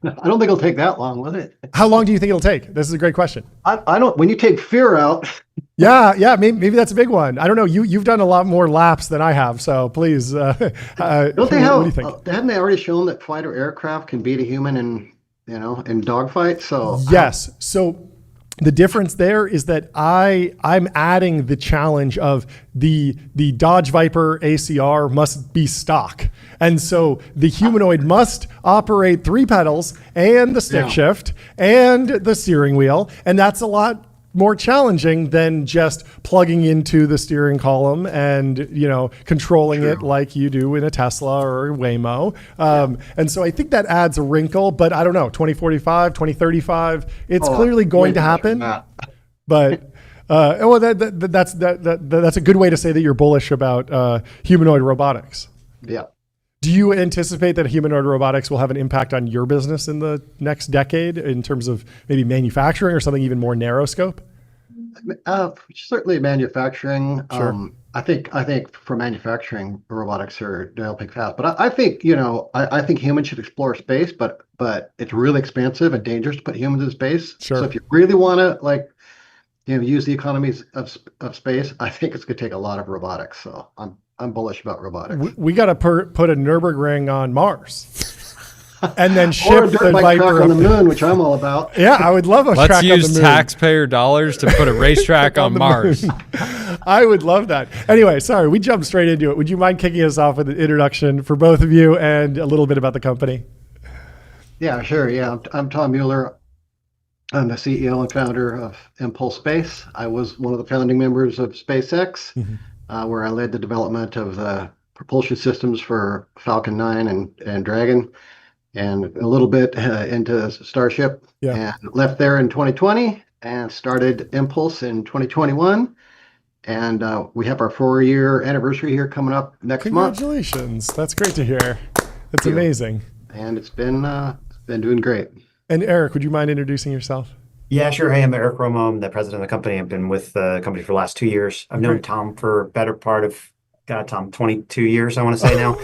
I don't think it'll take that long, will it? How long do you think it'll take? This is a great question. I don't, when you take fear out. Yeah, maybe that's a big one. I don't know. You've done a lot more laps than I have, so please. Don't they have, what do you think? Haven't they already shown that fighter aircraft can beat a human in dogfights? So yes. So the difference there is that I'm adding the challenge of the Dodge Viper ACR must be stock. And so the humanoid must operate 3 pedals and the stick shift and the steering wheel. And that's a lot more challenging than just plugging into the steering column and, controlling it like you do in a Tesla or Waymo. And so I think that adds a wrinkle, but I don't know, 2045, 2035, it's clearly going to happen. But that's a good way to say that you're bullish about humanoid robotics. Yeah. Do you anticipate that humanoid robotics will have an impact on your business in the next decade in terms of maybe manufacturing or something even more narrow scope? Certainly manufacturing. Sure. I think for manufacturing, robotics are developing fast. But I think I think humans should explore space, but it's really expensive and dangerous to put humans in space. Sure. So if you really want to use the economies of space, I think it's going to take a lot of robotics. So I'm bullish about robotics. We got to put a Nürburgring on Mars. And then Or ship a the dirt bike Viper track on the up there. moon, which I'm all about. Yeah, I would love a Let's track on use the moon. taxpayer dollars to put a racetrack on the Mars. moon. I would love that. Anyway, sorry, we jumped straight into it. Would you mind kicking us off with an introduction for both of you and a little bit about the company? Yeah, sure. Yeah, I'm Tom Mueller. I'm the CEO and founder of Impulse Space. I was one of the founding members of SpaceX, where I led the development of the propulsion systems for Falcon 9 and Dragon, and a little bit into Starship. And left there in 2020 and started Impulse in 2021. And we have our 4-year anniversary here coming up next month. Congratulations. That's great to hear. That's amazing. And it's been doing great. And Eric, would you mind introducing yourself? Yeah, sure. Hey, I'm Eric Romo. I'm the president of the company. I've been with the company for the last 2 years. I've known Tom for a better part of, Tom, 22 years, I want to say now,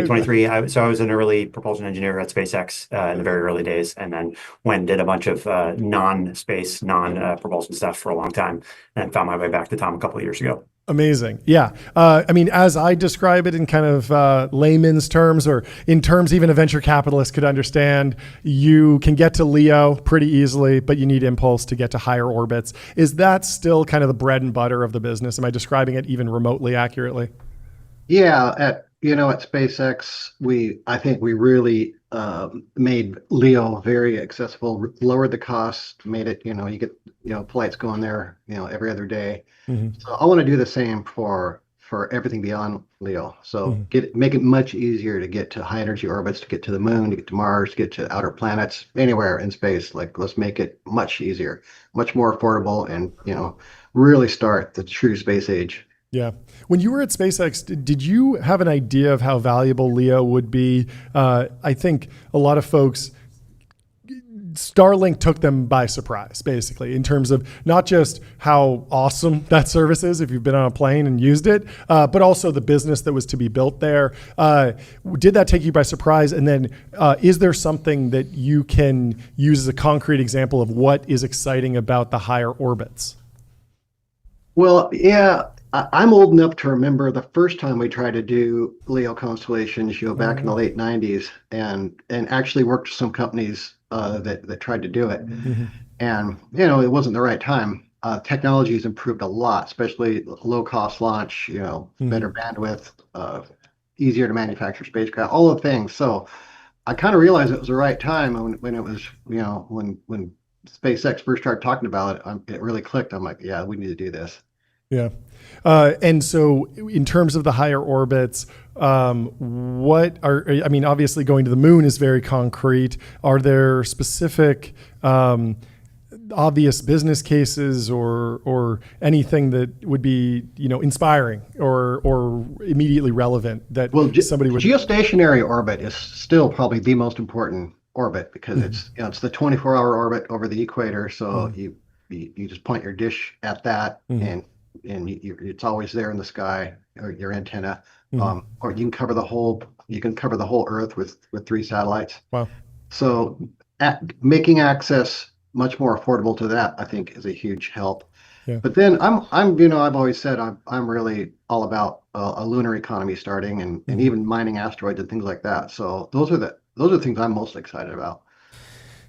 23. So I was an early propulsion engineer at SpaceX in the very early days, and then went and did a bunch of non-space, non-propulsion stuff for a long time, and found my way back to Tom a couple of years ago. Amazing. Yeah. As I describe it in kind of layman's terms, or in terms even a venture capitalist could understand, you can get to LEO pretty easily, but you need Impulse to get to higher orbits. Is that still kind of the bread and butter of the business? Am I describing it even remotely accurately? Yeah. At SpaceX, I think we really made LEO very accessible, lowered the cost, made it, you get, flights going there, every other day. So I want to do the same for everything beyond LEO. So make it much easier to get to high energy orbits, to get to the moon, to get to Mars, to get to outer planets, anywhere in space. Let's make it much easier, much more affordable, and really start the true space age. Yeah. When you were at SpaceX, did you have an idea of how valuable LEO would be? I think a lot of folks, Starlink took them by surprise, basically, in terms of not just how awesome that service is if you've been on a plane and used it, but also the business that was to be built there. Did that take you by surprise? And then is there something that you can use as a concrete example of what is exciting about the higher orbits? Well, yeah. I'm old enough to remember the first time we tried to do LEO constellations, back in the late 90s, and actually worked with some companies that tried to do it, and it wasn't the right time. Technology has improved a lot, especially low cost launch, better bandwidth, easier to manufacture spacecraft, all the things. So I kind of realized it was the right time when it was, when SpaceX first started talking about it, it really clicked. I'm like, yeah, we need to do this. Yeah. And so in terms of the higher orbits, obviously going to the moon is very concrete. Are there specific, obvious business cases or anything that would be, inspiring or immediately relevant that somebody would? Geostationary orbit is still probably the most important orbit because it's the 24-hour orbit over the equator. So you just point your dish at that and it's always there in the sky, or your antenna, or you can cover the whole Earth with 3 satellites. Wow! So making access much more affordable to that, I think, is a huge help. Yeah. But then I've always said I'm really all about a lunar economy starting and even mining asteroids and things like that. So those are things I'm most excited about.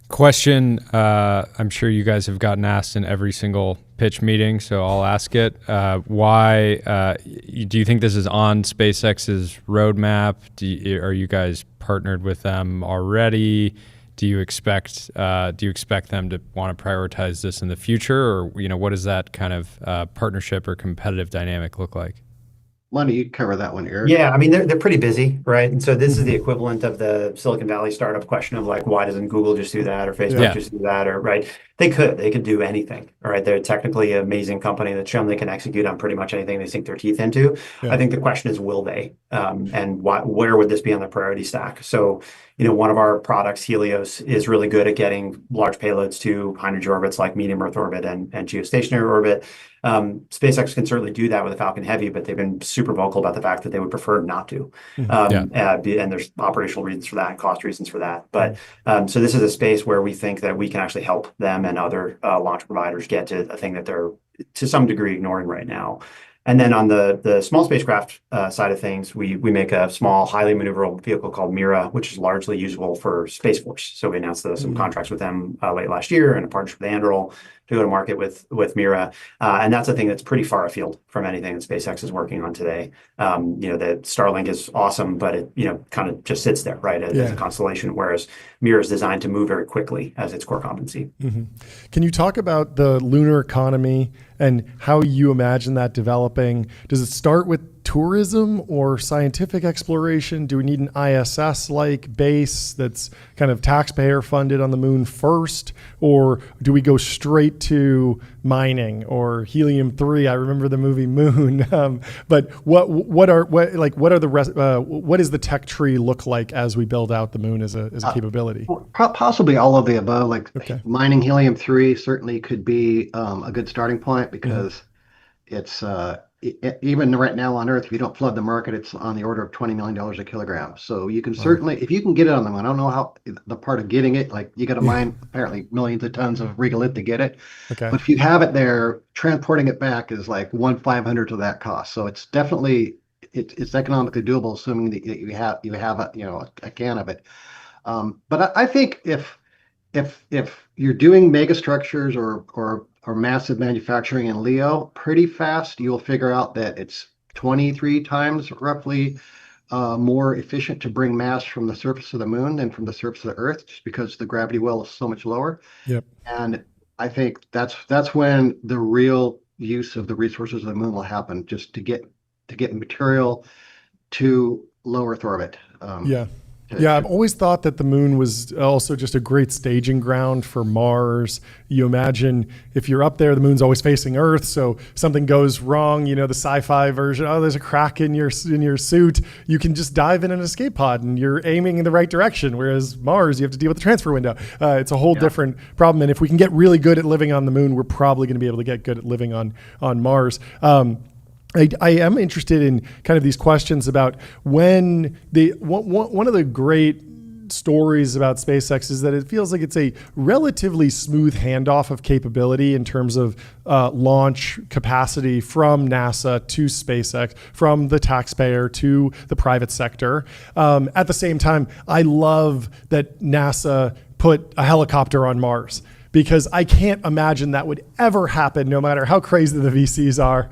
Question, I'm sure you guys have gotten asked in every single pitch meeting, so I'll ask it. Why do you think this is on SpaceX's roadmap? Are you guys partnered with them already? Do you expect them to want to prioritize this in the future, or what does that kind of partnership or competitive dynamic look like? Why don't you cover that one, Eric? Yeah, I mean, they're pretty busy, right? And so this is the equivalent of the Silicon Valley startup question of like, why doesn't Google just do that or Facebook just do that, or right? They could do anything, all right? They're technically an amazing company that's shown they can execute on pretty much anything they sink their teeth into. I think the question is, will they? And where would this be on the priority stack? So, one of our products, Helios, is really good at getting large payloads to high-energy orbits like medium Earth orbit and geostationary orbit. SpaceX can certainly do that with a Falcon Heavy, but they've been super vocal about the fact that they would prefer not to. And there's operational reasons for that and cost reasons for that. But so this is a space where we think that we can actually help them and other launch providers get to a thing that they're to some degree ignoring right now. And then on the small spacecraft side of things, we make a small, highly maneuverable vehicle called Mira, which is largely usable for Space Force. So we announced some contracts with them late last year and a partnership with Anduril to go to market with Mira. And that's a thing that's pretty far afield from anything that SpaceX is working on today. The Starlink is awesome, but it kind of just sits there, right, as a constellation, whereas Mira is designed to move very quickly as its core competency. Can you talk about the lunar economy and how you imagine that developing? Does it start with tourism or scientific exploration? Do we need an ISS-like base that's kind of taxpayer funded on the moon first? Or do we go straight to mining or helium-3? I remember the movie Moon. But what is the tech tree look like as we build out the moon as a capability? Possibly all of the above. Mining helium-3 certainly could be a good starting point because it's even right now on Earth, if you don't flood the market, it's on the order of $20 million a kilogram. So you can certainly, if you can get it on the moon, I don't know how the part of getting it, like you got to mine apparently millions of tons of regolith to get it. But if you have it there, transporting it back is like 1/500th of that cost. So it's definitely it's economically doable, assuming that you have a can of it. But I think if you're doing mega structures or massive manufacturing in LEO, pretty fast you'll figure out that it's 23 times roughly more efficient to bring mass from the surface of the moon than from the surface of the Earth, just because the gravity well is so much lower. And I think that's when the real use of the resources of the moon will happen, just to get material to low Earth orbit. I've always thought that the moon was also just a great staging ground for Mars. You imagine if you're up there, the moon's always facing Earth, so something goes wrong, the sci-fi version, there's a crack in your suit, you can just dive in an escape pod and you're aiming in the right direction, whereas Mars, you have to deal with the transfer window. It's a whole different problem, and if we can get really good at living on the moon, we're probably going to be able to get good at living on Mars. I am interested in kind of these questions about when one of the great stories about SpaceX is that it feels like it's a relatively smooth handoff of capability in terms of launch capacity from NASA to SpaceX, from the taxpayer to the private sector. At the same time, I love that NASA put a helicopter on Mars, because I can't imagine that would ever happen, no matter how crazy the VCs are.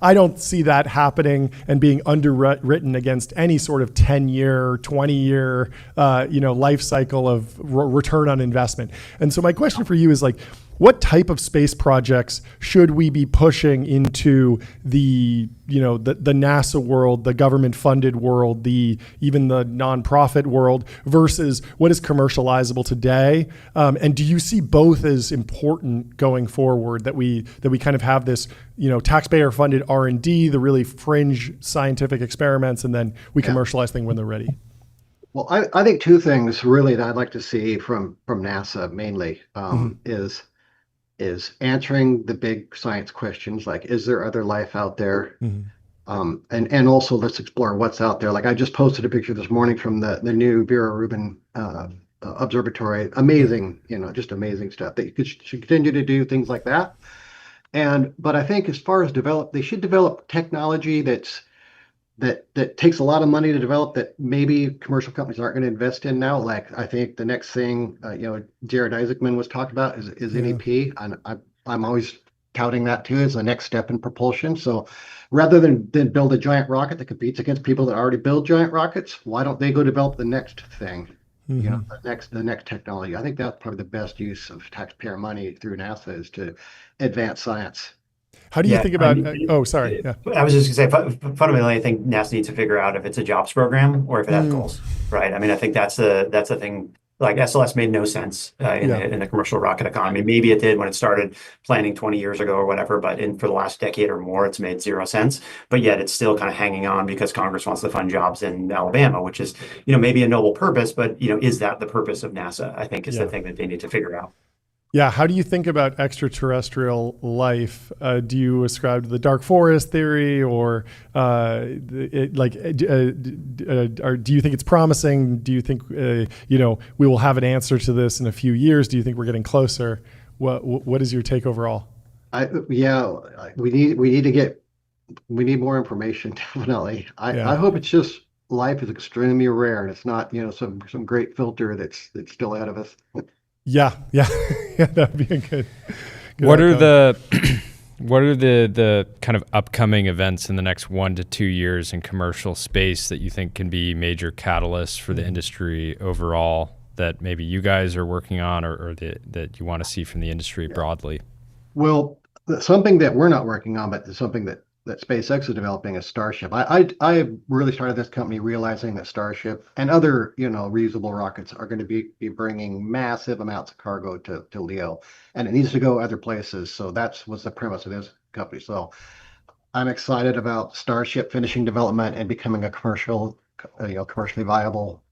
I don't see that happening and being underwritten against any sort of 10-year, 20-year, life cycle of return on investment. And so my question for you is like, what type of space projects should we be pushing into the NASA world, the government funded world, even the nonprofit world, versus what is commercializable today? And do you see both as important going forward, that we kind of have this, taxpayer funded R&D, the really fringe scientific experiments, and then we commercialize things when they're ready? Well, I think two things really that I'd like to see from NASA mainly is answering the big science questions, like, is there other life out there? And also let's explore what's out there. Like, I just posted a picture this morning from the new Vera Rubin observatory. Amazing, just amazing stuff. They should continue to do things like that. But I think as far as they should develop technology that takes a lot of money to develop, that maybe commercial companies aren't going to invest in now. Like, I think the next thing, Jared Isaacman was talking about is NEP. And I'm always touting that too as the next step in propulsion. So rather than build a giant rocket that competes against people that already build giant rockets, why don't they go develop the next thing? The next technology. I think that's probably the best use of taxpayer money through NASA, is to advance science. How do you think about? Sorry. Yeah. I was just going to say, fundamentally, I think NASA needs to figure out if it's a jobs program or if it has goals, right? I mean, I think that's the thing. Like, SLS made no sense in the commercial rocket economy. Maybe it did when it started planning 20 years ago or whatever, but for the last decade or more, it's made zero sense. But yet it's still kind of hanging on because Congress wants to fund jobs in Alabama, which is, maybe a noble purpose, but, is that the purpose of NASA? I think is the thing that they need to figure out. Yeah. How do you think about extraterrestrial life? Do you ascribe to the dark forest theory, or do you think it's promising? Do you think, we will have an answer to this in a few years? Do you think we're getting closer? What is your take overall? We need more information, definitely. I hope it's just life is extremely rare and it's not, some great filter that's still ahead of us. Yeah, that'd be a good What are outcome. what are the kind of upcoming events in the next 1 to 2 years in commercial space that you think can be major catalysts for the industry overall, that maybe you guys are working on, or that you want to see from the industry broadly? Well, something that we're not working on, but something that SpaceX is developing, is Starship. I really started this company realizing that Starship and other, reusable rockets are going to be bringing massive amounts of cargo to LEO, and it needs to go other places. So that was the premise of this company. So I'm excited about Starship finishing development and becoming a commercially viable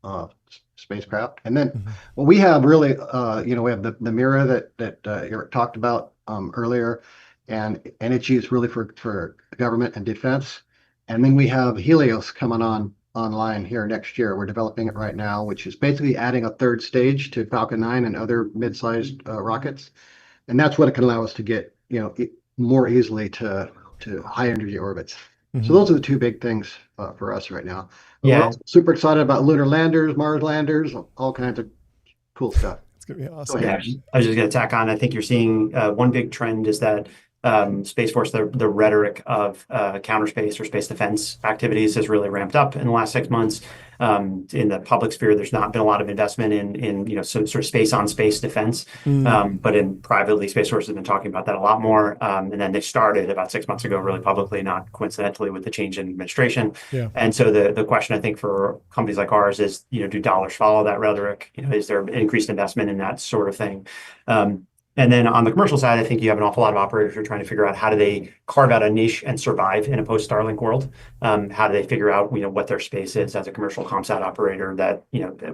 spacecraft. And then what we have really, we have the Mira that Eric talked about earlier. And it's used really for government and defense. And then we have Helios coming online here next year. We're developing it right now, which is basically adding a third stage to Falcon 9 and other mid-sized rockets. And that's what it can allow us to get, more easily to high energy orbits. So those are the two big things for us right now. Yeah. We're also super excited about lunar landers, Mars landers, all kinds of cool stuff. It's gonna be awesome. Yeah, I was just going to tack on. I think you're seeing one big trend is that Space Force, the rhetoric of counter space or space defense activities has really ramped up in the last 6 months. In the public sphere, there's not been a lot of investment in some sort of space on space defense, but in privately, Space Force has been talking about that a lot more. And then they started about 6 months ago, really publicly, not coincidentally with the change in administration. Yeah. And so the question, I think, for companies like ours is, do dollars follow that rhetoric? Is there increased investment in that sort of thing? And then on the commercial side, I think you have an awful lot of operators who are trying to figure out how do they carve out a niche and survive in a post-Starlink world. How do they figure out, what their space is as a commercial ComSat operator that,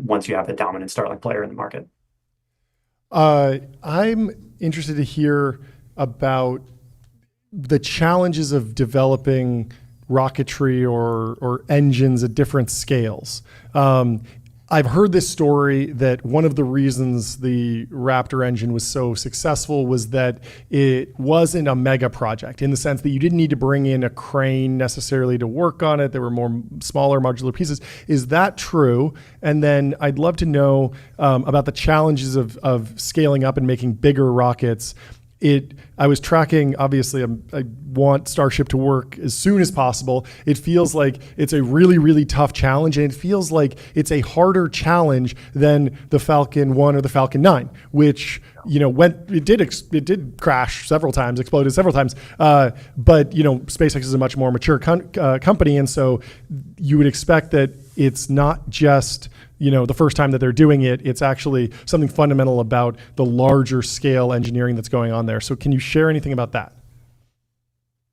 once you have a dominant Starlink player in the market. I'm interested to hear about the challenges of developing rocketry or engines at different scales. I've heard this story that one of the reasons the Raptor engine was so successful was that it wasn't a mega project, in the sense that you didn't need to bring in a crane necessarily to work on it. There were more smaller modular pieces. Is that true? And then I'd love to know about the challenges of scaling up and making bigger rockets. I was tracking, obviously, I want Starship to work as soon as possible. It feels like it's a really, really tough challenge, and it feels like it's a harder challenge than the Falcon 1 or the Falcon 9, which, it did crash several times, exploded several times. But SpaceX is a much more mature company, and so you would expect that it's not just the first time that they're doing it. It's actually something fundamental about the larger scale engineering that's going on there. So can you share anything about that?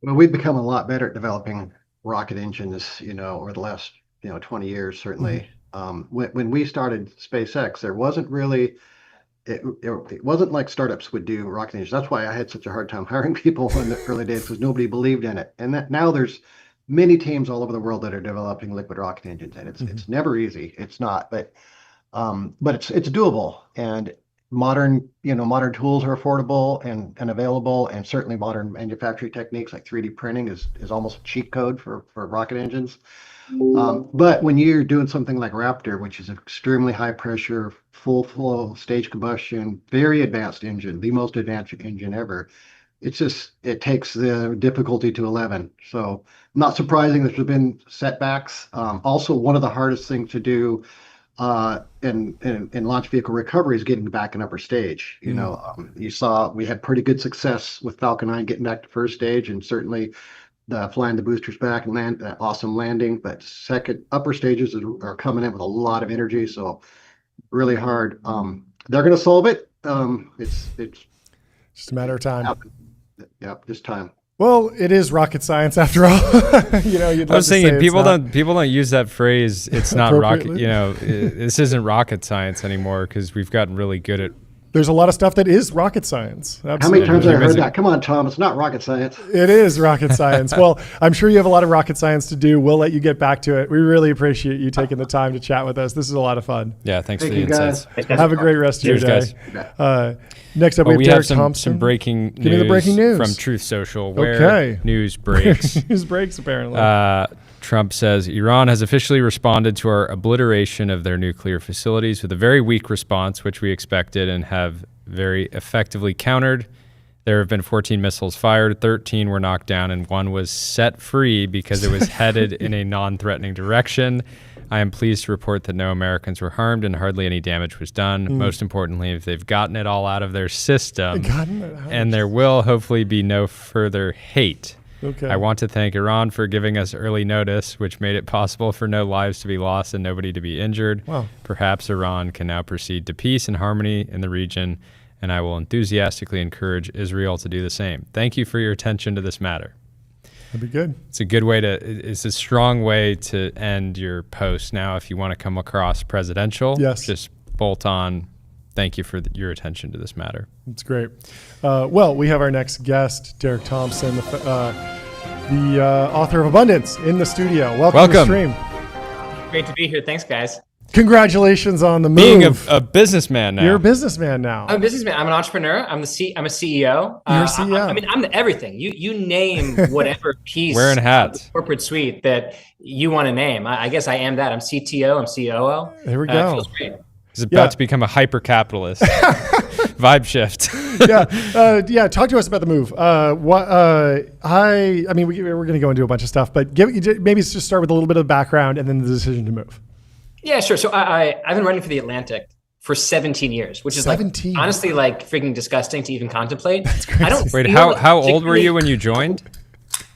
Well, we've become a lot better at developing rocket engines, over the last, 20 years, certainly. When we started SpaceX, there wasn't really, it wasn't like startups would do rocket engines. That's why I had such a hard time hiring people in the early days, because nobody believed in it. And that now there's many teams all over the world that are developing liquid rocket engines, and it's never easy. It's not, but it's doable. And modern tools are affordable and available, and certainly modern manufacturing techniques like 3D printing is almost a cheat code for rocket engines. But when you're doing something like Raptor, which is an extremely high pressure, full flow stage combustion, very advanced engine, the most advanced engine ever, it takes the difficulty to 11. So not surprising there's been setbacks. Also, one of the hardest things to do in launch vehicle recovery is getting back in upper stage. You saw we had pretty good success with Falcon 9 getting back to first stage, and certainly flying the boosters back and awesome landing. But second, upper stages are coming in with a lot of energy, so really hard. They're going to solve it. It's just a matter of time. Yep, just time. Well, it is rocket science after all. I was thinking people don't use that phrase. It's not rocket. This isn't rocket science anymore, because we've gotten really good at. There's a lot of stuff that is rocket science. Absolutely. How many times have I heard that? Come on, Tom, it's not rocket science. It is rocket science. Well, I'm sure you have a lot of rocket science to do. We'll let you get back to it. We really appreciate you taking the time to chat with us. This is a lot of fun. Yeah, thanks for the insights. Have a great rest of your day. Guys. Next up, we have Derek Thompson. Some breaking news. Give me the breaking news from Truth Social, where news breaks. News breaks, apparently. Trump says Iran has officially responded to our obliteration of their nuclear facilities with a very weak response, which we expected and have very effectively countered. There have been 14 missiles fired, 13 were knocked down, and one was set free because it was headed in a non-threatening direction. I am pleased to report that no Americans were harmed and hardly any damage was done. Most importantly, if they've gotten it all out of their system, and there will hopefully be no further hate. Okay. I want to thank Iran for giving us early notice, which made it possible for no lives to be lost and nobody to be injured. Wow. Perhaps Iran can now proceed to peace and harmony in the region, and I will enthusiastically encourage Israel to do the same. Thank you for your attention to this matter. That'd be good. It's a strong way to end your post. Now, if you want to come across presidential, just bolt on. Thank you for your attention to this matter. That's great. Well, we have our next guest, Derek Thompson, the author of Abundance, in the studio. Welcome to the stream. Great to be here. Thanks, guys. Congratulations on the move. Being a businessman now. You're a businessman now. I'm a businessman. I'm an entrepreneur. I'm a CEO. You're a CEO. I'm the everything. You name whatever piece wearing hats of the corporate suite that you want to name. I guess I am that. I'm CTO. I'm COO. There we go. Feels great. He's about to become a hyper-capitalist. Vibe shift. Talk to us about the move. We're going to go into a bunch of stuff, but maybe just start with a little bit of background and then the decision to move. Yeah, sure. So I've been running for the Atlantic for 17 years, which is honestly freaking disgusting to even contemplate. I don't. Wait, how old were you when you joined?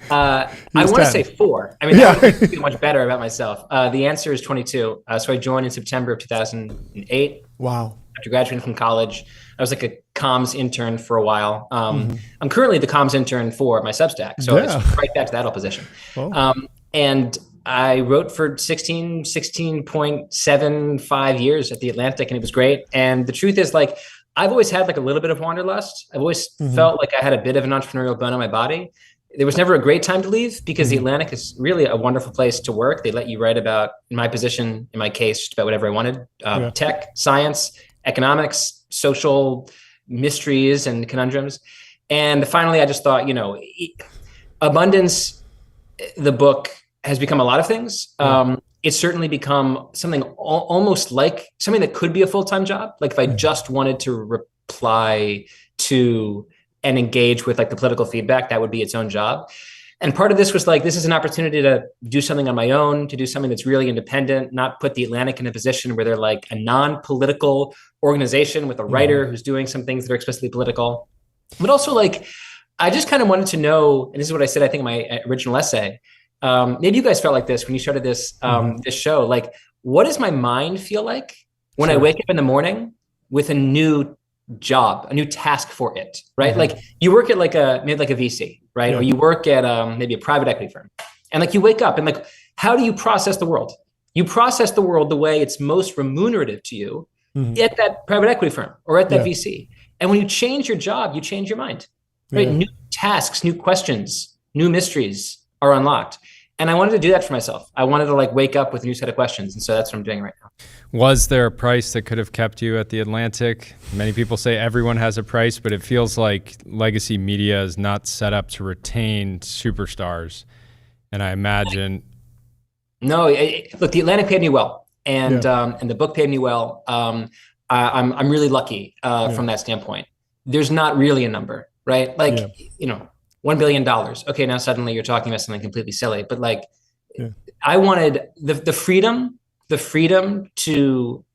I want to say 4. I mean, that would feel much better about myself. The answer is 22. So I joined in September of 2008. Wow. After graduating from college, I was like a comms intern for a while. I'm currently the comms intern for my Substack. So it's right back to that old position. Oh. And I wrote for 16.75 years at the Atlantic, and it was great. And the truth is, I've always had a little bit of wanderlust. I've always felt like I had a bit of an entrepreneurial bone in my body. there was never a great time to leave because the Atlantic is really a wonderful place to work. They let you write about, in my position, in my case, just about whatever I wanted. Tech, science, economics, social mysteries and conundrums. And finally, I just thought, Abundance, the book, has become a lot of things. It's certainly become something almost like something that could be a full-time job. Like if I just wanted to reply to and engage with like the political feedback, that would be its own job. And part of this was like, this is an opportunity to do something on my own, to do something that's really independent, not put the Atlantic in a position where they're like a non-political organization with a writer who's doing some things that are explicitly political. But also like, I just kind of wanted to know, and this is what I said, I think in my original essay, maybe you guys felt like this when you started this, this show, like, what does my mind feel like when I wake up in the morning with a new job, a new task for it, right? Like you work at maybe like a VC, right? Or you work at maybe a private equity firm, and like you wake up and like, how do you process the world? You process the world the way it's most remunerative to you at that private equity firm or at that VC. And when you change your job, you change your mind, right? New tasks, new questions, new mysteries are unlocked. And I wanted to do that for myself. I wanted to like wake up with a new set of questions. And so that's what I'm doing right now. Was there a price that could have kept you at the Atlantic? Many people say everyone has a price, but it feels like legacy media is not set up to retain superstars. And I imagine... No, look, the Atlantic paid me well. And the book paid me well. I'm really lucky from that standpoint. There's not really a number, right? Like, $1 billion. Okay, now suddenly you're talking about something completely silly, but like, I wanted the freedom to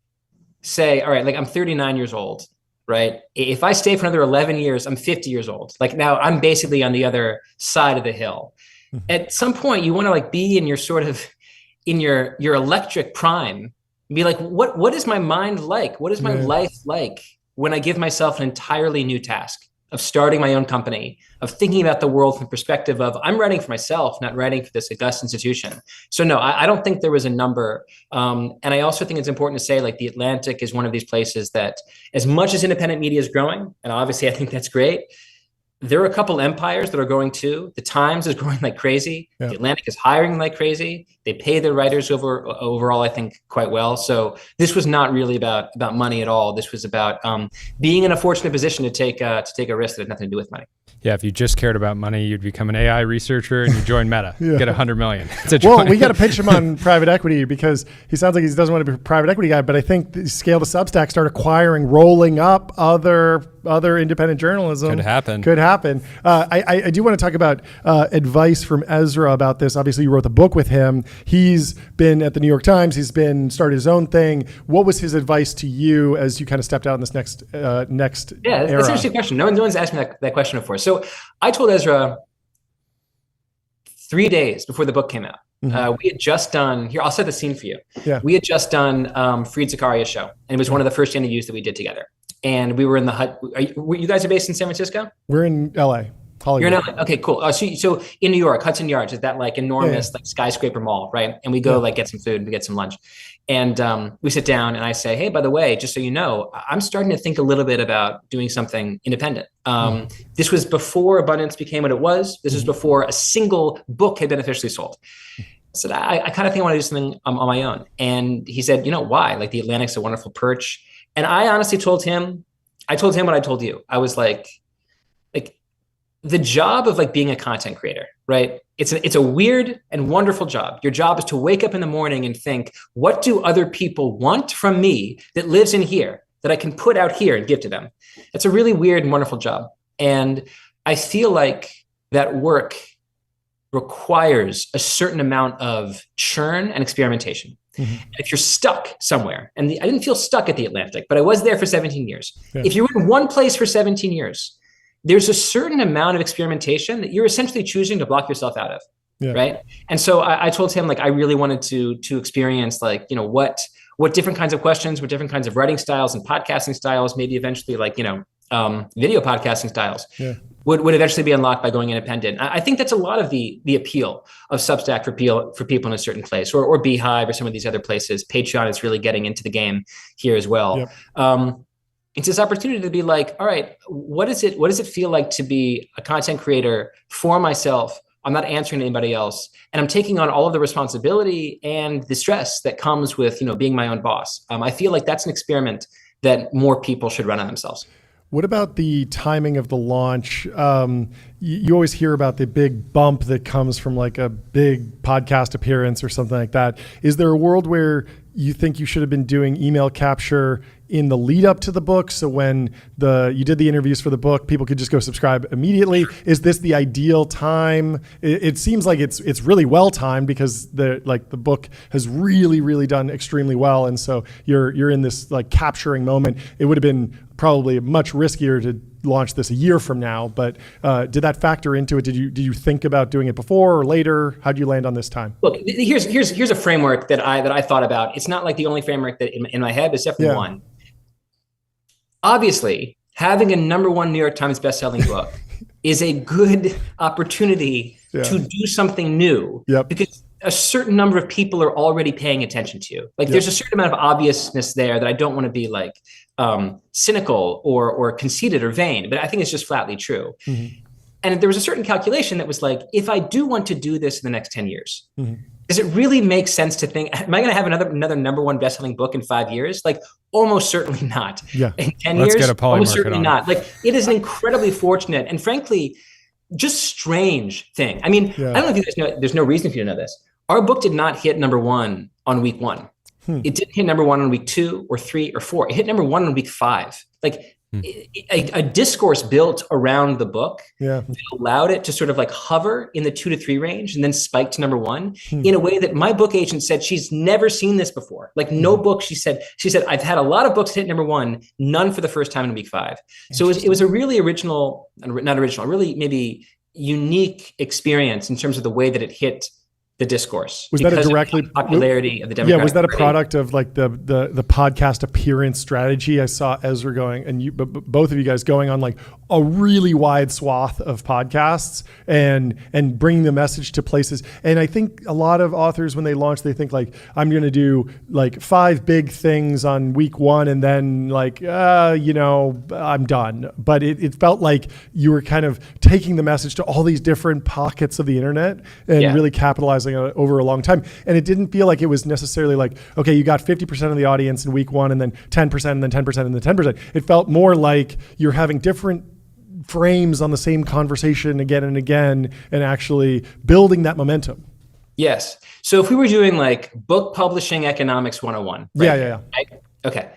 say, all right, like I'm 39 years old, right? If I stay for another 11 years, I'm 50 years old. Like now I'm basically on the other side of the hill. At some point you want to like be in your sort of, in your electric prime, and be like, what is my mind like? What is my life like when I give myself an entirely new task of starting my own company, of thinking about the world from the perspective of I'm writing for myself, not writing for this august institution. So no, I don't think there was a number. And I also think it's important to say like the Atlantic is one of these places that as much as independent media is growing, and obviously I think that's great, there are a couple empires that are growing too. The Times is growing like crazy. The Atlantic is hiring like crazy. They pay their writers overall, I think, quite well. So this was not really about money at all. This was about being in a fortunate position to take a risk that had nothing to do with money. Yeah, if you just cared about money, you'd become an AI researcher and you join Meta. Get $100 million. Well, we got to pitch him on private equity because he sounds like he doesn't want to be a private equity guy, but I think the scale to Substack, start acquiring, rolling up other independent journalism. Could happen. I do want to talk about advice from Ezra about this. Obviously, you wrote the book with him. He's been at the New York Times. He's started his own thing. What was his advice to you as you kind of stepped out in this next era? That's an interesting question. No one's asked me that question before. So I told Ezra 3 days before the book came out. We had just done, here, I'll set the scene for you. We had just done Fareed Zakaria's show, and it was one of the first interviews that we did together. And we were in the hut. You guys are based in San Francisco? We're in LA. Hollywood. You're in LA. Okay, cool. So in New York, Hudson Yards is that like enormous like skyscraper mall, right? And we go like get some food, we get some lunch, and we sit down, and I say, hey, by the way, just so you know, I'm starting to think a little bit about doing something independent. This was before Abundance became what it was. This was before a single book had been officially sold. I said, I kind of think I want to do something on my own. And he said, why? Like the Atlantic's a wonderful perch. And I honestly told him what I told you. I was like the job of like being a content creator, right? It's a weird and wonderful job. Your job is to wake up in the morning and think, what do other people want from me that lives in here that I can put out here and give to them? It's a really weird and wonderful job. And I feel like that work requires a certain amount of churn and experimentation. If you're stuck somewhere, and I didn't feel stuck at the Atlantic, but I was there for 17 years. If you're in one place for 17 years, there's a certain amount of experimentation that you're essentially choosing to block yourself out of, right? And so I told him, like, I really wanted to experience, like, what different kinds of questions, what different kinds of writing styles and podcasting styles, maybe eventually, like, video podcasting styles would eventually be unlocked by going independent. I think that's a lot of the appeal of Substack for people in a certain place, or Beehive or some of these other places. Patreon is really getting into the game here as well. It's this opportunity to be like, all right, what does it feel like to be a content creator for myself? I'm not answering to anybody else, and I'm taking on all of the responsibility and the stress that comes with, being my own boss. I feel like that's an experiment that more people should run on themselves. What about the timing of the launch? You always hear about the big bump that comes from like a big podcast appearance or something like that. Is there a world where you think you should have been doing email capture in the lead up to the book? So when you did the interviews for the book, people could just go subscribe immediately. Is this the ideal time? It seems like it's really well timed because the book has really, really done extremely well. And so you're in this like capturing moment. It would have been probably much riskier to launch this a year from now, but did that factor into it? Did you think about doing it before or later? How did you land on this time? Look, here's a framework that I thought about. It's not like the only framework that in my head, but it's definitely one. Obviously, having a #1 New York Times bestselling book is a good opportunity to do something new, because a certain number of people are already paying attention to you. Like there's a certain amount of obviousness there that I don't want to be like cynical or conceited or vain, but I think it's just flatly true. Mm-hmm. And there was a certain calculation that was like, if I do want to do this in the next 10 years, does it really make sense to think, am I going to have another #1 bestselling book in 5 years? Like almost certainly not. Yeah. In 10 Let's years, get a poly almost market certainly on. not. Like it is an incredibly fortunate and frankly, just strange thing. I mean, I don't know if you guys know, there's no reason for you to know this. Our book did not hit #1 on week 1. It didn't hit #1 on week 2 or 3 or 4. It hit #1 on week 5. Like a discourse built around the book that allowed it to sort of like hover in the 2 to 3 range and then spike to #1 in a way that my book agent said she's never seen this before. Like no book, she said, I've had a lot of books hit #1, none for the first time in week 5. So it was a really really maybe unique experience in terms of the way that it hit the discourse. Was that a directly popularity of the Democratic was that a Party. product of like the podcast appearance strategy? I saw Ezra going and you, both of you guys going on like a really wide swath of podcasts and bringing the message to places. And I think a lot of authors, when they launch, they think like, I'm going to do like 5 big things on week 1 and then like, I'm done. But it felt like you were kind of taking the message to all these different pockets of the internet and really capitalizing over a long time. And it didn't feel like it was necessarily like, okay, you got 50% of the audience in week 1 and then 10% and then 10% and then 10%. It felt more like you're having different frames on the same conversation again and again and actually building that momentum. Yes. So if we were doing like book publishing economics 101. Right? Yeah. Right? Okay.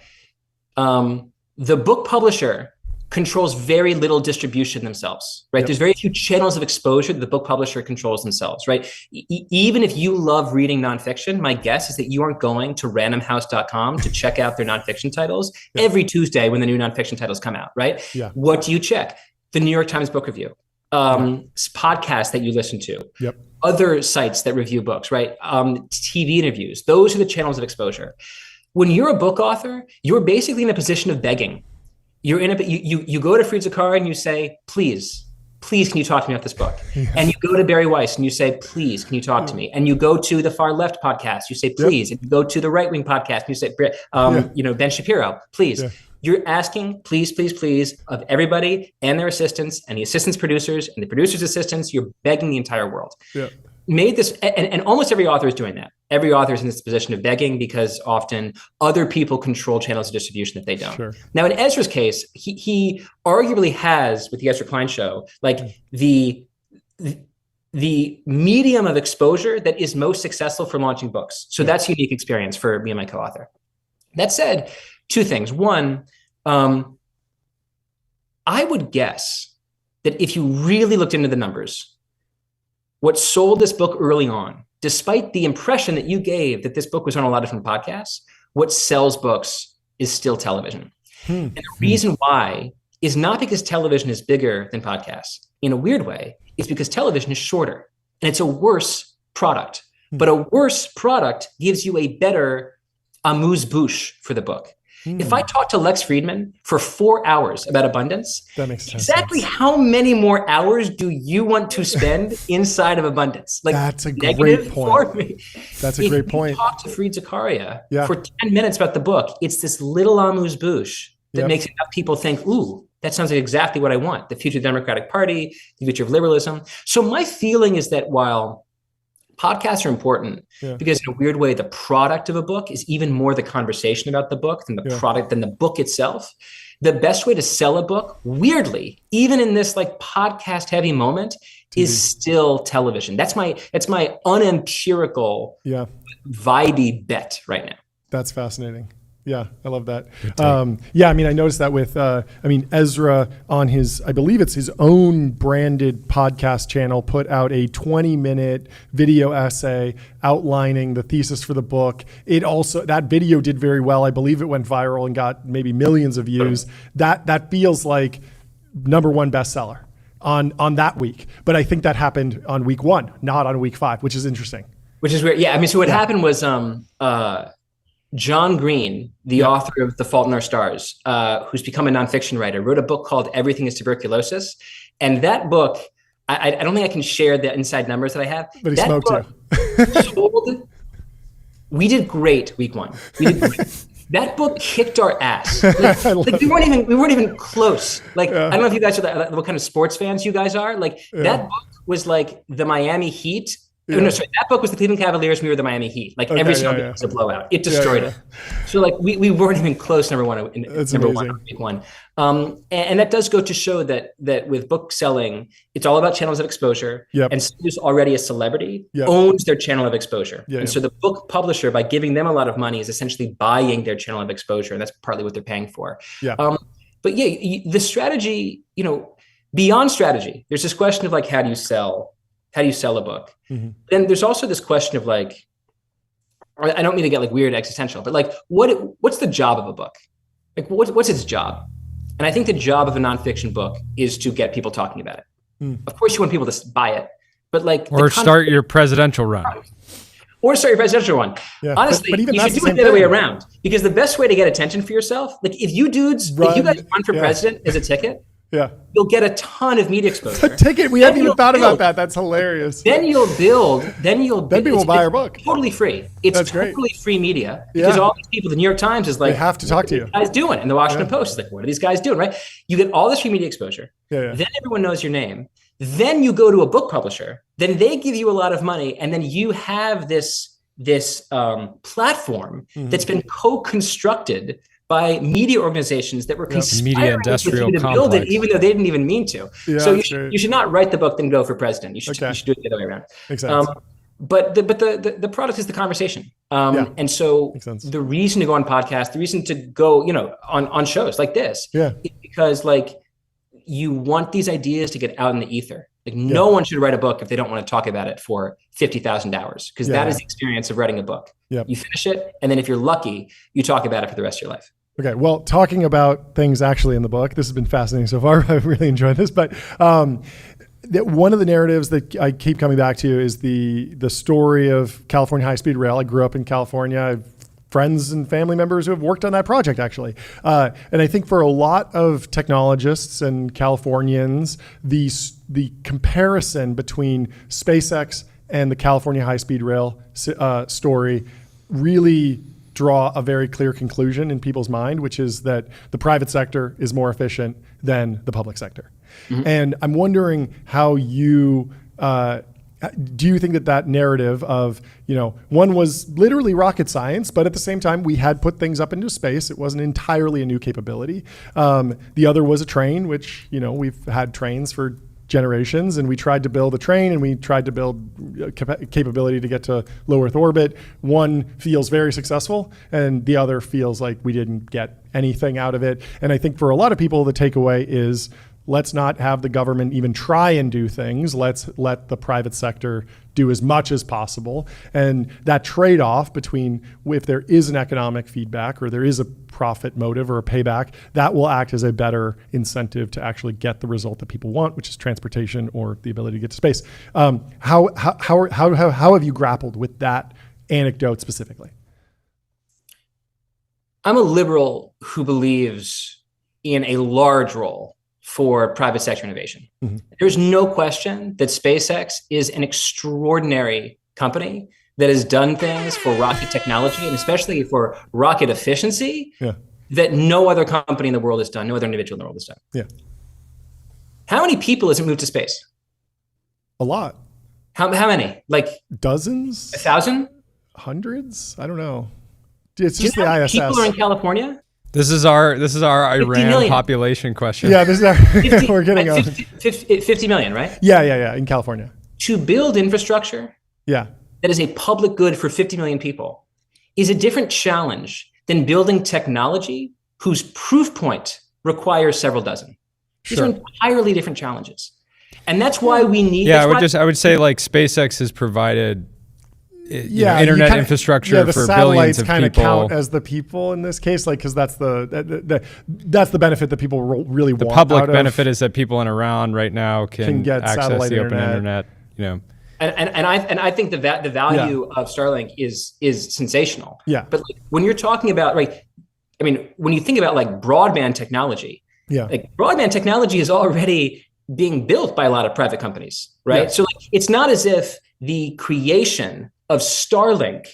The book publisher controls very little distribution themselves, right? There's very few channels of exposure that the book publisher controls themselves, right? Even if you love reading nonfiction, my guess is that you aren't going to randomhouse.com to check out their nonfiction titles every Tuesday when the new nonfiction titles come out, right? Yeah. What do you check? The New York Times Book Review, podcasts that you listen to, other sites that review books, right? TV interviews. Those are the channels of exposure. When you're a book author, you're basically in a position of begging. You're in you go to Friedrich Zakar and you say, please, can you talk to me about this book? And you go to Barry Weiss and you say, please, can you talk to me? And you go to the Far Left podcast, you say, please. And you go to the Right Wing podcast and you say, Ben Shapiro, please. You're asking, please, of everybody and their assistants and the assistants producers and the producers' assistants. You're begging the entire world. Made this, and almost every author is doing that. Every author is in this position of begging because often other people control channels of distribution that they don't. Sure. Now, in Ezra's case, he arguably has, with the Ezra Klein Show, like the medium of exposure that is most successful for launching books. So that's a unique experience for me and my co-author. That said, 2 things. One, I would guess that if you really looked into the numbers, what sold this book early on, despite the impression that you gave that this book was on a lot of different podcasts, what sells books is still television. And the reason why is not because television is bigger than podcasts. In a weird way, it's because television is shorter and it's a worse product. But a worse product gives you a better amuse-bouche for the book. If I talk to Lex Friedman for 4 hours about abundance, that makes sense. Exactly how many more hours do you want to spend inside of abundance? Like that's a great point. For me. That's a great point. If you talk to Fried Zakaria for 10 minutes about the book, it's this little amuse-bouche that makes enough people think, ooh, that sounds like exactly what I want. The future of the Democratic Party, the future of liberalism. So my feeling is that while podcasts are important, because in a weird way, the product of a book is even more the conversation about the book than the product, than the book itself. The best way to sell a book, weirdly, even in this like podcast heavy moment, is still television. That's my unempirical, vibey bet right now. That's fascinating. Yeah, I love that. Yeah, I mean, I noticed that with, Ezra on his, I believe it's his own branded podcast channel, put out a 20-minute video essay outlining the thesis for the book. It also, that video did very well. I believe it went viral and got maybe millions of views. That feels like #1 bestseller on that week. But I think that happened on week 1, not on week 5, which is interesting. Which is weird. Yeah, I mean, so what happened was, John Green, the author of The Fault in Our Stars, who's become a nonfiction writer, wrote a book called Everything is Tuberculosis. And that book, I don't think I can share the inside numbers that I have. But he that smoked too. We did great week 1. We did great. That book kicked our ass. Like we weren't even close. Like I don't know if you guys are what kind of sports fans you guys are. Like that book was like the Miami Heat. Oh, no, sorry. That book was the Cleveland Cavaliers. We were the Miami Heat. Like every single game was a blowout. It destroyed it. So like we weren't even close. Number one in week 1. And that does go to show that with book selling, it's all about channels of exposure. And who's already a celebrity owns their channel of exposure. And so the book publisher, by giving them a lot of money, is essentially buying their channel of exposure, and that's partly what they're paying for. But the strategy, beyond strategy, there's this question of like how do you sell a book? Then there's also this question of like, I don't mean to get like weird existential, but like what's the job of a book? Like what's its job? And I think the job of a nonfiction book is to get people talking about it. Of course you want people to buy it, but like start your presidential run. Or start your presidential run. Honestly, but even you should do it the other way around, because the best way to get attention for yourself, like if you guys run for president as a ticket, you'll get a ton of media exposure. A ticket. We hadn't even thought about that. That's hilarious. Then people will buy our book. Totally free. It's totally free media, because all these people, the New York Times is like, they have to talk to you. Guys doing, and the Washington Post is like, what are these guys doing? Right? You get all this free media exposure. Then everyone knows your name. Then you go to a book publisher. Then they give you a lot of money, and then you have this platform that's been co-constructed by media organizations that were conspiring to build it, even though they didn't even mean to. So you should not write the book, then go for president. You should do it the other way around. But the product is the conversation. And so the reason to go on podcasts, the reason to go, on shows like this, is because like you want these ideas to get out in the ether. Like no one should write a book if they don't want to talk about it for 50,000 hours, because that is the experience of writing a book. You finish it, and then if you're lucky, you talk about it for the rest of your life. Okay, well, talking about things actually in the book, this has been fascinating so far. I've really enjoyed this, but one of the narratives that I keep coming back to is the story of California high-speed rail. I grew up in California. I have friends and family members who have worked on that project, actually. And I think for a lot of technologists and Californians, the comparison between SpaceX and the California high-speed rail story really draw a very clear conclusion in people's mind, which is that the private sector is more efficient than the public sector. And I'm wondering how you, do you think that narrative of, one was literally rocket science, but at the same time, we had put things up into space. It wasn't entirely a new capability. The other was a train, which, we've had trains for generations, and we tried to build a train, and we tried to build capability to get to low Earth orbit. One feels very successful, and the other feels like we didn't get anything out of it. And I think for a lot of people, the takeaway is, let's not have the government even try and do things. Let's let the private sector do as much as possible. And that trade-off between if there is an economic feedback or there is a profit motive or a payback, that will act as a better incentive to actually get the result that people want, which is transportation or the ability to get to space. How have you grappled with that anecdote specifically? I'm a liberal who believes in a large role for private sector innovation. There's no question that SpaceX is an extraordinary company that has done things for rocket technology, and especially for rocket efficiency, that no other company in the world has done, no other individual in the world has done. Yeah. How many people has it moved to space? A lot. How many? Like dozens? 1,000? Hundreds? I don't know. It's Do you just know the how many ISS. people are in California? This is our Iran million. population question. Yeah, this is our, 50, we're getting on. 50 million, right? Yeah, in California. To build infrastructure Yeah. that is a public good for 50 million people is a different challenge than building technology whose proof point requires several dozen. These are entirely different challenges. And that's why we need. Yeah, I would say like SpaceX has provided internet infrastructure the for billions satellites of kind of people. count as the people in this case, like because that's the benefit that people really want. The public benefit is that people in Iran right now can get access satellite the open internet. You know, and I think the value of Starlink is sensational. Yeah. But like, when you're talking about when you think about like broadband technology, like broadband technology is already being built by a lot of private companies, right? Yeah. So like, it's not as if the creation of Starlink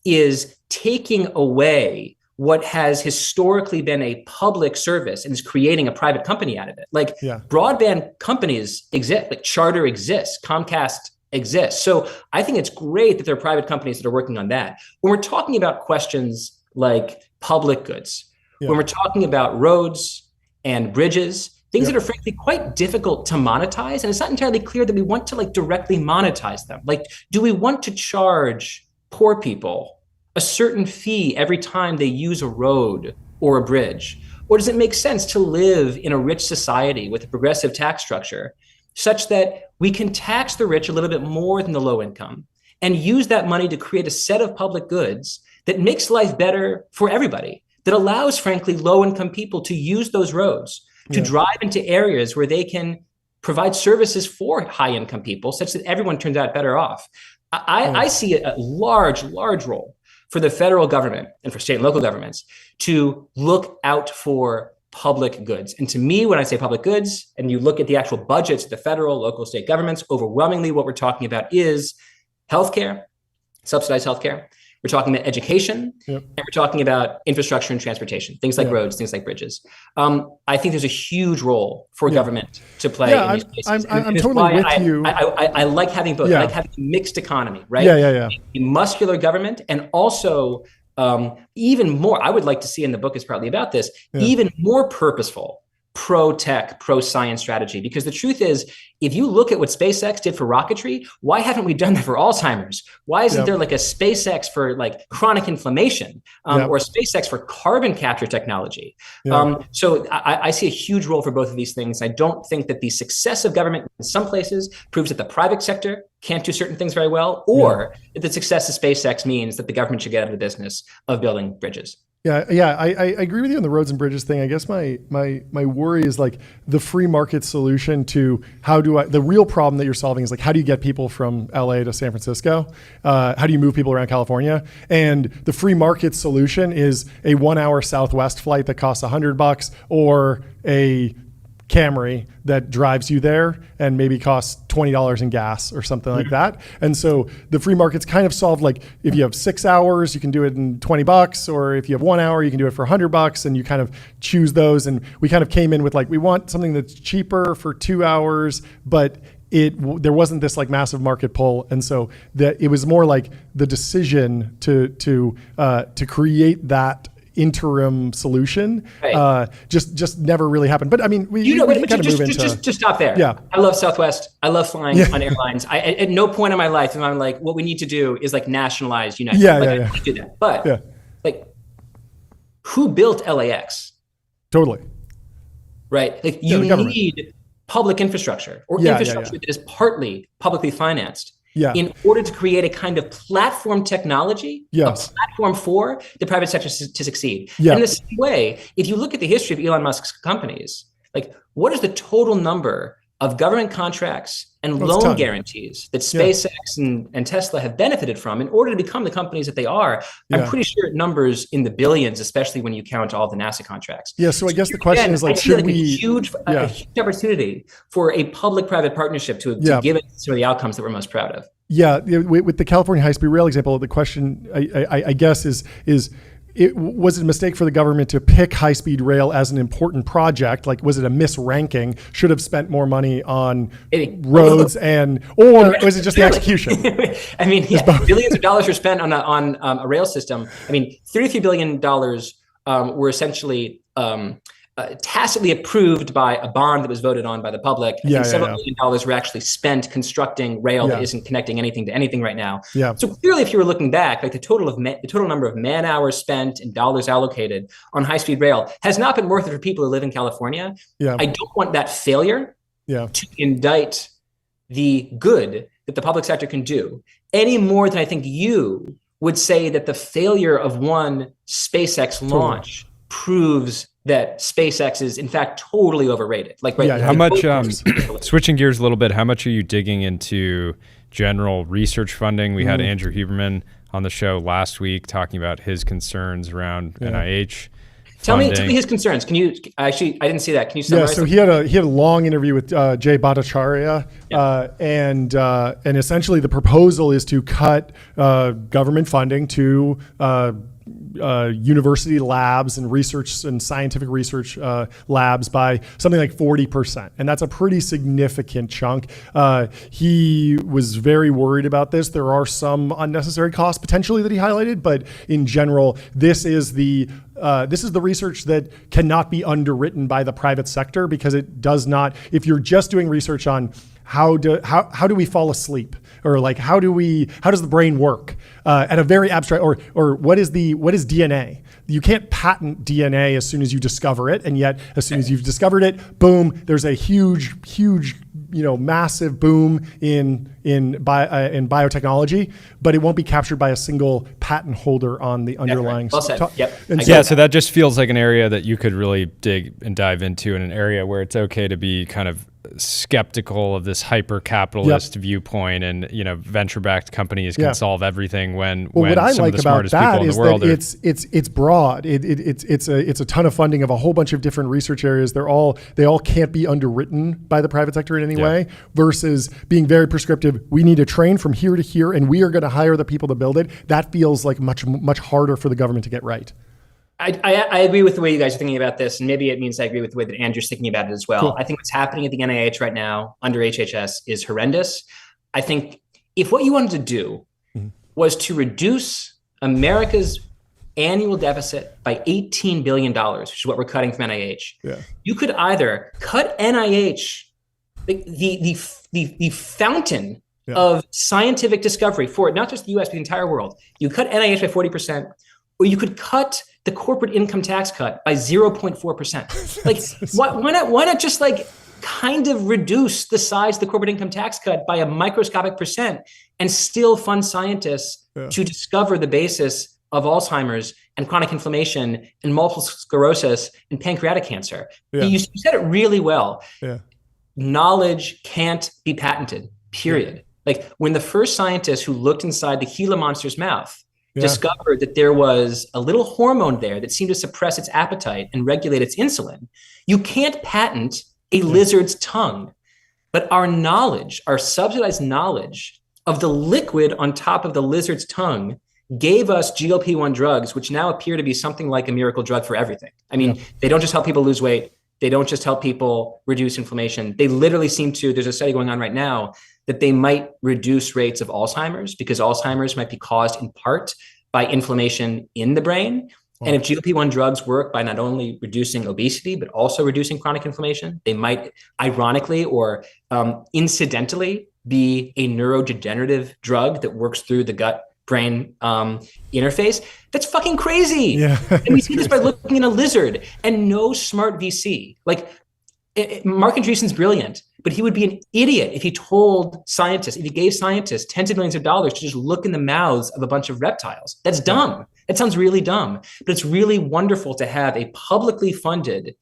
is taking away what has historically been a public service and is creating a private company out of it. Like broadband companies exist, like Charter exists, Comcast exists. So I think it's great that there are private companies that are working on that. When we're talking about questions like public goods, when we're talking about roads and bridges, things that are frankly quite difficult to monetize. And it's not entirely clear that we want to like directly monetize them. Like, do we want to charge poor people a certain fee every time they use a road or a bridge? Or does it make sense to live in a rich society with a progressive tax structure such that we can tax the rich a little bit more than the low income and use that money to create a set of public goods that makes life better for everybody, that allows, frankly, low income people to use those roads, to drive into areas where they can provide services for high income people such that everyone turns out better off. I see a large role for the federal government and for state and local governments to look out for public goods. And to me, when I say public goods, and you look at the actual budgets of the federal, local, state governments, overwhelmingly what we're talking about is healthcare, subsidized healthcare. We're talking about education, and we're talking about infrastructure and transportation, things like roads, things like bridges. I think there's a huge role for government to play in these places. I'm totally with you. I like having both. I like having a mixed economy, right? Yeah. A muscular government, and also even more, I would like to see, in the book is partly about this, even more purposeful pro-tech, pro-science strategy. Because the truth is, if you look at what SpaceX did for rocketry, why haven't we done that for Alzheimer's? Why isn't there like a SpaceX for like chronic inflammation or a SpaceX for carbon capture technology? So I see a huge role for both of these things. I don't think that the success of government in some places proves that the private sector can't do certain things very well, or that the success of SpaceX means that the government should get out of the business of building bridges. Yeah, I agree with you on the roads and bridges thing. I guess my worry is like the free market solution to the real problem that you're solving is like, how do you get people from LA to San Francisco? How do you move people around California? And the free market solution is a 1 hour Southwest flight that costs $100 or a Camry that drives you there and maybe costs $20 in gas or something like that. And so the free market's kind of solved, like if you have 6 hours, you can do it in $20, or if you have 1 hour, you can do it for $100, and you kind of choose those. And we kind of came in with like, we want something that's cheaper for 2 hours, but there wasn't this like massive market pull. And so that it was more like the decision to create that interim solution just never really happened. But I mean, we kind of move into just stop there. Yeah, I love Southwest. I love flying on airlines. At no point in my life am I like, what we need to do is like nationalize United. I do that. But like, who built LAX? Totally. Right. Like you need public infrastructure or infrastructure that is partly publicly financed. In order to create a kind of platform technology, a platform for the private sector to succeed. And in the same way, if you look at the history of Elon Musk's companies, like what is the total number of government contracts and loan guarantees that SpaceX and Tesla have benefited from in order to become the companies that they are? I'm pretty sure it numbers in the billions, especially when you count all the NASA contracts. So I guess the question is like, should we... a huge opportunity for a public-private partnership to give it some of the outcomes that we're most proud of. With the California high-speed rail example, the question I guess is was it a mistake for the government to pick high-speed rail as an important project? Like, was it a misranking? Should have spent more money on roads or was it just the execution? I mean, billions of dollars were spent on a rail system. I mean, $33 billion were essentially tacitly approved by a bond that was voted on by the public. I think several million dollars were actually spent constructing rail that isn't connecting anything to anything right now. So clearly, if you were looking back, like the total number of man hours spent and dollars allocated on high-speed rail has not been worth it for people who live in California. I don't want that failure to indict the good that the public sector can do any more than I think you would say that the failure of one SpaceX launch proves that SpaceX is in fact totally overrated. Like, how much? Switching gears a little bit, how much are you digging into general research funding? We had Andrew Huberman on the show last week talking about his concerns around NIH. Tell me his concerns. Can you actually? I didn't see that. Can you summarize? So he had a long interview with Jay Bhattacharya, and essentially the proposal is to cut government funding to university labs and research and scientific research labs by something like 40%. And that's a pretty significant chunk. He was very worried about this. There are some unnecessary costs potentially that he highlighted, but in general, this is the research that cannot be underwritten by the private sector because it does not, if you're just doing research on how do we fall asleep, or like how does the brain work at a very abstract, or what is DNA? You can't patent DNA as soon as you discover it, and yet as soon as you've discovered it, boom, there's a huge massive boom in biotechnology, but it won't be captured by a single patent holder on the underlying. Well said. So that just feels like an area that you could really dig and dive into, in an area where it's okay to be kind of skeptical of this hyper-capitalist viewpoint, and venture-backed companies can solve everything when what I some like of the smartest people in the world that it's broad. It's a ton of funding of a whole bunch of different research areas. They all can't be underwritten by the private sector in any way, versus being very prescriptive. We need a train from here to here, and we are going to hire the people to build it. That feels like much harder for the government to get right. I agree with the way you guys are thinking about this, and maybe it means I agree with the way that Andrew's thinking about it as well. Cool. I think what's happening at the NIH right now under HHS is horrendous. I think if what you wanted to do was to reduce America's annual deficit by $18 billion, which is what we're cutting from NIH, you could either cut NIH, the fountain of scientific discovery for not just the US, but the entire world. You cut NIH by 40%, or you could cut the corporate income tax cut by 0.4%. Like, why not just like kind of reduce the size of the corporate income tax cut by a microscopic percent and still fund scientists to discover the basis of Alzheimer's and chronic inflammation and multiple sclerosis and pancreatic cancer? You said it really well. Knowledge can't be patented, period. Like, when the first scientists who looked inside the Gila monster's mouth discovered that there was a little hormone there that seemed to suppress its appetite and regulate its insulin, you can't patent a lizard's tongue. But our knowledge, our subsidized knowledge of the liquid on top of the lizard's tongue, gave us GLP-1 drugs, which now appear to be something like a miracle drug for everything. I mean, they don't just help people lose weight. They don't just help people reduce inflammation. They literally seem to, there's a study going on right now that they might reduce rates of Alzheimer's, because Alzheimer's might be caused in part by inflammation in the brain. And if GLP-1 drugs work by not only reducing obesity, but also reducing chronic inflammation, they might ironically or incidentally be a neurodegenerative drug that works through the gut-brain interface. That's fucking crazy. And we see this by looking at a lizard. And no smart VC, like Mark Andreessen's brilliant, but he would be an idiot if he gave scientists tens of millions of dollars to just look in the mouths of a bunch of reptiles. That's dumb. It sounds really dumb, but it's really wonderful to have a publicly funded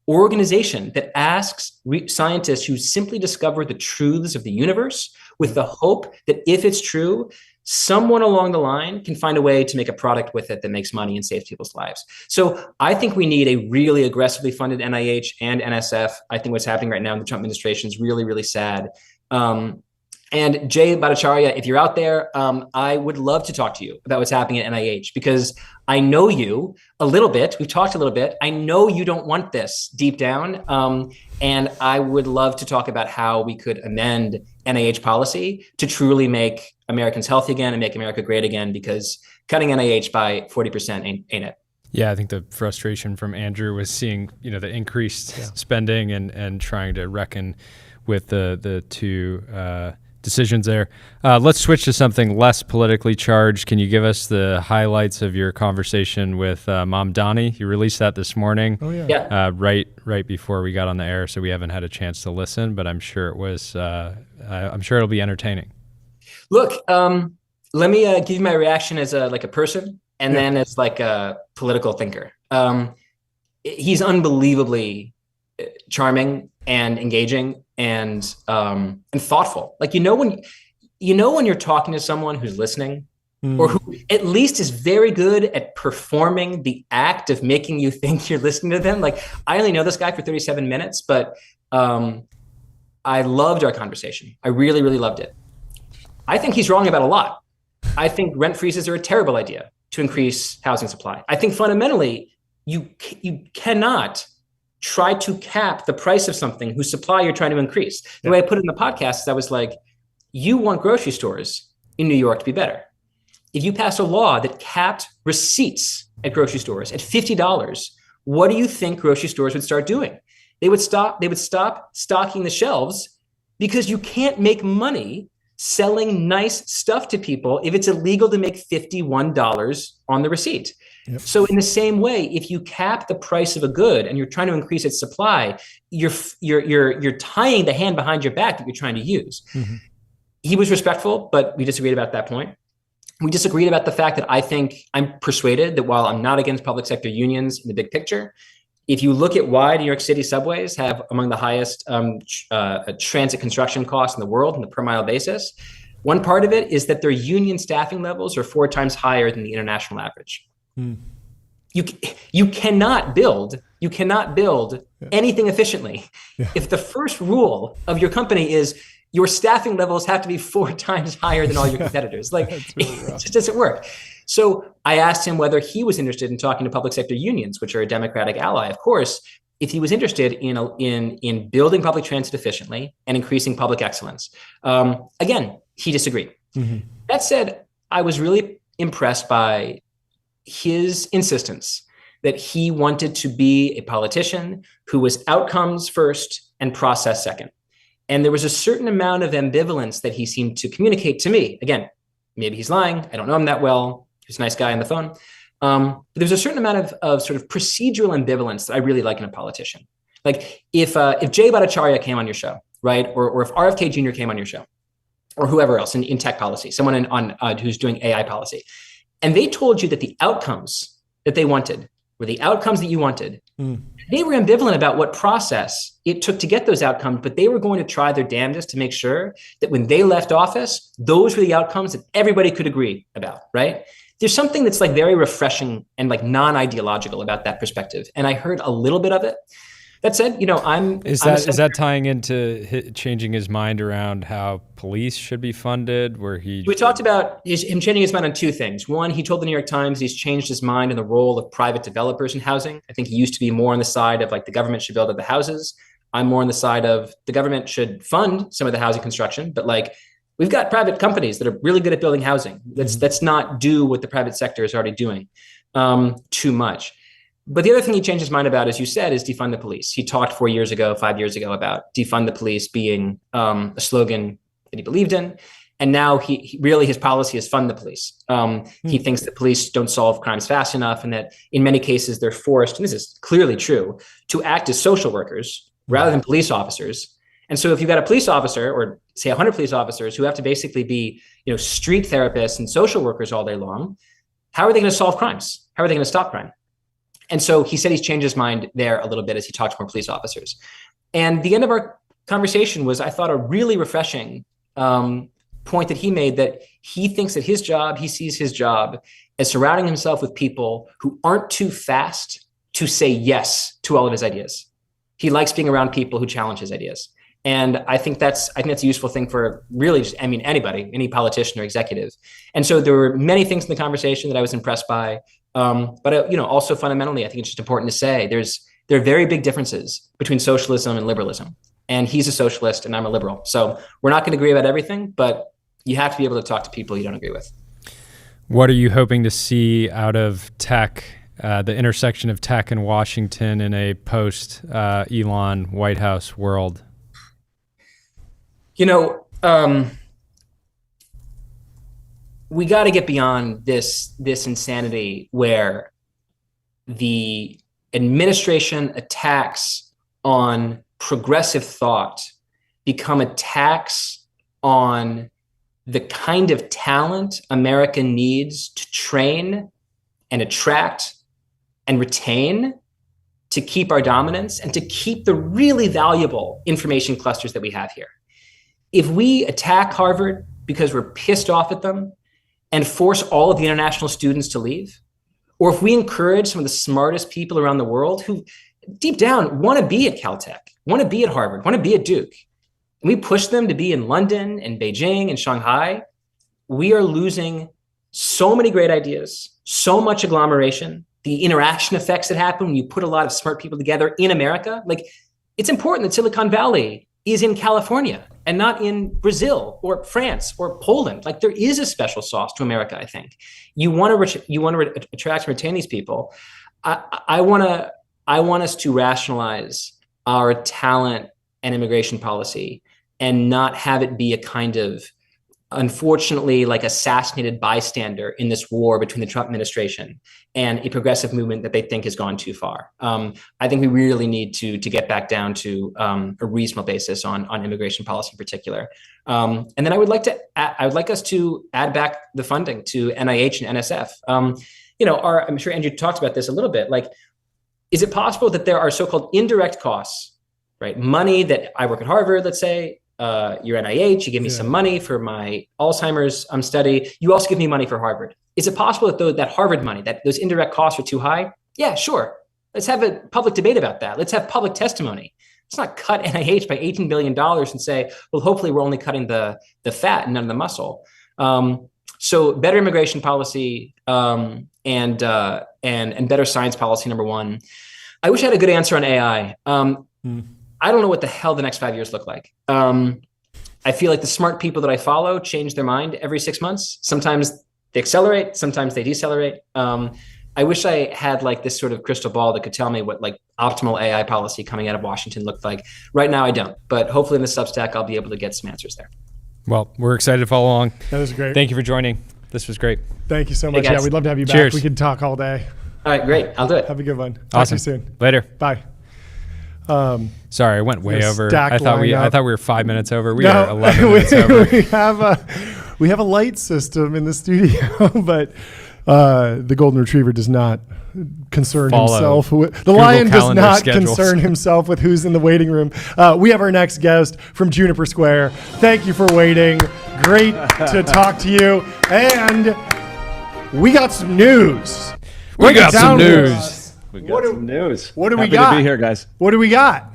organization that asks scientists who simply discover the truths of the universe with the hope that if it's true, someone along the line can find a way to make a product with it that makes money and saves people's lives. So I think we need a really aggressively funded NIH and NSF. I think what's happening right now in the Trump administration is really, really sad. And And Jay Bhattacharya, if you're out there, I would love to talk to you about what's happening at NIH, because I know you a little bit. We've talked a little bit. I know you don't want this deep down. And I would love to talk about how we could amend NIH policy to truly make Americans healthy again and make America great again, because cutting NIH by 40% ain't it. Yeah, I think the frustration from Andrew was seeing, the increased spending and trying to reckon with the two decisions there. Let's switch to something less politically charged. Can you give us the highlights of your conversation with Mamdani? You released that this morning. Oh yeah. Right before we got on the air, so we haven't had a chance to listen, but I'm sure it was. I'm sure it'll be entertaining. Look, let me give you my reaction as a person, and then as like a political thinker. He's unbelievably charming and engaging and thoughtful. Like, when you're talking to someone who's listening, or who at least is very good at performing the act of making you think you're listening to them. Like, I only know this guy for 37 minutes, but I loved our conversation. I really, really loved it. I think he's wrong about a lot. I think rent freezes are a terrible idea to increase housing supply. I think fundamentally, you cannot try to cap the price of something whose supply you're trying to increase. The way I put it in the podcast is I was like, you want grocery stores in New York to be better. If you pass a law that capped receipts at grocery stores at $50, what do you think grocery stores would start doing? They would stop stocking the shelves, because you can't make money selling nice stuff to people if it's illegal to make $51 on the receipt. Yep. So in the same way, if you cap the price of a good and you're trying to increase its supply, you're tying the hand behind your back that you're trying to use. Mm-hmm. He was respectful, but we disagreed about that point. We disagreed about the fact that I'm persuaded that while I'm not against public sector unions in the big picture, if you look at why New York City subways have among the highest transit construction costs in the world on a per mile basis, one part of it is that their union staffing levels are 4 times higher than the international average. You cannot build anything efficiently if the first rule of your company is your staffing levels have to be 4 times higher than all your competitors. Like, it just doesn't work. So I asked him whether he was interested in talking to public sector unions, which are a Democratic ally, of course, if he was interested in building public transit efficiently and increasing public excellence. Again, he disagreed. Mm-hmm. That said, I was really impressed by his insistence that he wanted to be a politician who was outcomes first and process second. And there was a certain amount of ambivalence that he seemed to communicate to me. Again, maybe he's lying. I don't know him that well. He's a nice guy on the phone. But there's a certain amount of sort of procedural ambivalence that I really like in a politician. Like, if Jay Bhattacharya came on your show, right? Or if RFK Jr. came on your show, or whoever else in tech policy, someone who's doing AI policy, and they told you that the outcomes that they wanted were the outcomes that you wanted, they were ambivalent about what process it took to get those outcomes, but they were going to try their damnedest to make sure that when they left office, those were the outcomes that everybody could agree about, right? There's something that's like very refreshing and like non-ideological about that perspective. And I heard a little bit of it. That said, is that tying into changing his mind around how police should be funded? We talked about him changing his mind on 2 things. One, he told the New York Times he's changed his mind on the role of private developers in housing. I think he used to be more on the side of like the government should build the houses. I'm more on the side of the government should fund some of the housing construction, but like, we've got private companies that are really good at building housing. Let's not do what the private sector is already doing too much. But the other thing he changed his mind about, as you said, is defund the police. He talked 5 years ago about defund the police being a slogan that he believed in. And now his policy is fund the police. He thinks that police don't solve crimes fast enough, and that in many cases they're forced, and this is clearly true, to act as social workers rather than police officers. And so if you've got a police officer, or say 100 police officers who have to basically be, street therapists and social workers all day long, how are they going to solve crimes? How are they going to stop crime? And so he said he's changed his mind there a little bit as he talked to more police officers. And the end of our conversation was, I thought, a really refreshing point that he made, that he thinks that he sees his job as surrounding himself with people who aren't too fast to say yes to all of his ideas. He likes being around people who challenge his ideas. And I think that's a useful thing for really just, I mean, anybody, any politician or executive. And so there were many things in the conversation that I was impressed by. But you know, also fundamentally, I think it's just important to say there are very big differences between socialism and liberalism. And he's a socialist and I'm a liberal. So we're not going to agree about everything, but you have to be able to talk to people you don't agree with. What are you hoping to see out of tech, the intersection of tech and Washington in a post Elon White House world? You know, we got to get beyond this insanity where the administration attacks on progressive thought become attacks on the kind of talent America needs to train and attract and retain to keep our dominance and to keep the really valuable information clusters that we have here. If we attack Harvard because we're pissed off at them and force all of the international students to leave, or if we encourage some of the smartest people around the world who deep down want to be at Caltech, want to be at Harvard, want to be at Duke, and we push them to be in London and Beijing and Shanghai, we are losing so many great ideas, so much agglomeration, the interaction effects that happen when you put a lot of smart people together in America. Like, it's important that Silicon Valley is in California and not in Brazil or France or Poland. Like, there is a special sauce to America, I think. You want to attract and retain these people. I want us to rationalize our talent and immigration policy and not have it be a kind of, unfortunately, like assassinated bystander in this war between the Trump administration and a progressive movement that they think has gone too far. I think we really need to get back down to a reasonable basis on immigration policy in particular. And then I would like us to add back the funding to NIH and NSF. I'm sure Andrew talked about this a little bit. Like, is it possible that there are so-called indirect costs, right? Money that I work at Harvard, let's say, you're NIH, you give me some money for my Alzheimer's study. You also give me money for Harvard. Is it possible that that Harvard money, that those indirect costs are too high? Yeah, sure. Let's have a public debate about that. Let's have public testimony. Let's not cut NIH by $18 billion and say, well, hopefully we're only cutting the fat and none of the muscle. So better immigration policy and better science policy, number one. I wish I had a good answer on AI. I don't know what the hell the next 5 years look like. I feel like the smart people that I follow change their mind every 6 months. Sometimes they accelerate, sometimes they decelerate. I wish I had like this sort of crystal ball that could tell me what like optimal AI policy coming out of Washington looked like. Right now I don't, but hopefully in the Substack, I'll be able to get some answers there. Well, we're excited to follow along. That was great. Thank you for joining. This was great. Thank you so much. Hey, yeah, we'd love to have you back. Cheers. We could talk all day. All right, great. I'll do it. Have a good one. Talk to you soon. Later. Bye. Sorry, I went way over. Stacked I thought we lineup. were 5 minutes over. We are 11 minutes over. we have a light system in the studio, but the golden retriever does not concern himself with the Google lion does Calendar not schedules. concern himself with who's in the waiting room. We have our next guest from Juniper Square. Thank you for waiting. Great to talk to you. And we got some news. We got some news. We got some news. What do we Happy got? to be here, guys. What do we got?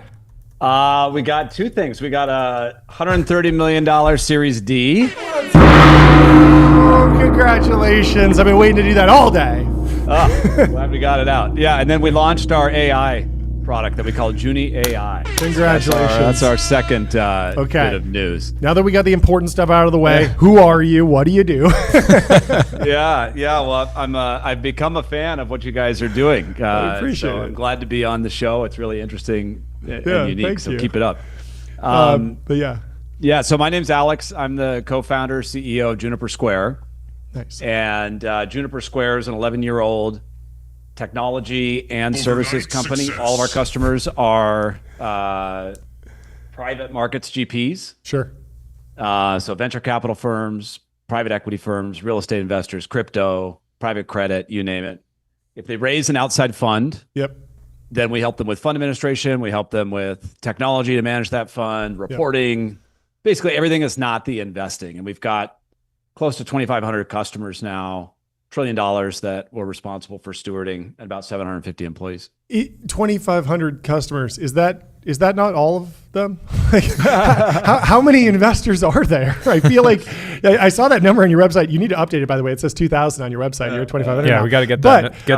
We got two things. We got a $130 million Series D. Oh, congratulations. I've been waiting to do that all day. Glad we got it out. Yeah, and then we launched our AI product that we call Junie AI. Congratulations. That's our second bit of news. Now that we got the important stuff out of the way, who are you? What do you do? Yeah. Well, I've become a fan of what you guys are doing. I appreciate it. I'm glad to be on the show. It's really interesting and unique. Thank So you. keep it up. But yeah. Yeah. So my name's Alex. I'm the co-founder, CEO of Juniper Square. Nice. And Juniper Square is an 11-year-old technology and services company. All of our customers are private markets GPs. Sure. So venture capital firms, private equity firms, real estate investors, crypto, private credit, you name it. If they raise an outside fund, then we help them with fund administration. We help them with technology to manage that fund, reporting, basically everything is not the investing. And we've got close to 2,500 customers now, $1 trillion that we're responsible for stewarding, and about 750 employees. 2,500 customers. Is that not all of them? Like, how many investors are there? I feel like I saw that number on your website. You need to update it, by the way. It says 2,000 on your website. You're at 2,500. Yeah, we got to get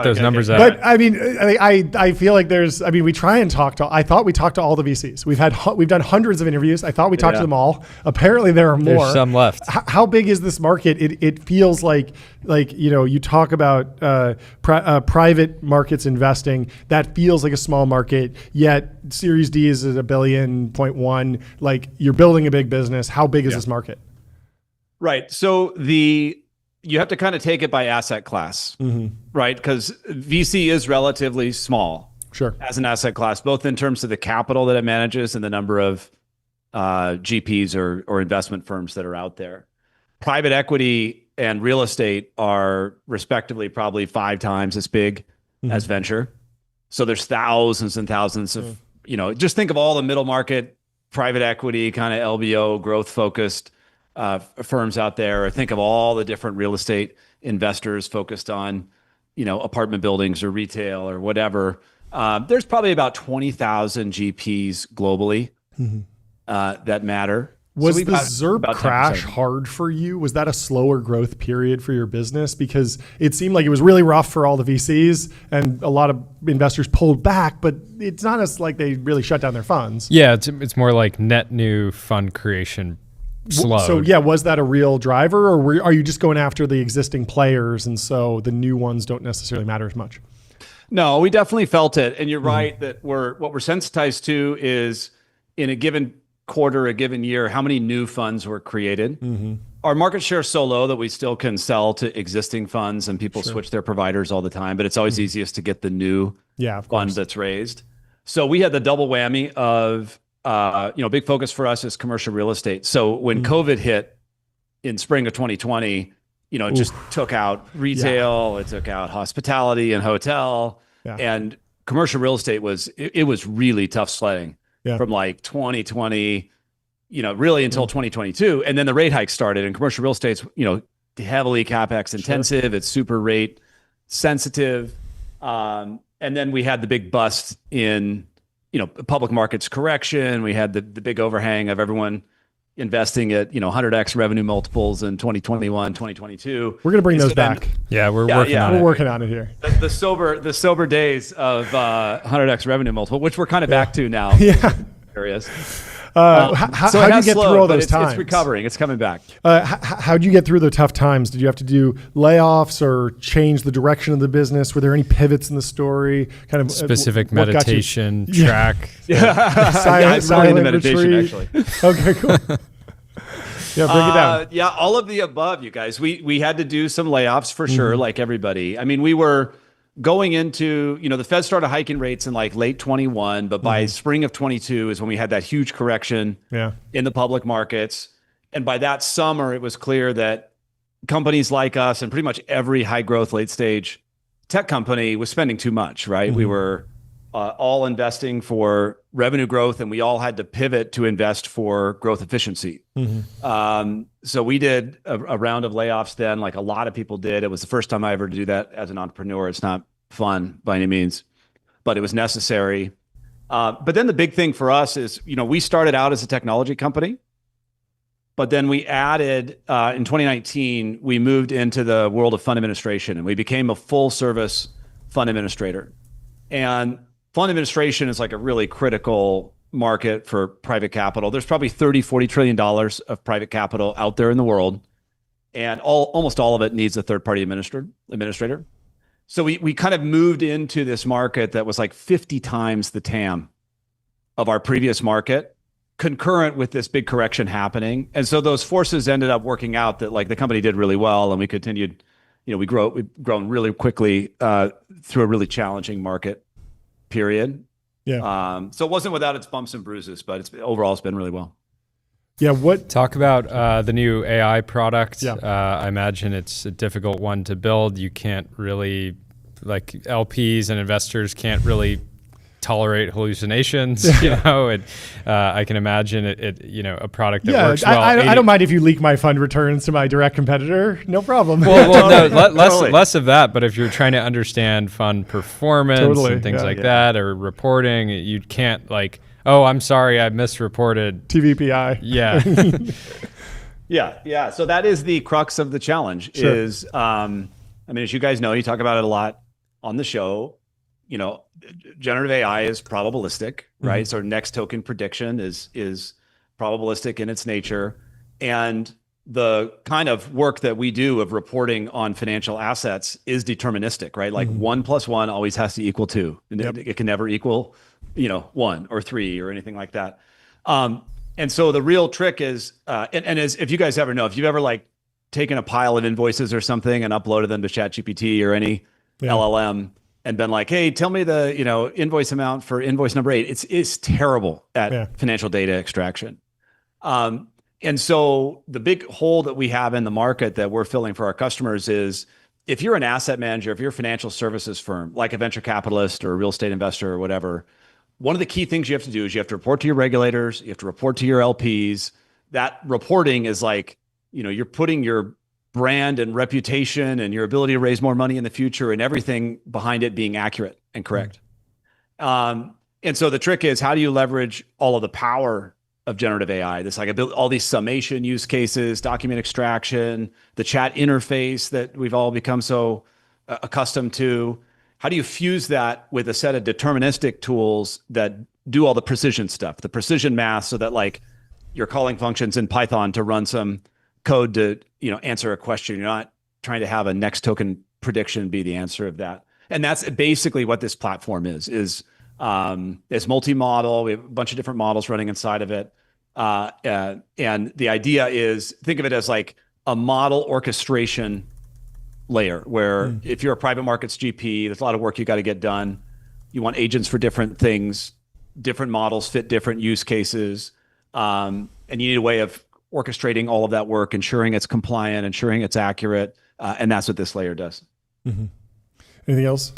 those numbers out. But I mean, I feel like we try and talk to. I thought we talked to all the VCs. We've done hundreds of interviews. I thought we talked to them all. Apparently, there are more. There's some left. How big is this market? It feels like you talk about private markets investing. That feels like a small market. Yet Series D is at $1.1 billion. Like, you're building a big business. How big is this market? Right. So you have to kind of take it by asset class, right? Because VC is relatively small as an asset class, both in terms of the capital that it manages and the number of GPs or investment firms that are out there. Private equity and real estate are respectively probably 5 times as big as venture. So there's thousands and thousands of, just think of all the middle market private equity kind of LBO growth focused firms out there, or think of all the different real estate investors focused on, apartment buildings or retail or whatever. There's probably about 20,000 GPs globally that matter. Was the ZIRP crash hard for you? Was that a slower growth period for your business? Because it seemed like it was really rough for all the VCs and a lot of investors pulled back, but it's not as like they really shut down their funds. Yeah, it's more like net new fund creation slowed. So yeah, was that a real driver, or are you just going after the existing players and so the new ones don't necessarily matter as much? No, we definitely felt it. And you're right that what we're sensitized to is in a given quarter, a given year, how many new funds were created. Our market share is so low that we still can sell to existing funds and people switch their providers all the time, but it's always easiest to get the new fund that's raised. So we had the double whammy of, big focus for us is commercial real estate. So when COVID hit in spring of 2020, it just took out retail, it took out hospitality and hotel, and commercial real estate was really tough sledding. From like 2020, really until 2022. And then the rate hike started, and commercial real estate's, heavily CapEx intensive. It's super rate sensitive. And then we had the big bust in, public markets correction. We had the big overhang of everyone investing at, 100x revenue multiples in 2021, 2022. We're going to bring those back. Yeah, we're working on it. We're working on it here. The sober days of 100x revenue multiple, which we're kind of back to now. Areas. How'd you get through all those times? It's recovering. It's coming back. How'd you get through the tough times? Did you have to do layoffs or change the direction of the business? Were there any pivots in the story? Kind of specific meditation track. I'm into meditation actually. Okay, cool. Yeah, break it down. All of the above, you guys. We had to do some layoffs for sure, like everybody. I mean, we were going into, the Fed started hiking rates in like late 21, but by spring of 22 is when we had that huge correction in the public markets. And by that summer, it was clear that companies like us and pretty much every high growth late stage tech company was spending too much, right? We were all investing for revenue growth, and we all had to pivot to invest for growth efficiency. So we did a round of layoffs then, like a lot of people did. It was the first time I ever do that as an entrepreneur. It's not fun by any means, but it was necessary. But then the big thing for us is, we started out as a technology company, but then we added, in 2019, we moved into the world of fund administration, and we became a full service fund administrator. And fund administration is like a really critical market for private capital. There's probably $30-40 trillion of private capital out there in the world, and almost all of it needs a third-party administrator. So we kind of moved into this market that was like 50 times the TAM of our previous market, concurrent with this big correction happening. And so those forces ended up working out that like the company did really well, and we continued, we've grown really quickly through a really challenging market period. So it wasn't without its bumps and bruises, but overall it's been really well. Talk about the new AI product. I imagine it's a difficult one to build. You can't really, like LPs and investors can't really tolerate hallucinations, you know, and I can imagine it, you know, a product that works well. I don't mind if you leak my fund returns to my direct competitor. No problem. Well, no, less of that. But if you're trying to understand fund performance and things like that, or reporting, you can't like, oh, I'm sorry, I misreported TBPI. Yeah. Yeah. So that is the crux of the challenge. Sure. Is, I mean, as you guys know, you talk about it a lot on the show. You know, generative AI is probabilistic, right? So next token prediction is probabilistic in its nature, and the kind of work that we do of reporting on financial assets is deterministic, right? Like 1 + 1 always has to equal 2. It can never equal, you know, 1 or 3 or anything like that. And so the real trick is, and as if you guys ever know, if you've ever like taken a pile of invoices or something and uploaded them to ChatGPT or any LLM and been like, hey, tell me the, you know, invoice amount for invoice number 8. It's terrible at financial data extraction. And so the big hole that we have in the market that we're filling for our customers is, if you're an asset manager, if you're a financial services firm, like a venture capitalist or a real estate investor or whatever, one of the key things you have to do is you have to report to your regulators, you have to report to your LPs. That reporting is like, you know, you're putting your brand and reputation and your ability to raise more money in the future and everything behind it being accurate and correct. And so the trick is, how do you leverage all of the power of generative AI? This, like, all these summation use cases, document extraction, the chat interface that we've all become so accustomed to. How do you fuse that with a set of deterministic tools that do all the precision stuff, the precision math, so that like you're calling functions in Python to run some code to, you know, answer a question. You're not trying to have a next token prediction be the answer of that. And that's basically what this platform is it's multi-model. We have a bunch of different models running inside of it. And the idea is, think of it as like a model orchestration layer, where if you're a private markets GP, there's a lot of work you got to get done. You want agents for different things, different models fit different use cases. And you need a way of orchestrating all of that work, ensuring it's compliant, ensuring it's accurate. And that's what this layer does. Anything else?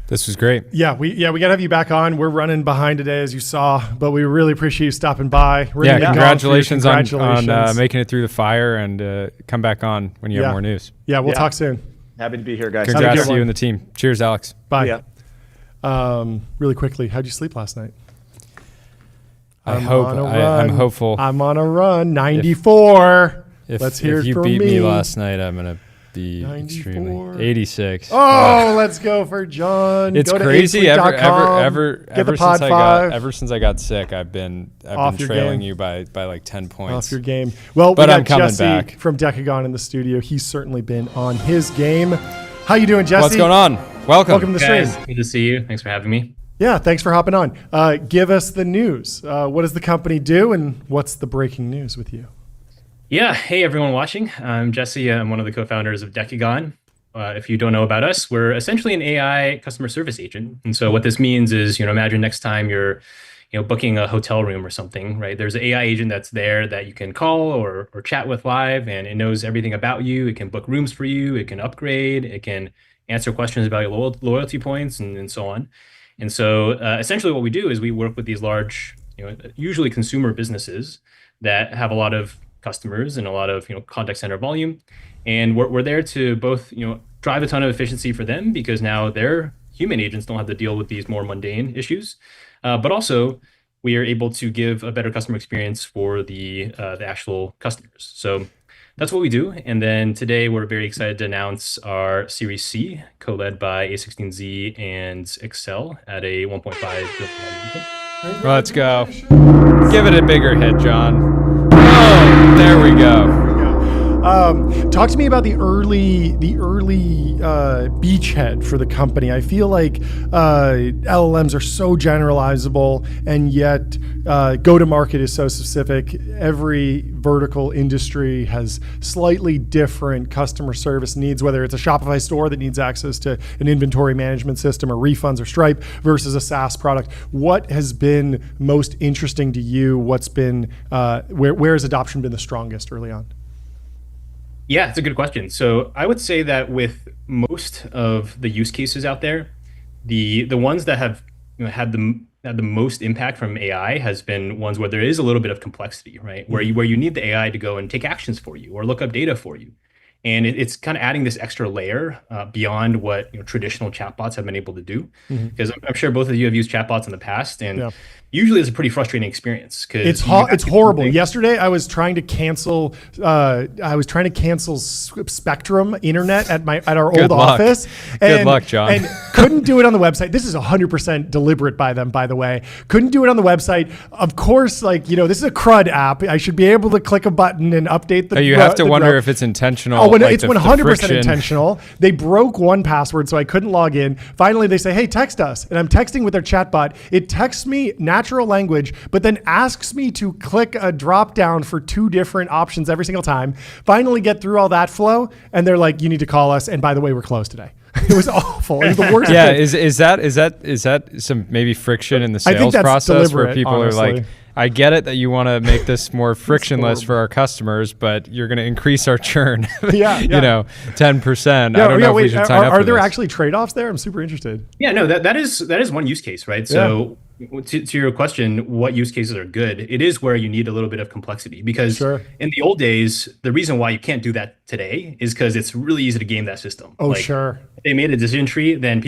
This was great. Yeah, we got to have you back on. We're running behind today, as you saw, but we really appreciate you stopping by. Congratulations on making it through the fire, and come back on when you have more news. Yeah, we'll talk soon. Happy to be here, guys. Congrats to you and the team. Cheers, Alex. Bye. Really quickly, how'd you sleep last night? I'm hopeful. I'm on a run. 94. Let's hear it from me. If you beat me last night, I'm going to be 94. Extremely 86. Let's go for John. It's go crazy. Ever since I got sick, I've been trailing you by like 10 points. Off your game. Well, but we got I'm coming Jesse back from Decagon in the studio. He's certainly been on his game. How you doing, Jesse? What's going on? Welcome to the stream. Good to see you. Thanks for having me. Yeah, thanks for hopping on. Give us the news. What does the company do, and what's the breaking news with you? Yeah. Hey, everyone watching. I'm Jesse. I'm one of the co-founders of Decagon. If you don't know about us, we're essentially an AI customer service agent. And so what this means is, imagine next time you're, booking a hotel room or something, right? There's an AI agent that's there that you can call or chat with live, and it knows everything about you. It can book rooms for you. It can upgrade. It can answer questions about your loyalty points and so on. And so essentially what we do is we work with these large, usually consumer businesses that have a lot of customers and a lot of contact center volume, and we're there to both drive a ton of efficiency for them, because now their human agents don't have to deal with these more mundane issues, but also we are able to give a better customer experience for the actual customers. So that's what we do. And then today we're very excited to announce our Series C, co-led by A16Z and Excel, at a 1.5 billion. Let's go. Give it a bigger hit, John. Oh, there we go. Talk to me about the early beachhead for the company. I feel like LLMs are so generalizable, and yet go-to-market is so specific. Every vertical industry has slightly different customer service needs, whether it's a Shopify store that needs access to an inventory management system or refunds or Stripe versus a SaaS product. What has been most interesting to you? What's been where has adoption been the strongest early on? Yeah, it's a good question. So I would say that with most of the use cases out there, the ones that have had the most impact from AI has been ones where there is a little bit of complexity, right? Where you need the AI to go and take actions for you or look up data for you. And it's kind of adding this extra layer beyond what traditional chatbots have been able to do. Because I'm sure both of you have used chatbots in the past, and usually it's a pretty frustrating experience. Because it's horrible. Yesterday, I was trying to cancel. Spectrum internet at our old office. Good luck, John. And couldn't do it on the website. This is 100% deliberate by them, by the way. Couldn't do it on the website. Of course, this is a CRUD app. I should be able to click a button and update the. You have to wonder if it's intentional. Oh, it's 100% intentional. They broke one password, so I couldn't log in. Finally, they say, "Hey, text us," and I'm texting with their chatbot. It texts me natural language, but then asks me to click a drop down for 2 different options every single time. Finally, get through all that flow, and they're like, "You need to call us." And by the way, we're closed today. It was awful. It was the worst. Yeah, is that some maybe friction in the sales process where people honestly. Are like, I get it that you want to make this more frictionless for our customers, but you're going to increase our churn. 10%. I don't know if we should sign up for this. Are there actually trade-offs there? I'm super interested. Yeah, no, that is one use case, right? So to your question, what use cases are good? It is where you need a little bit of complexity because in the old days, the reason why you can't do that today is because it's really easy to game that system. Oh, sure. If they made a decision tree, then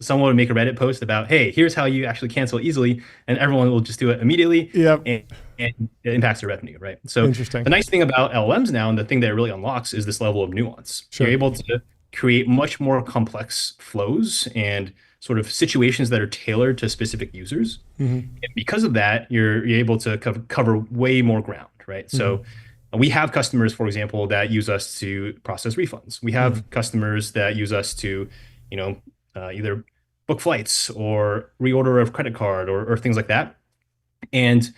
someone would make a Reddit post about, hey, here's how you actually cancel easily, and everyone will just do it immediately. Yep. And it impacts their revenue, right? So interesting. The nice thing about LLMs now, and the thing that it really unlocks, is this level of nuance. Sure. You're able to create much more complex flows and sort of situations that are tailored to specific users. And because of that, you're able to cover way more ground, right? So we have customers, for example, that use us to process refunds. We have customers that use us to, either book flights or reorder a credit card or things like that. And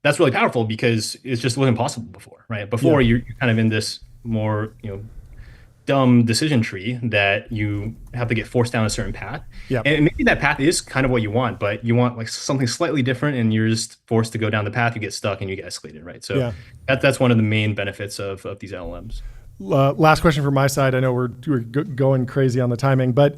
that's really powerful because it just wasn't possible before, right? Before you're kind of in this more, dumb decision tree that you have to get forced down a certain path. And maybe that path is kind of what you want, but you want like something slightly different and you're just forced to go down the path, you get stuck and you get escalated, right? So that's one of the main benefits of these LLMs. Last question from my side. I know we're going crazy on the timing, but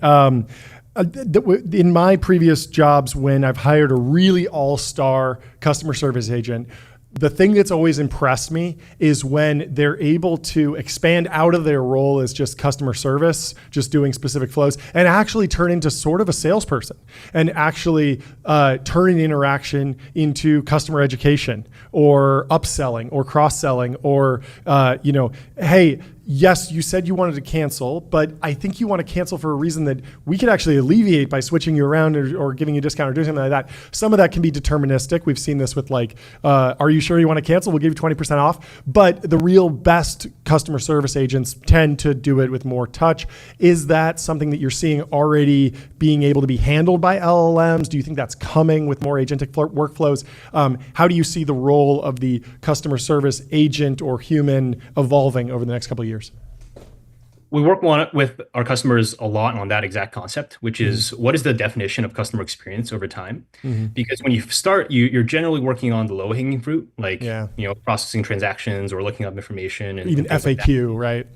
in my previous jobs, when I've hired a really all-star customer service agent, the thing that's always impressed me is when they're able to expand out of their role as just customer service, just doing specific flows, and actually turn into sort of a salesperson and actually turn an interaction into customer education or upselling or cross-selling or, hey, yes, you said you wanted to cancel, but I think you want to cancel for a reason that we could actually alleviate by switching you around or giving you a discount or doing something like that. Some of that can be deterministic. We've seen this with are you sure you want to cancel? We'll give you 20% off. But the real best customer service agents tend to do it with more touch. Is that something that you're seeing already being able to be handled by LLMs? Do you think that's coming with more agentic workflows? How do you see the role of the customer service agent or human evolving over the next couple of years? We work with our customers a lot on that exact concept, which is what is the definition of customer experience over time? Because when you start, you're generally working on the low-hanging fruit, like processing transactions or looking up information, and even FAQ, like right?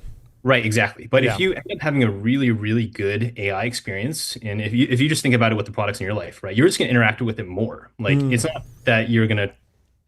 Right, exactly. But if you end up having a really, really good AI experience, and if you just think about it with the products in your life, right, you're just gonna interact with it more. Like it's not that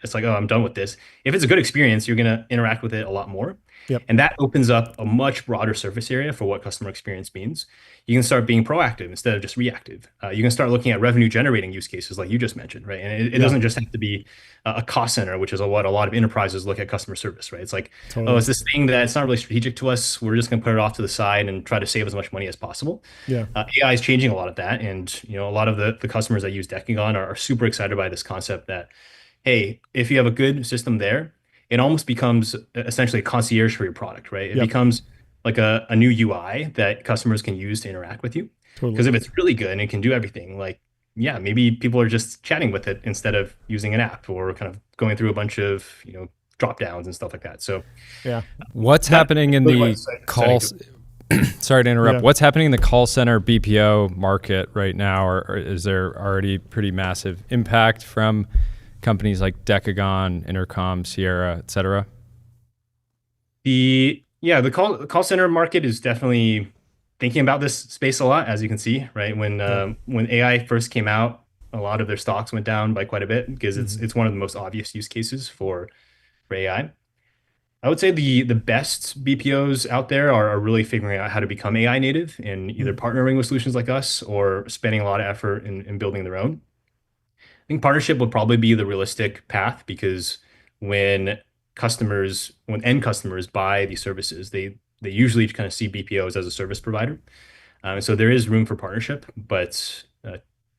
it's like, oh, I'm done with this. If it's a good experience, you're gonna interact with it a lot more. And that opens up a much broader surface area for what customer experience means. You can start being proactive instead of just reactive. You can start looking at revenue generating use cases like you just mentioned, right? And it doesn't just have to be a cost center, which is what a lot of enterprises look at customer service, right? It's like, oh, it's this thing that's not really strategic to us. We're just gonna put it off to the side and try to save as much money as possible. AI is changing a lot of that. And a lot of the customers that use Decagon are super excited by this concept that, hey, if you have a good system there, it almost becomes essentially a concierge for your product, right? It becomes like a new UI that customers can use to interact with you. Because if it's really good and it can do everything, like, maybe people are just chatting with it instead of using an app or kind of going through a bunch of, drop downs and stuff like that. So, what's happening in the calls? Sorry to interrupt. What's happening in the call center BPO market right now? Or is there already pretty massive impact from companies like Decagon, Intercom, Sierra, et cetera? The call center market is definitely thinking about this space a lot, as you can see, right? When AI first came out, a lot of their stocks went down by quite a bit because it's one of the most obvious use cases for AI. I would say the best BPOs out there are really figuring out how to become AI native and either partnering with solutions like us or spending a lot of effort in building their own. I think partnership would probably be the realistic path because when end customers buy these services, they usually kind of see BPOs as a service provider. So there is room for partnership, but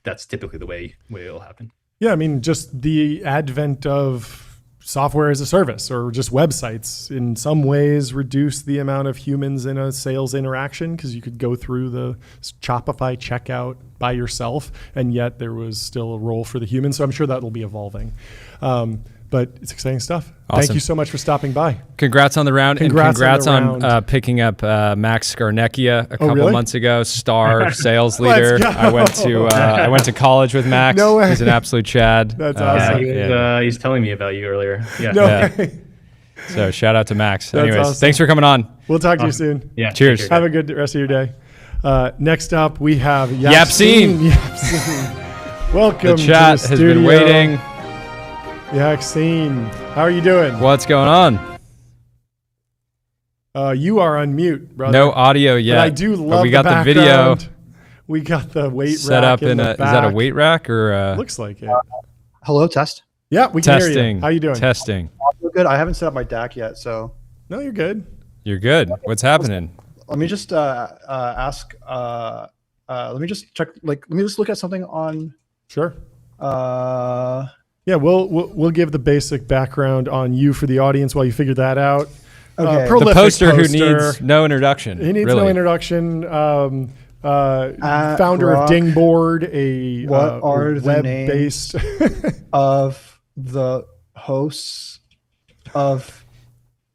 that's typically the way it'll happen. Yeah, I mean, just the advent of software as a service or just websites in some ways reduce the amount of humans in a sales interaction because you could go through the Shopify checkout by yourself, and yet there was still a role for the human. So I'm sure that will be evolving. But it's exciting stuff. Awesome. Thank you so much for stopping by. Congrats on the round. Congrats on picking up Max Skarnecchia a couple months ago, star sales leader. Let's go. I went to college with Max. No way. He's an absolute Chad. That's awesome. He's telling me about you earlier. Yeah. No way. So shout out to Max. That's Anyways, awesome. thanks for coming on. We'll talk to you soon. Yeah. Cheers. Have a good rest of your day. Next up, we have Yapseen. Yapseen. Welcome The chat to the has studio. been waiting. Yapseen, how are you doing? What's going on? You are on mute, brother. No audio yet. But I do love but we got the video background. We got the weight set rack up in the a. Is that a back. weight rack or? Looks like it. Hello, test. Yeah, we can hear you. Testing. How you doing? Testing. Good. I haven't set up my DAC yet, so No, you're good. You're good. What's happening? let me just ask. Let me just check. Let me just look at something on. Sure. Yeah, we'll give the basic background on you for the audience while you figure that out. Okay. The poster who needs no introduction. He needs really. no introduction. Founder of Grok, Dingboard, a what are the web-based of the hosts of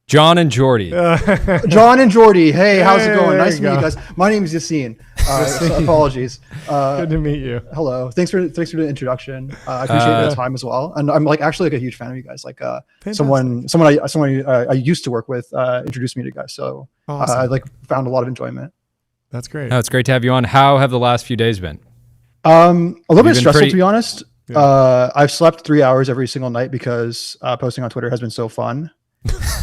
John and Jordy. John and Jordy. Hey, how's it Hey, going? there Nice you to meet you go. guys. My name is Yassine. So apologies. Good to meet you. Hello. Thanks for the introduction. I appreciate the time as well. And I'm actually a huge fan of you guys. Someone I used to work with introduced me to you guys. So Awesome. I found a lot of enjoyment. That's great. Oh, it's great to have you on. How have the last few days been? A little bit stressful, pretty- to be honest. Yeah. I've slept 3 hours every single night because posting on Twitter has been so fun.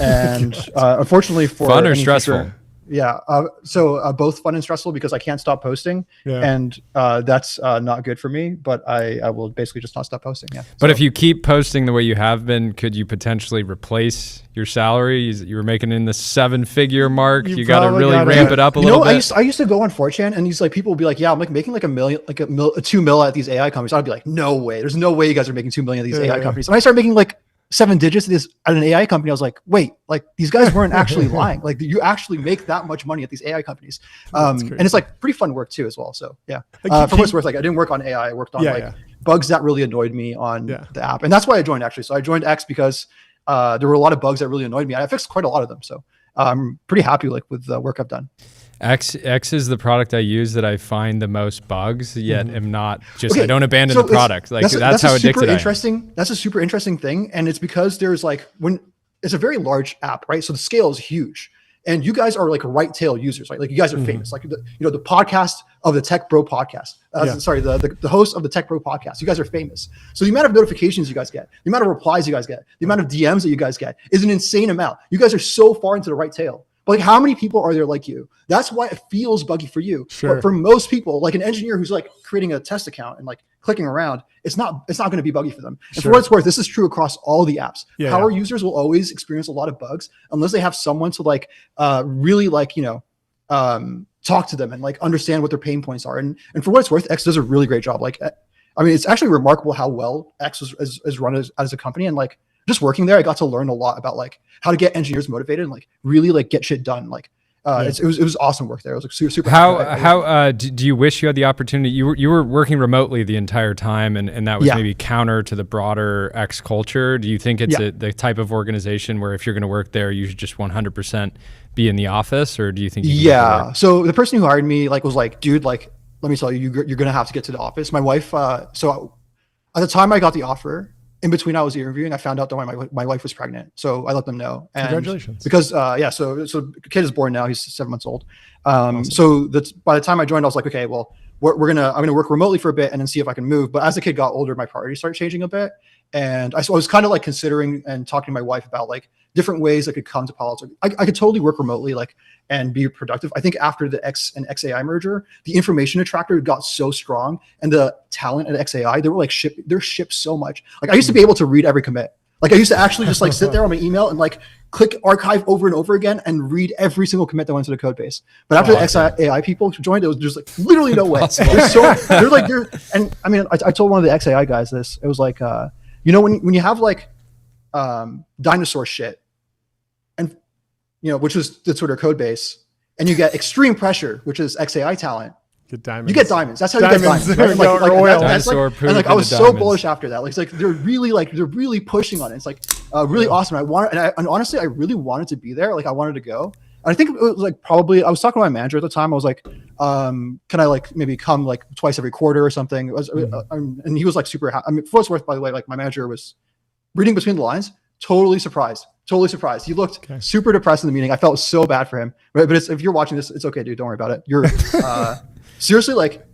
And unfortunately for Fun or any stressful? future- yeah. So both fun and stressful because I can't stop posting, Yeah. and that's not good for me. But I will basically just not stop posting. Yeah. But So- if you keep posting the way you have been, could you potentially replace your salary? You were making in the 7-figure mark. You You got to probably really gotta- ramp it up a little bit. I used to go on 4chan, and these people would be like, "Yeah, I'm making like $1 million, like a 2 mil at these AI companies." I'd be like, "No way! There's no way you guys are making 2 million at these AI companies." And I started making like 7 digits at an AI company. I was like, "Wait, like these guys weren't actually lying. Like you actually make that much money at these AI companies." And it's like pretty fun work too as well. So yeah, for what it's worth, I didn't work on AI. I worked on bugs that really annoyed me on the app, and that's why I joined actually. So I joined X because there were a lot of bugs that really annoyed me. I fixed quite a lot of them. So I'm pretty happy with the work I've done. X is the product I use that I find the most bugs, yet am not just Okay, I don't abandon so the product. Like that's how a super addicted I am. interesting. That's a super interesting thing, and it's because there's when it's a very large app, right? So the scale is huge, and you guys are like right tail users, right? Like you guys are famous, like the podcast of the Tech Bro podcast. Sorry, the host of the Tech Bro podcast. You guys are famous. So the amount of notifications you guys get, the amount of replies you guys get, the amount of DMs that you guys get is an insane amount. You guys are so far into the right tail. But how many people are there like you? That's why it feels buggy for you. Sure. But for most people, like an engineer who's creating a test account and clicking around, it's not going to be buggy for them. And for what it's worth, this is true across all the apps. Power users will always experience a lot of bugs unless they have someone to really talk to them and understand what their pain points are. And for what it's worth, X does a really great job. It's actually remarkable how well X is run as a company, and just working there, I got to learn a lot about how to get engineers motivated and really get shit done. It was awesome work there. It was super. How do you wish you had the opportunity? You were working remotely the entire time, and that was maybe counter to the broader X culture. Do you think it's the type of organization where if you're going to work there, you should just 100% be in the office, or do you think? So the person who hired me was like, dude, let me tell you, you're going to have to get to the office. My wife. So at the time I got the offer, in between I was interviewing, I found out that my wife was pregnant. So I let them know. And congratulations. Because so the kid is born now. He's 7 months old. Awesome. So by the time I joined, I was like, okay, well, I'm gonna work remotely for a bit and then see if I can move. But as the kid got older, my priorities started changing a bit, and I was kind of like considering and talking to my wife about like different ways I could come to Palo Alto. I could totally work remotely, like, and be productive. I think after the X and XAI merger, the information attractor got so strong, and the talent at XAI, they were like they're shipped so much. Like I used to be able to read every commit. Like I used to actually just like sit there on my email and like click archive over and over again and read every single commit that went to the code base. But after the XAI people joined, it was just like literally no way. And I mean, I told one of the XAI guys this. It was like, you know, when you have like dinosaur shit, and you know, which was the Twitter code base, and you get extreme pressure, which is XAI talent. Get diamonds. You get diamonds. That's how you get diamonds. Right? Like oil. That's like, and like I was so bullish after that. Like it's like they're really pushing on it. It's like really awesome. And honestly, I really wanted to be there. Like I wanted to go. And I think it was like probably I was talking to my manager at the time. I was like, can I like maybe come like twice every quarter or something? It was, and he was like super happy. I mean, for what's worth, by the way, like my manager was reading between the lines. Totally surprised. He looked super depressed in the meeting. I felt so bad for him. Right? But if you're watching this, it's okay, dude. Don't worry about it. You're seriously, like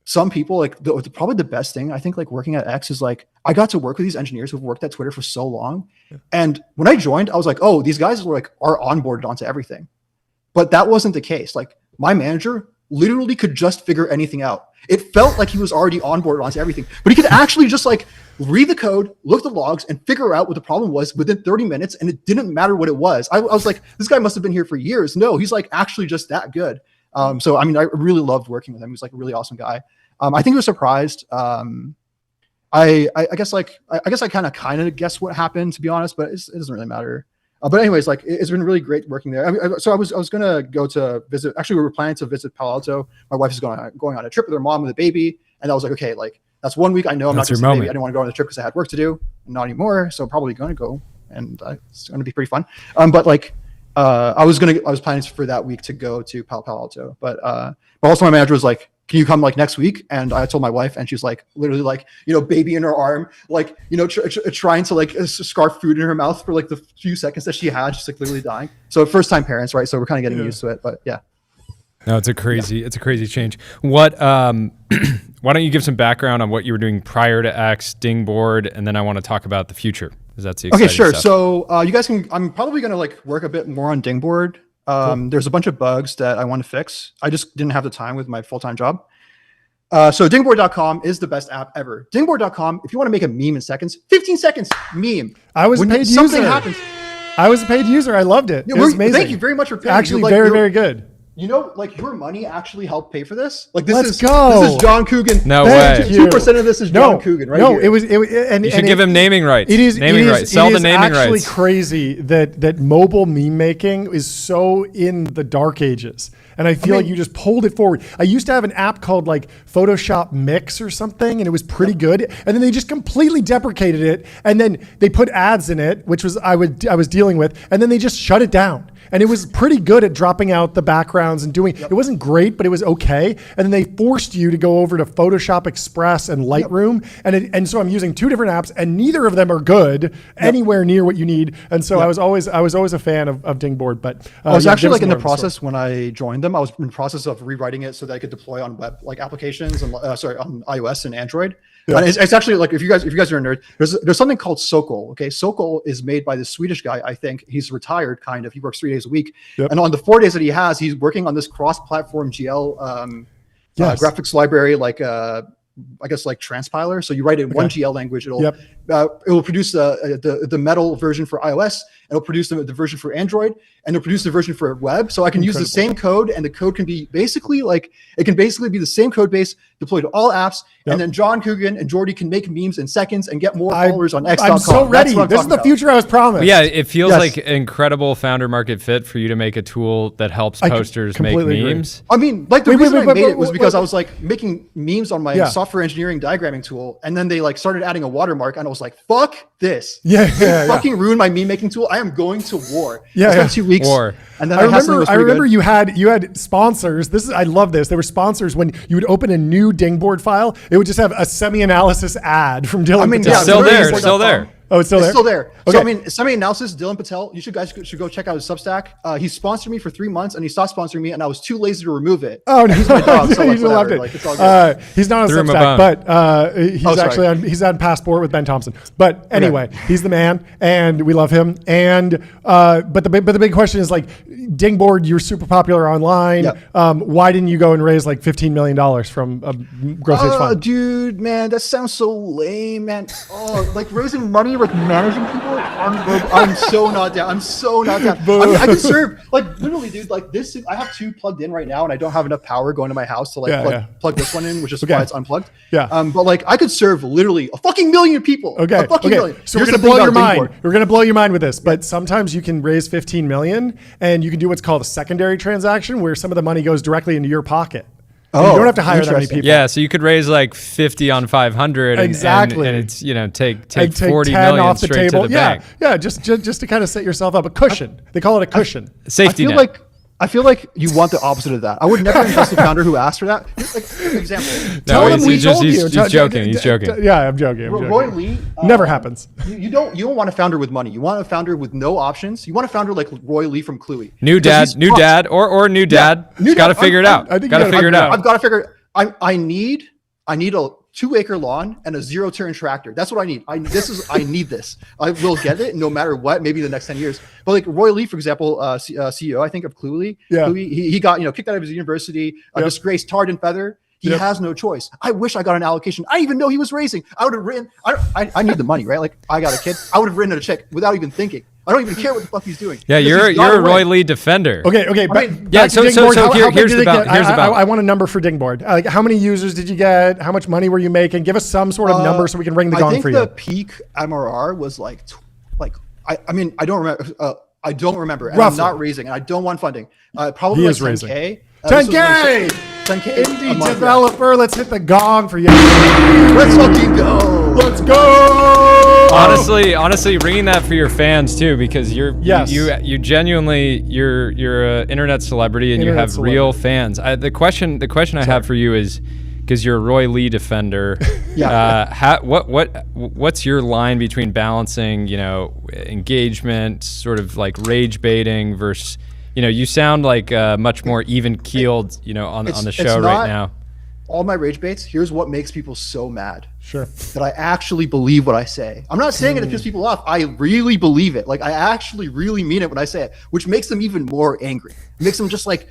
some people, like probably the best thing I think, like working at X is like I got to work with these engineers who've worked at Twitter for so long. And when I joined, I was like, oh, these guys are onboarded onto everything. But that wasn't the case. Like my manager literally could just figure anything out. It felt like he was already onboarded onto everything, but he could actually just like read the code, look at the logs, and figure out what the problem was within 30 minutes. And it didn't matter what it was. I was like, this guy must have been here for years. No, he's like actually just that good. So I mean, I really loved working with him. He was like a really awesome guy. I think he was surprised. I guess I kind of guessed what happened, to be honest, but it doesn't really matter. But anyways, like it's been really great working there. I mean, so I was gonna go to visit. Actually, we were planning to visit Palo Alto. My wife is going on a trip with her mom with a baby, and I was like, okay, like that's 1 week. I know I'm not going to see baby. I didn't want to go on the trip because I had work to do. Not anymore. So probably going to go, and it's going to be pretty fun. But like. I was planning for that week to go to Palo Alto, but also my manager was like, can you come like next week? And I told my wife, and she's like, literally like, you know, baby in her arm, like, you know, trying to like scarf food in her mouth for like the few seconds that she had, just like literally dying. So first time parents, right? So we're kind of getting used to it, but yeah. No, it's a crazy change. What, why don't you give some background on what you were doing prior to X, Dingboard, and then I want to talk about the future. That's the okay, sure. Stuff. So you guys can. I'm probably going to like work a bit more on Dingboard. Cool. There's a bunch of bugs that I want to fix. I just didn't have the time with my full-time job. So Dingboard.com is the best app ever. Dingboard.com. If you want to make a meme in seconds, 15 seconds meme. I was a paid user. Something happens. I was a paid user. I loved it. It was amazing. Thank you very much for paying. Actually, like, very good. You know, like your money actually helped pay for this. Like this Let's is go. This is John Coogan. No way. 2% of this is John Coogan, right? No, here. And you should give him naming rights. It is naming rights. Sell the naming rights. It's actually crazy that mobile meme making is so in the dark ages. And I feel like you just pulled it forward. I used to have an app called like Photoshop Mix or something, and it was pretty good. And then they just completely deprecated it. And then they put ads in it, which was I was dealing with. And then they just shut it down. And it was pretty good at dropping out the backgrounds and doing, it wasn't great, but it was okay. And then they forced you to go over to Photoshop Express and Lightroom. And so I'm using two different apps, and neither of them are good anywhere near what you need. And so I was always a fan of Dingboard. But I was actually like in the process when I joined them, I was in the process of rewriting it so that I could deploy on web like applications and on iOS and Android. Yeah. And it's actually like if you guys are a nerd, there's something called Sokol. Okay, Sokol is made by this Swedish guy. I think he's retired, kind of. He works 3 days a week, and on the 4 days that he has, he's working on this cross-platform GL graphics library, like I guess like transpiler. So you write it in one GL language, it will produce the metal version for iOS, and it'll produce the version for Android, and it'll produce the version for web. So I can use the same code, and the code can be basically be the same code base deployed to all apps. And then John Coogan and Jordy can make memes in seconds and get more followers on X.com. I'm so ready. This is the future I was promised. Yeah, it feels like an incredible founder market fit for you to make a tool that helps posters make memes. I mean, like the reason I made it was because I was like making memes on my software engineering diagramming tool, and then they like started adding a watermark, and I was like, "Fuck this! Fucking ruin my meme making tool. I am going to war." I spent 2 weeks. And then I remember you had sponsors. I love this. There were sponsors when you would open a new Dingboard file. It would just have a semi-analysis ad from Dylan. It's still there. Oh, it's still there? It's still there. Okay. So I mean, semi-analysis, Dylan Patel, you guys should go check out his Substack. He sponsored me for 3 months and he stopped sponsoring me and I was too lazy to remove it. Oh, no. He's my dog, so like, You loved it. like, it's all good. He's not on Threw him a Substack, bone. but he's actually he's on Passport with Ben Thompson. But anyway, he's the man and we love him. And but the big question is like, Dingboard, you're super popular online. Yep. Why didn't you go and raise like $15 million from a growth stage fund? Dude, man, that sounds so lame, man. Oh, like raising money with managing people. I'm so not down. I'm so not down. I mean, I could serve like literally, dude. Like this, I have 2 plugged in right now, and I don't have enough power going to my house to like plug this one in, which is why it's unplugged. Yeah. But like I could serve literally a fucking million people. Okay. A fucking million. So we're gonna blow your mind. We're gonna blow your mind with this. But sometimes you can raise 15 million, and you can do what's called a secondary transaction, where some of the money goes directly into your pocket. And you don't have to hire that many people. Yeah, so you could raise like 50 on 500. Exactly. And it's, take 40 40 10 million off the straight table. to the bank. Yeah, just to kind of set yourself up a cushion. They call it a cushion. Safety net. I feel like you want the opposite of that. I would never invest in a founder who asked for that. Like, for example, tell them we told you. He's joking. He's joking. Yeah, I'm joking. Roy Lee never happens. You don't want a founder with money. You want a founder with no options. You want a founder like Roy Lee from Cluey. New dad, or new dad. Got to figure it out. Got to figure it out. I've got to figure. I need a 2-acre lawn and a 0-turn tractor. That's what I need. I need this. I will get it no matter what. Maybe the next 10 years. But like Roy Lee, for example, CEO, I think of Cluey. Yeah. Cluey, he got kicked out of his university, disgraced, tarred and feathered. He has no choice. I wish I got an allocation. I didn't even know he was raising. I would have written. I need the money, right? Like I got a kid. I would have written a check without even thinking. I don't even care what the fuck he's doing. Yeah, you're a Roy Lee defender. Okay, but yeah. So here's about. I want a number for Dingboard. Like, how many users did you get? How much money were you making? Give us some sort of number so we can ring the gong for you. I think the peak MRR was like I mean, I don't remember. I don't remember. And Roughly. I'm not raising, and I don't want funding. Probably He like is raising. 10K. 10K. 10K. Indie developer. Let's hit the gong for you. Let's fucking go. Let's go. Honestly, ringing that for your fans too, because you genuinely you're an internet celebrity and you have real fans. The question I have for you is, because you're a Roy Lee defender, what's your line between balancing engagement, sort of like rage baiting versus you sound like much more even keeled on the show right now. All my rage baits, here's what makes people so mad. Sure. That I actually believe what I say. I'm not saying it to piss people off. I really believe it. Like I actually really mean it when I say it, which makes them even more angry. It makes them just like,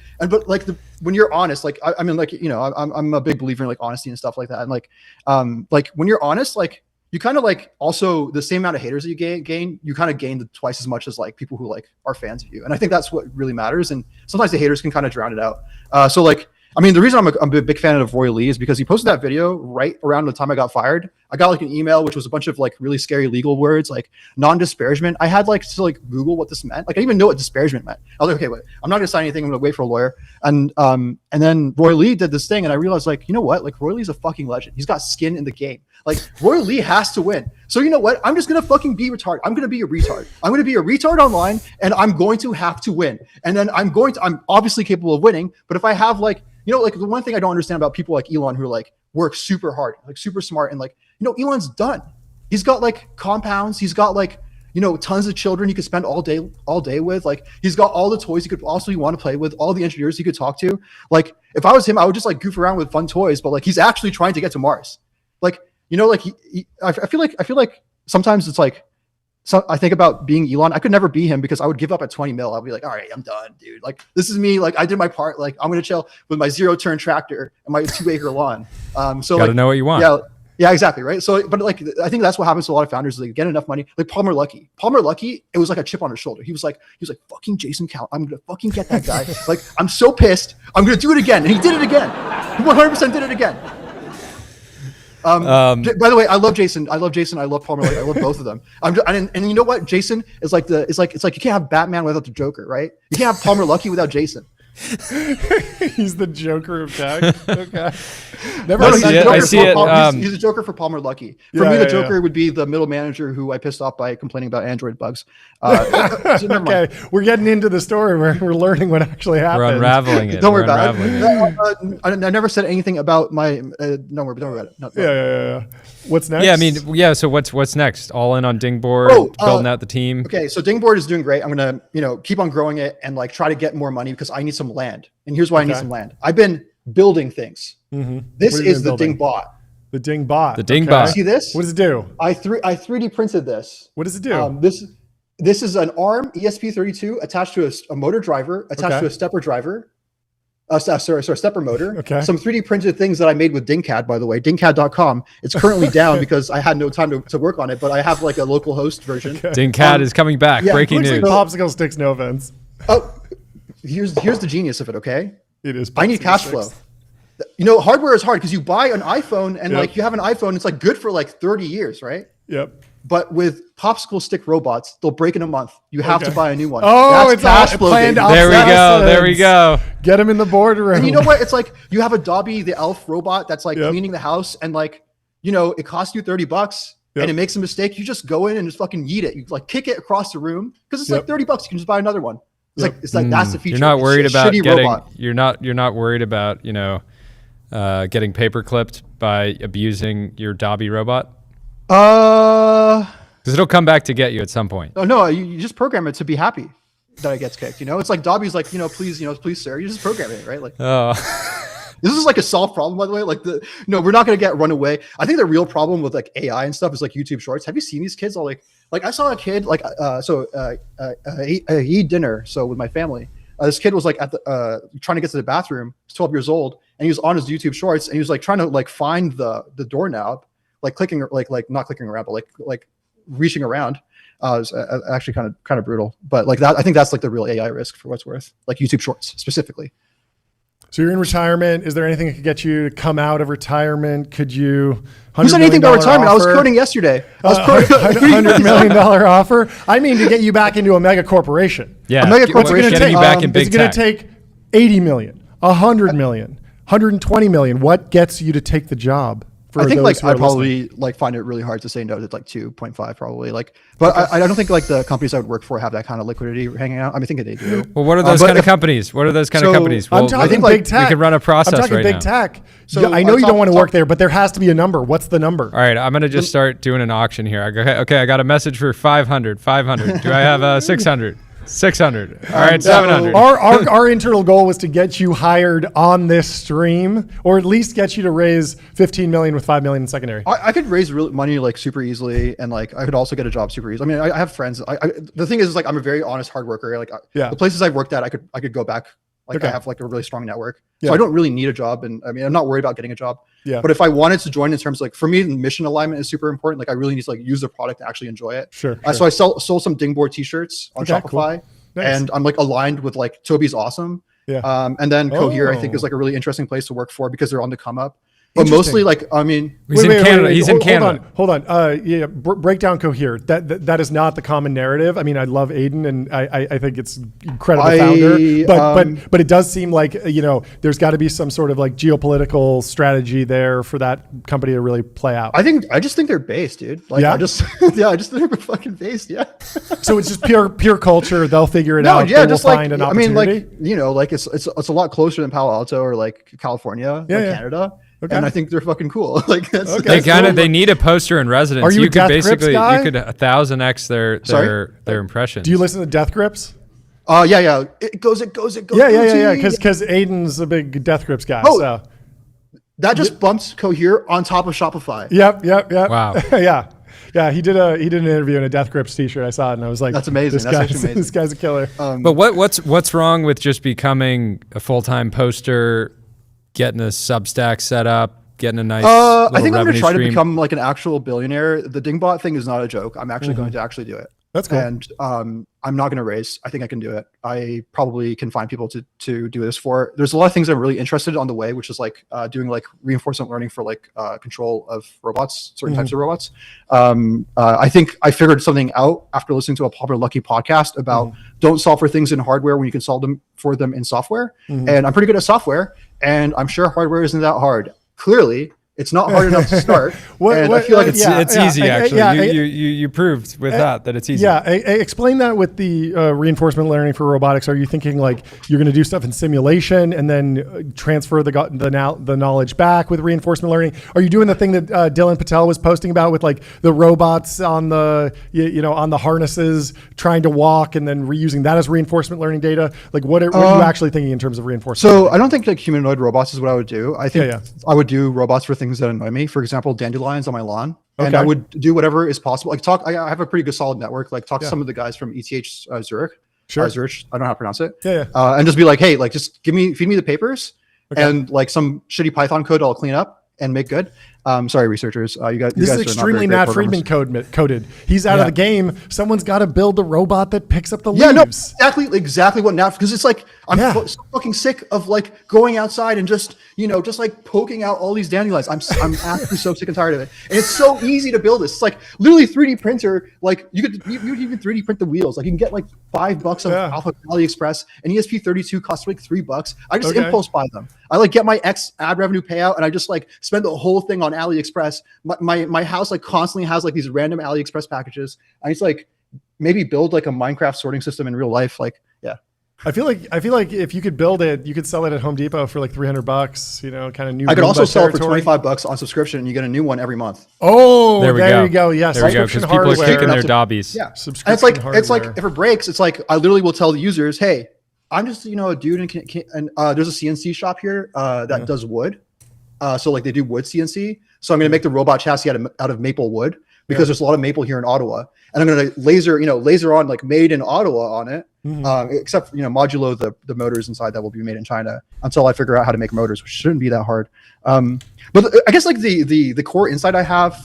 when you're honest, like, I mean, like, I'm a big believer in like honesty and stuff like that. And like when you're honest, like you kind of like also the same amount of haters that you gain, you kind of gain twice as much as like people who like are fans of you. And I think that's what really matters. And sometimes the haters can kind of drown it out. So like, I mean, the reason I'm a big fan of Roy Lee is because he posted that video right around the time I got fired. I got like an email, which was a bunch of like really scary legal words, like non-disparagement. I had like to like Google what this meant. Like I didn't even know what disparagement meant. I was like, okay, wait, I'm not gonna sign anything. I'm gonna wait for a lawyer. And then Roy Lee did this thing, and I realized like, you know what? Like Roy Lee's a fucking legend. He's got skin in the game. Like Roy Lee has to win. So you know what? I'm just gonna fucking be retarded. I'm gonna be a retard. I'm gonna be a retard online, and I'm going to have to win. And then I'm obviously capable of winning. But if I have like, like the one thing I don't understand about people like Elon who like work super hard, like super smart, and like, Elon's done. He's got like compounds. He's got like, tons of children he could spend all day with. Like he's got all the toys he could possibly want to play with, all the engineers he could talk to. Like if I was him, I would just like goof around with fun toys, but like he's actually trying to get to Mars. Like, like I feel like sometimes it's like, so I think about being Elon. I could never be him because I would give up at 20 mil. I'd be like, all right, I'm done, dude. Like, this is me. Like, I did my part. Like, I'm going to chill with my 0-turn tractor and my 2-acre lawn. So gotta know what you want. Yeah, exactly. Right. So, but like, I think that's what happens to a lot of founders is they get enough money. Like Palmer Luckey, it was like a chip on his shoulder. He was like, fucking Jason Cal. I'm going to fucking get that guy. Like, I'm so pissed. I'm going to do it again. And he did it again. He 100% did it again. By the way, I love Jason. I love Palmer. I love both of them. And you know what? Jason is like it's like you can't have Batman without the Joker, right? You can't have Palmer Luckey without Jason. He's the Joker of tech. Okay. Never I see it. I see it. He's a Joker for Palmer Luckey. For me, the Joker would be the middle manager who I pissed off by complaining about Android bugs. So never mind. Okay, we're getting into the story where we're learning what actually happened. We're unraveling it. Don't worry about it. I never said anything about my. Don't worry about it. No. Yeah. What's next? Yeah, I mean, yeah. So what's next? All in on Dingboard, building out the team. Okay, so Dingboard is doing great. I'm gonna, keep on growing it and like try to get more money because I need some land. And here's why I need some land. I've been building things. Mm-hmm. This is the Dingbot. The Dingbot. The Dingbot. See this? What does it do? I 3D printed this. What does it do? This is an ARM ESP32 attached to a motor driver, attached to a stepper driver. Stepper motor. Okay. Some 3D printed things that I made with Dingcad, by the way, dingcad.com. It's currently down because I had no time to work on it, but I have like a local host version. Okay. Dingcad is coming back. Yeah, Breaking news. Like popsicle sticks, no offense. Oh, here's the genius of it, okay? It is. I need cash flow. Hardware is hard because you buy an iPhone and like you have an iPhone, it's like good for like 30 years, right? Yep. But with popsicle stick robots, they'll break in a month. You have to buy a new one. Oh, that's it's cash flow. planned. There we go. Get him in the boardroom. And you know what? It's like you have a Dobby the elf robot that's like cleaning the house, and like it costs you $30, and it makes a mistake. You just go in and just fucking yeet it. You like kick it across the room because it's like $30. You can just buy another one. It's like that's the feature. You're not worried about getting. Robot. You're not worried about getting paper clipped by abusing your Dobby robot. Because it'll come back to get you at some point. Oh no, you just program it to be happy that it gets kicked. It's like Dobby's like, please, sir. You just program it, right? Like, this is like a solved problem, by the way. Like we're not gonna get run away. I think the real problem with like AI and stuff is like YouTube Shorts. Have you seen these kids all like I saw a kid like I eat dinner with my family. This kid was like at the trying to get to the bathroom. He's 12 years old, and he was on his YouTube Shorts, and he was like trying to like find the doorknob, like clicking like not clicking around, but like reaching around. It's actually kind of brutal, but like that, I think that's like the real AI risk for what's worth, like YouTube Shorts specifically. So you're in retirement. Is there anything that could get you to come out of retirement? Could you? Who said anything about retirement? Offer? I was coding yesterday. $100 million offer. I mean, to get you back into a mega corporation. Yeah, a mega corporation. Getting you back in big tech. It's going to take 80 million, 100 million, 120 million. What gets you to take the job? I think like I'd probably like find it really hard to say no to like 2.5 probably but I don't think like the companies I would work for have that kind of liquidity hanging out. I mean, I think they do. Well, what are those kind of companies? What are those kind of companies? I'm talking big tech. We could run a process I'm talking right big now. tech. So I know you don't want to work there, but there has to be a number. What's the number? All right, I'm going to just start doing an auction here. I go, okay, I got a message for 500. Do I have 600? 600. All right, 700. Our internal goal was to get you hired on this stream, or at least get you to raise 15 million with 5 million in secondary. I could raise real money like super easily, and like I could also get a job super easily. I mean, I have friends. The thing is like I'm a very honest hard worker. Like the places I've worked at, I could go back. Like I have like a really strong network, so I don't really need a job, and I mean I'm not worried about getting a job. Yeah. But if I wanted to join in terms of like for me, the mission alignment is super important. Like I really need to like use the product to actually enjoy it. Sure. So I sold some Dingboard t-shirts on Shopify. Cool. Nice. And I'm like aligned with like Toby's awesome. Yeah. And then Cohere I think is like a really interesting place to work for because they're on the come up. But mostly like, I mean, he's in Canada. He's in Canada. Hold on. Break down Cohere. That is not the common narrative. I mean, I love Aiden and I think it's incredible founder, but it does seem like, there's got to be some sort of like geopolitical strategy there for that company to really play out. I just think they're based, dude. Like I just think they're fucking based. Yeah. So it's just pure culture. They'll figure it out. Yeah. Just like, find an opportunity. I mean, like, it's a lot closer than Palo Alto or like California, Canada. Okay. And I think they're fucking cool. Like that's they need a poster in residence. Are you could basically you could 1,000x their impressions. Do you listen to Death Grips? Yeah. It goes. Yeah. Because Aiden's a big Death Grips guy. Oh, so that just bumps Cohere on top of Shopify. Yep. Wow. Yeah, he did an interview in a Death Grips t-shirt. I saw it and I was like, that's amazing. That's actually amazing. This guy's a killer. But what's wrong with just becoming a full-time poster? Getting a Substack set up, getting a nice I think I'm going to try stream. to become like an actual billionaire. The Dingbot thing is not a joke. I'm actually going to actually do it. That's cool. And I'm not going to raise. I think I can do it. I probably can find people to do this for. There's a lot of things I'm really interested in on the way, which is like doing like reinforcement learning for like control of robots, certain types of robots. I think I figured something out after listening to a Popular Lucky podcast about don't solve for things in hardware when you can solve them for them in software. And I'm pretty good at software, and I'm sure hardware isn't that hard. Clearly, it's not hard enough to start. I feel like it's easy, actually. You proved with that it's easy. Yeah, explain that with the reinforcement learning for robotics. Are you thinking like you're going to do stuff in simulation and then transfer the knowledge back with reinforcement learning? Are you doing the thing that Dylan Patel was posting about with like the robots on the on the harnesses trying to walk and then reusing that as reinforcement learning data? Like what are you actually thinking in terms of reinforcement? So I don't think like humanoid robots is what I would do. I think I would do robots for things that annoy me. For example, dandelions on my lawn. And I would do whatever is possible. Like I have a pretty good solid network. Like talk to some of the guys from ETH Zurich. Zurich. I don't know how to pronounce it. And just be like, hey, like just feed me the papers and like some shitty Python code I'll clean up and make good. Sorry, researchers. You guys. This is extremely Matt Friedman coded. He's out of the game. Someone's got to build the robot that picks up the leaves. Yeah, no, exactly what Nat. Because it's like I'm so fucking sick of like going outside and just like poking out all these dandelions. I'm actually so sick and tired of it. And it's so easy to build this. It's like literally 3D printer. Like you could even 3D print the wheels. Like you can get like $5 off of AliExpress. And ESP32 costs like $3. I just impulse buy them. I like get my X ad revenue payout and I just like spend the whole thing on AliExpress. My house like constantly has like these random AliExpress packages. I just like maybe build like a Minecraft sorting system in real life. Like, yeah. I feel like if you could build it, you could sell it at Home Depot for like $300, kind of new. I could also sell it for $25 on subscription and you get a new one every month. Oh, there we go. Yes. There we go. Because people are kicking their dobbies. Yeah. Subscription it's like if it breaks, it's like I literally will tell the users, hey, I'm just, a dude and there's a CNC shop here that does wood. So like they do wood CNC. So I'm going to make the robot chassis out of maple wood because there's a lot of maple here in Ottawa. And I'm going to laser on like made in Ottawa on it. Except, modulo the motors inside that will be made in China until I figure out how to make motors, which shouldn't be that hard. But I guess like the core insight I have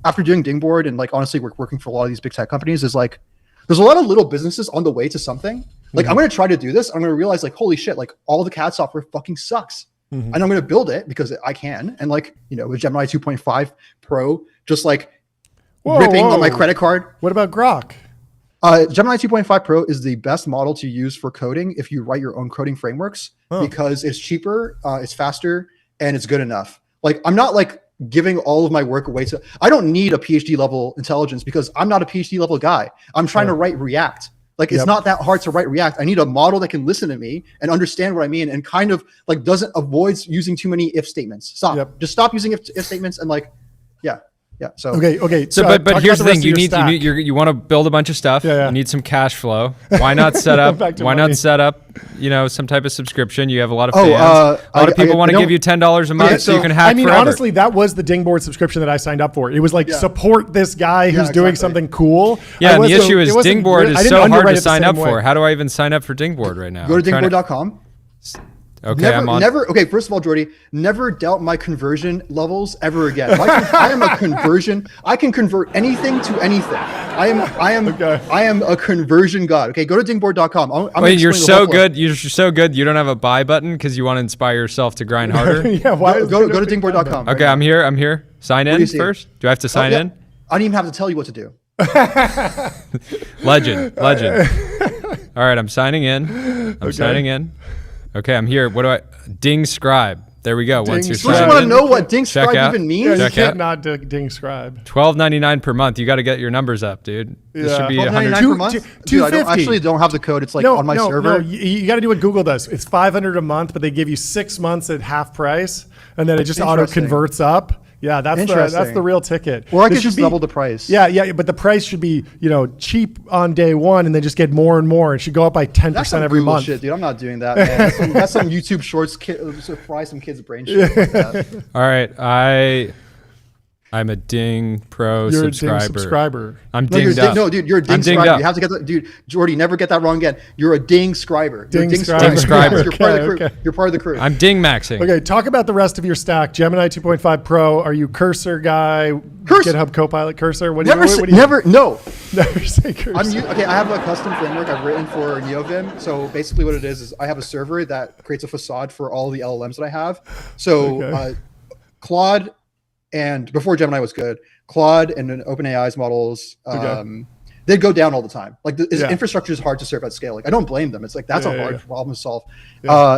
after doing Dingboard and like honestly working for a lot of these big tech companies is like, there's a lot of little businesses on the way to something. Like I'm going to try to do this. I'm going to realize like, holy shit, like all the CAD software fucking sucks. And I'm going to build it because I can. And like, with Gemini 2.5 Pro, just like ripping on my credit card. What about Grok? Gemini 2.5 Pro is the best model to use for coding if you write your own coding frameworks because it's cheaper, it's faster, and it's good enough. Like I'm not like giving all of my work away to, I don't need a PhD level intelligence because I'm not a PhD level guy. I'm trying to write React. Like it's not that hard to write React. I need a model that can listen to me and understand what I mean and kind of like avoids using too many if statements. Just stop using if statements and like, yeah. So okay. So but here's the thing: you want to build a bunch of stuff. You need some cash flow. Why not set up? Some type of subscription? You have a lot of fans. A lot of people want to give you $10 a month so you can hack. Forever. Honestly, that was the Dingboard subscription that I signed up for. It was like support this guy who's doing something cool. Yeah, and the issue is Dingboard is so hard to sign up for. How do I even sign up for Dingboard right now? Go to dingboard.com. Okay, Okay, first of all, Jordy, never doubt my conversion levels ever again. I am a conversion. I can convert anything to anything. I am a conversion god. Okay, go to dingboard.com. Wait, you're so good. You're so good. You don't have a buy button because you want to inspire yourself to grind harder. Go to dingboard.com. Okay, I'm here. Sign in first. Do I have to sign in? I don't even have to tell you what to do. Legend. All right, I'm signing in. I'm signing in. Okay, I'm here. What do I? Ding scribe. There we go. Once you're signed in. You want to know what Ding scribe even means? You can't not Ding scribe. $12.99 per month. You got to get your numbers up, dude. This should be $100 per month. Dude, I actually don't have the code. It's like on my server. No, you got to do what Google does. It's $500 a month, but they give you 6 months at half price, and then it just auto converts up. Yeah, that's the real ticket. Or I could just double the price. Yeah, but the price should be cheap on day one, and then just get more and more. It should go up by 10% every Google month. Shit, dude, I'm not doing that, man. That's some YouTube Shorts fry some kids' brain shit. All right, I I'm a Ding Pro You're subscriber. a Ding subscriber. I'm No, dinged up. no, dude, you're a Ding subscriber. You have to get that, dude. Jordy, never get that wrong again. You're a Ding subscriber. You're a Ding subscriber. You're part of the crew. Okay. You're part of the crew. I'm Ding maxing. Okay, talk about the rest of your stack. Gemini 2.5 Pro. Are you Cursor guy? Cursor. GitHub Copilot Cursor. What do Never, you, what do you, never, no. never say Cursor. Okay, I have a custom framework I've written for NeoVim. So basically, what it is I have a server that creates a facade for all the LLMs that I have. So Claude, and before Gemini was good, Claude and OpenAI's models, they go down all the time. Like the infrastructure is hard to serve at scale. Like I don't blame them. It's like that's a hard problem to solve.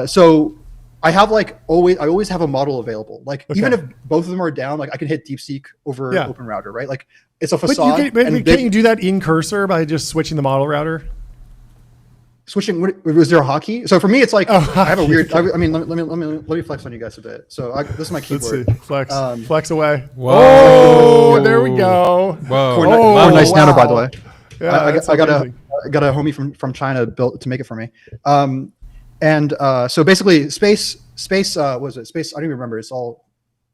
So I have I always have a model available. Like even if both of them are down, like I can hit DeepSeek over OpenRouter, right? Like it's a facade. But can't you do that in Cursor by just switching the model router? Switching, was there a hotkey? So for me, it's like I have a weird. I mean, let me flex on you guys a bit. So this is my keyboard. Let's see. Flex away. Whoa! Oh, there we go. Whoa! Nice nano, by the way. Yeah, I got a homie from China built to make it for me. So basically, space. What was it? Space. I don't even remember. It's all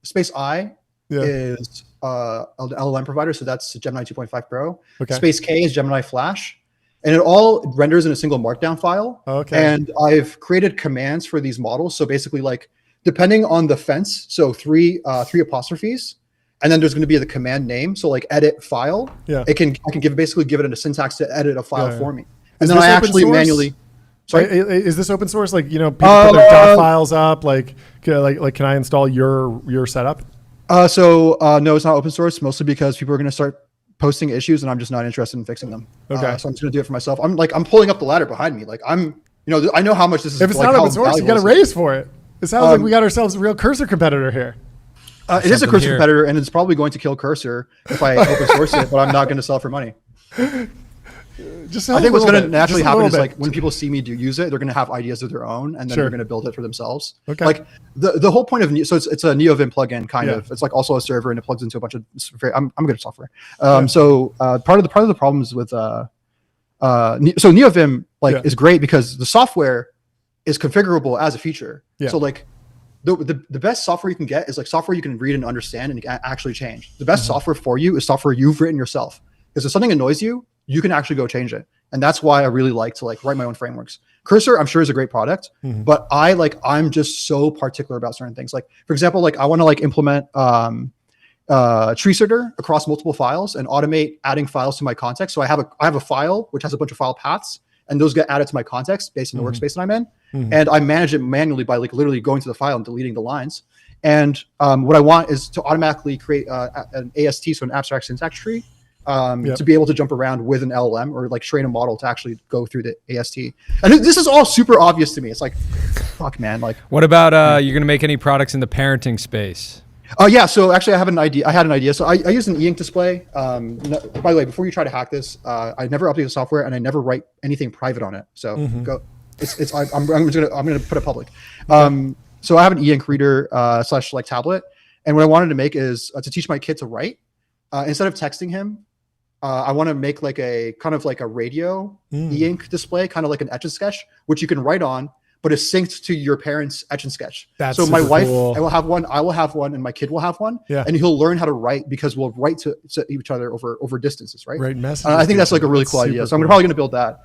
Space I is an LLM provider. So that's Gemini 2.5 Pro. Okay. Space K is Gemini Flash. And it all renders in a single markdown file. Okay. And I've created commands for these models. So basically, like depending on the fence, so three apostrophes, and then there's going to be the command name. So like edit file. Yeah. I can basically give it a syntax to edit a file for me. And then I actually manually. Sorry, is this open source? Like people put their doc files up. Like can I install your setup? No, it's not open source. Mostly because people are going to start posting issues and I'm just not interested in fixing them. Okay. So I'm just gonna do it for myself. I'm pulling up the ladder behind me. Like I know how much this is. If it's not open source, you got to raise for it. It sounds like we got ourselves a real Cursor competitor here. It is a Cursor competitor and it's probably going to kill Cursor if I open source it, but I'm not going to sell it for money. I think what's going to naturally happen is like when people see me use it, they're going to have ideas of their own, and then they're going to build it for themselves. Okay. Like the whole point of it's a NeoVim plugin kind of. It's like also a server, and it plugs into a bunch of. I'm good at software. So part of the problems with so NeoVim is great because the software is configurable as a feature. Yeah. So like the best software you can get is like software you can read and understand and actually change. The best software for you is software you've written yourself. Because if something annoys you, you can actually go change it. And that's why I really like to write my own frameworks. Cursor, I'm sure is a great product, but I'm just so particular about certain things. Like for example, I want to implement tree sorter across multiple files and automate adding files to my context. So I have a file which has a bunch of file paths, and those get added to my context based on the workspace that I'm in. And I manage it manually by literally going to the file and deleting the lines. And what I want is to automatically create an AST, so an abstract syntax tree, to be able to jump around with an LLM or train a model to actually go through the AST. And this is all super obvious to me. It's like, fuck, man. What about you're gonna make any products in the parenting space? Yeah. So actually, I had an idea. So I used an e-ink display. By the way, before you try to hack this, I never update the software and I never write anything private on it. So go. I'm gonna put it public. So I have an e-ink reader / tablet, and what I wanted to make is to teach my kid to write. Instead of texting him, I want to make a kind of a radio e-ink display, kind of like an Etch a Sketch, which you can write on, but is synced to your parents' Etch and Sketch. That's so my wife, cool. I will have one, and my kid will have one, and he'll learn how to write because we'll write to each other over distances, right? Right. Messages. I think that's a really cool idea. So I'm probably going to build that.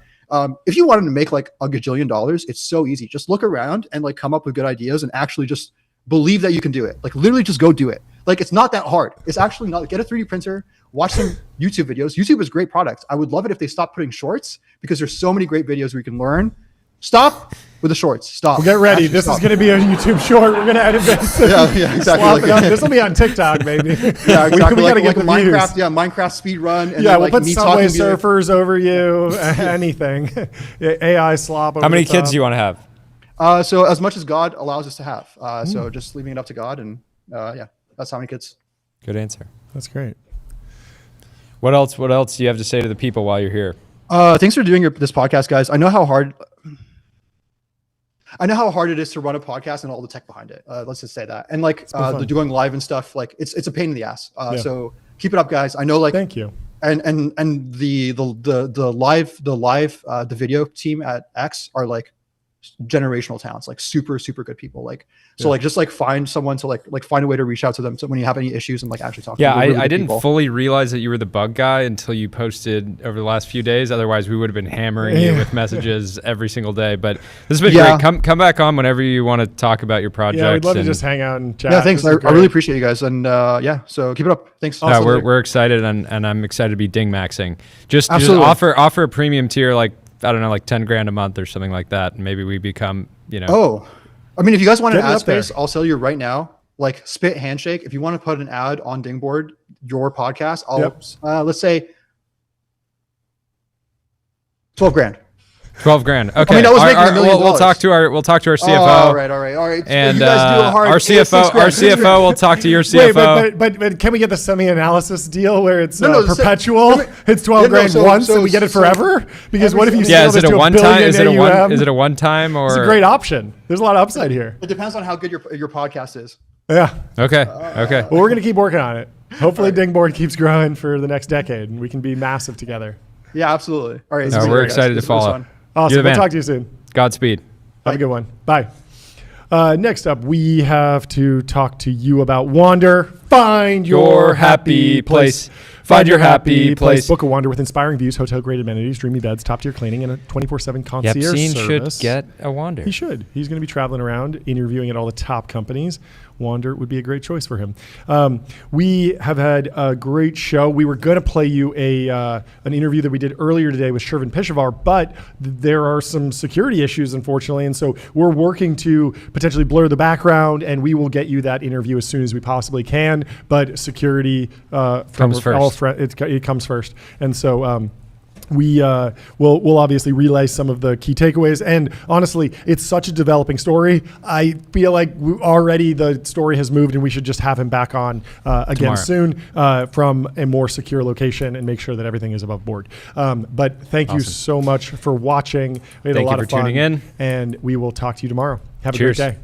If you wanted to make a gajillion dollars, it's so easy. Just look around and come up with good ideas and actually just believe that you can do it. Literally just go do it. It's not that hard. It's actually not. Get a 3D printer, watch some YouTube videos. YouTube is a great product. I would love it if they stopped putting shorts because there's so many great videos we can learn. Stop with the shorts. Stop. Well, get ready. This is going to be a YouTube short. We're going to edit this. Yeah, exactly. This will be on TikTok, maybe. Yeah, exactly. We got to get the Minecraft. Views. Yeah, Minecraft speed run. And we'll put Subway Surfers over you. Anything. AI slop. Over How many kids do you want to have? So as much as God allows us to have. So just leaving it up to God, and that's how many kids. Good answer. That's great. What else do you have to say to the people while you're here? Thanks for doing this podcast, guys. I know how hard it is to run a podcast and all the tech behind it. Let's just say that. And the doing live and stuff, it's a pain in the ass. So keep it up, guys. I know thank you. And the video team at X are generational talents, like super good people. Like so, like just like find someone to like find a way to reach out to them. So when you have any issues and like actually talk. Yeah, to them, really I didn't people. fully realize that you were the bug guy until you posted over the last few days. Otherwise, we would have been hammering you with messages every single day. But this has been great. Come back on whenever you want to talk about your projects. Yeah, we'd love to just hang out and chat. Yeah, thanks. I really appreciate you guys, and yeah, so keep it up. Thanks. Yeah, we're excited, and I'm excited to be ding maxing. Just offer a premium tier, like I don't know, like 10 grand a month or something like that, and maybe we become, you know. Oh, I mean, if you guys want an ad space, I'll sell you right now. Like Spit Handshake. If you want to put an ad on Dingboard, your podcast, I'll let's say 12 grand. 12 grand. Okay. I mean, I was making $1 million. We'll talk to our CFO. All right. And you guys do a hard our CFO will talk to your CFO. Wait, but can we get the semi-analysis deal where it's perpetual? It's 12 grand once, and we get it forever. Because what if you is it a one time? Is it a one time or? It's a great option. There's a lot of upside here. It depends on how good your podcast is. Yeah. Okay. Well, we're gonna keep working on it. Hopefully, Dingboard keeps growing for the next decade, and we can be massive together. Yeah, absolutely. All right. We're excited to follow. Awesome. We'll talk to you soon. Godspeed. Have a good one. Bye. Next up, we have to talk to you about Wander. Find your happy place. Find your happy place. Book a Wander with inspiring views, hotel-grade amenities, dreamy beds, top-tier cleaning, and a 24/7 concierge service. Should get a Wander. He should. He's going to be traveling around, interviewing at all the top companies. Wander would be a great choice for him. We have had a great show. We were going to play you an interview that we did earlier today with Shervin Pishavar, but there are some security issues, unfortunately, and so we're working to potentially blur the background, and we will get you that interview as soon as we possibly can. But security comes first. It comes first, and so. We'll obviously relay some of the key takeaways. And honestly, it's such a developing story. I feel like already the story has moved, and we should just have him back on again soon from a more secure location and make sure that everything is above board. But thank you so much for watching. We had a lot of fun. Tuning in. And we will talk to you tomorrow. Have a Cheers. great day.